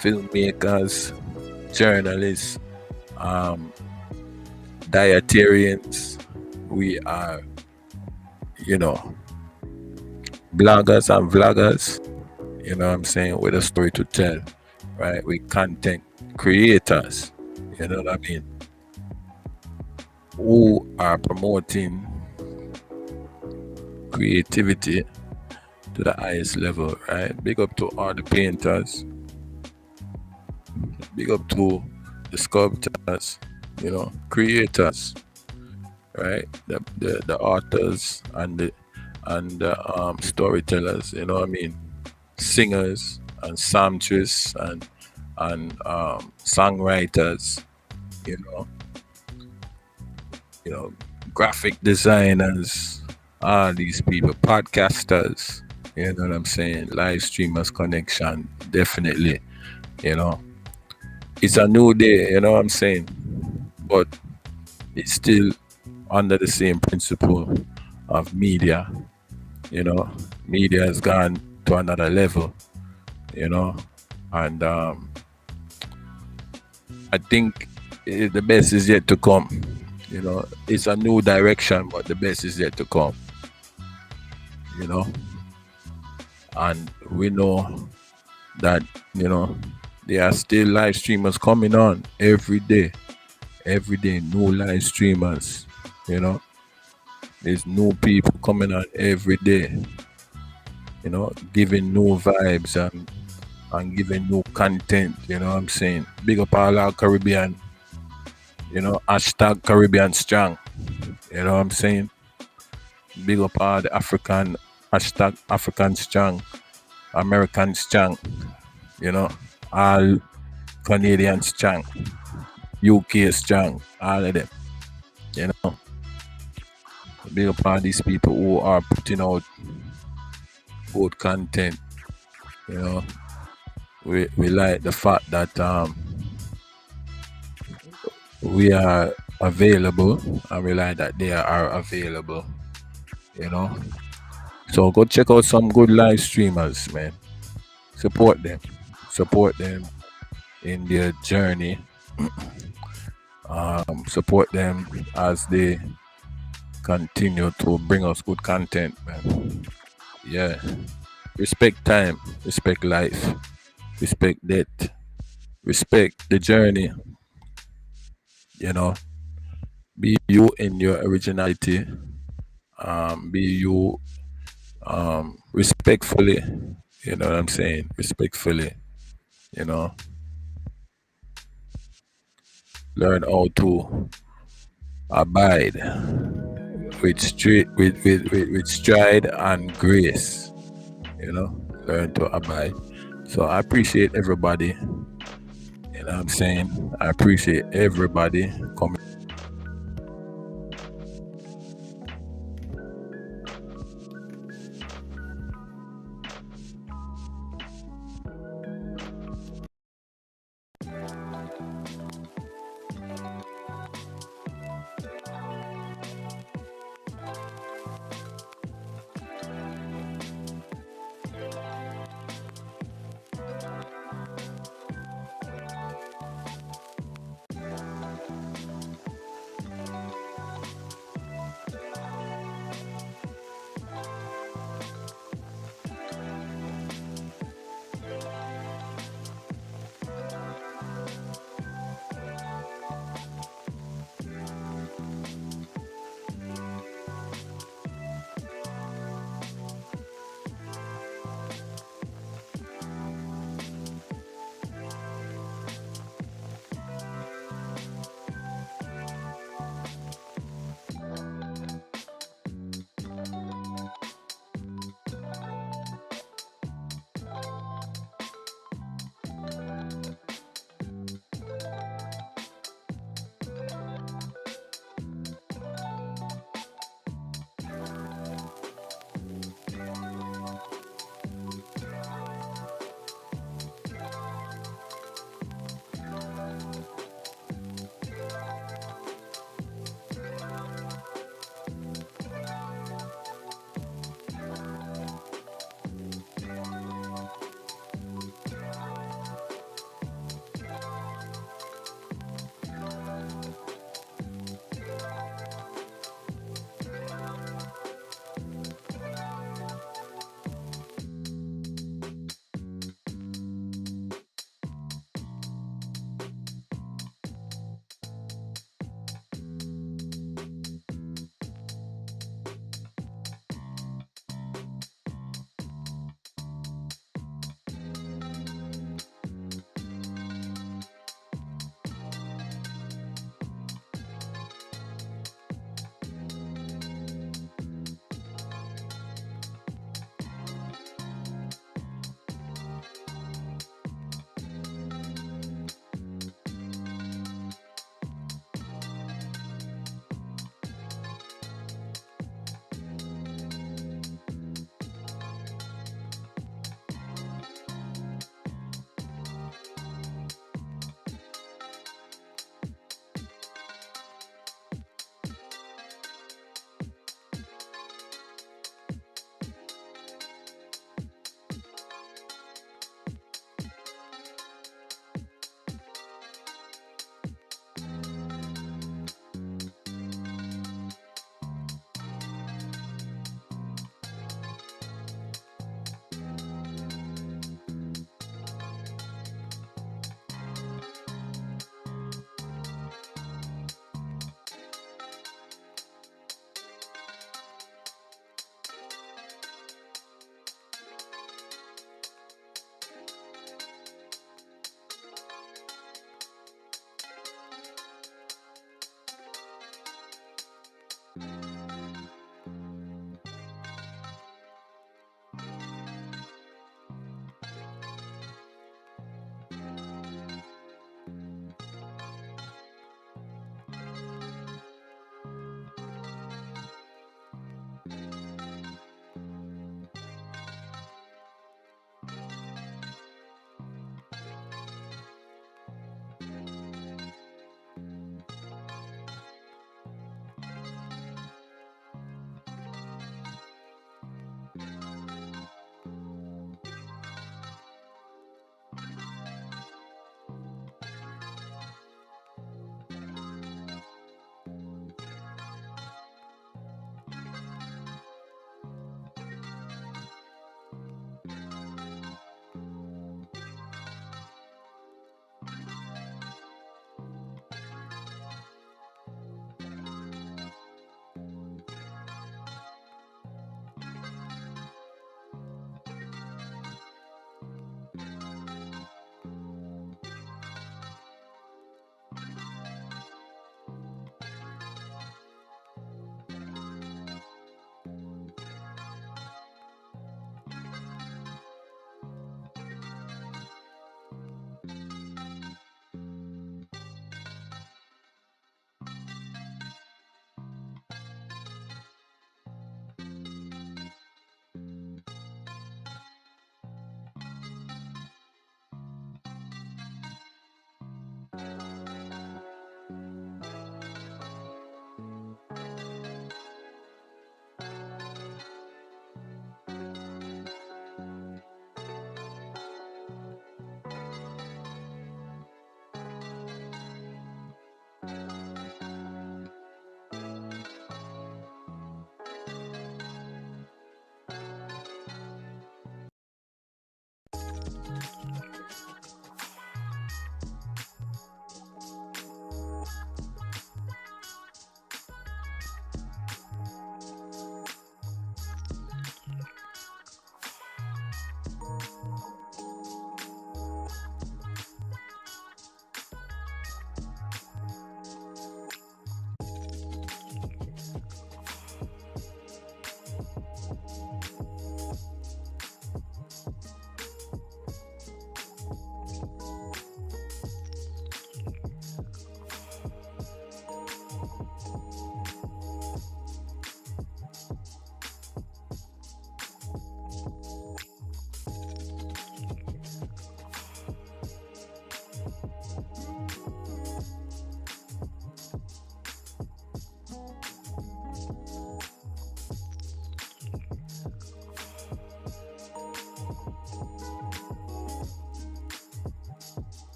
filmmakers, journalists, dietarians. We are, you know, bloggers and vloggers, you know what I'm saying, with a story to tell, right? We content creators, you know what I mean, who are promoting creativity to the highest level, right? Big up to all the painters, big up to the sculptors, you know, creators, right? The authors and the storytellers, you know what I mean, singers and songstresses and songwriters, you know, graphic designers, all these people, podcasters, you know what I'm saying, live streamers connection, definitely, you know. It's a new day, you know what I'm saying, but it's still under the same principle of media, you know. Media has gone to another level, you know, and I think the best is yet to come. You know, it's a new direction, but the best is yet to come. You know, and we know that, you know, There are still live streamers coming on every day. Every day, new live streamers. You know, there's new people coming on every day. You know, giving new vibes and giving new content. You know what I'm saying? Big up all our Caribbean. You know, hashtag Caribbean strong. You know what I'm saying? Big up all the African, hashtag African strong, American strong. You know, all Canadian strong, UK strong, all of them. You know, big up all these people who are putting out good content. You know, we like the fact that we are available, and we like that they are available. You know, so go check out some good live streamers, man. Support them. Support them in their journey. Support them as they continue to bring us good content, man. Yeah. Respect time, respect life, respect death, respect the journey. You know, be you in your originality. Be you respectfully. You know what I'm saying? Respectfully. You know, learn how to abide with stride and grace. You know, learn to abide. So I appreciate everybody. You know what I'm saying? I appreciate everybody coming.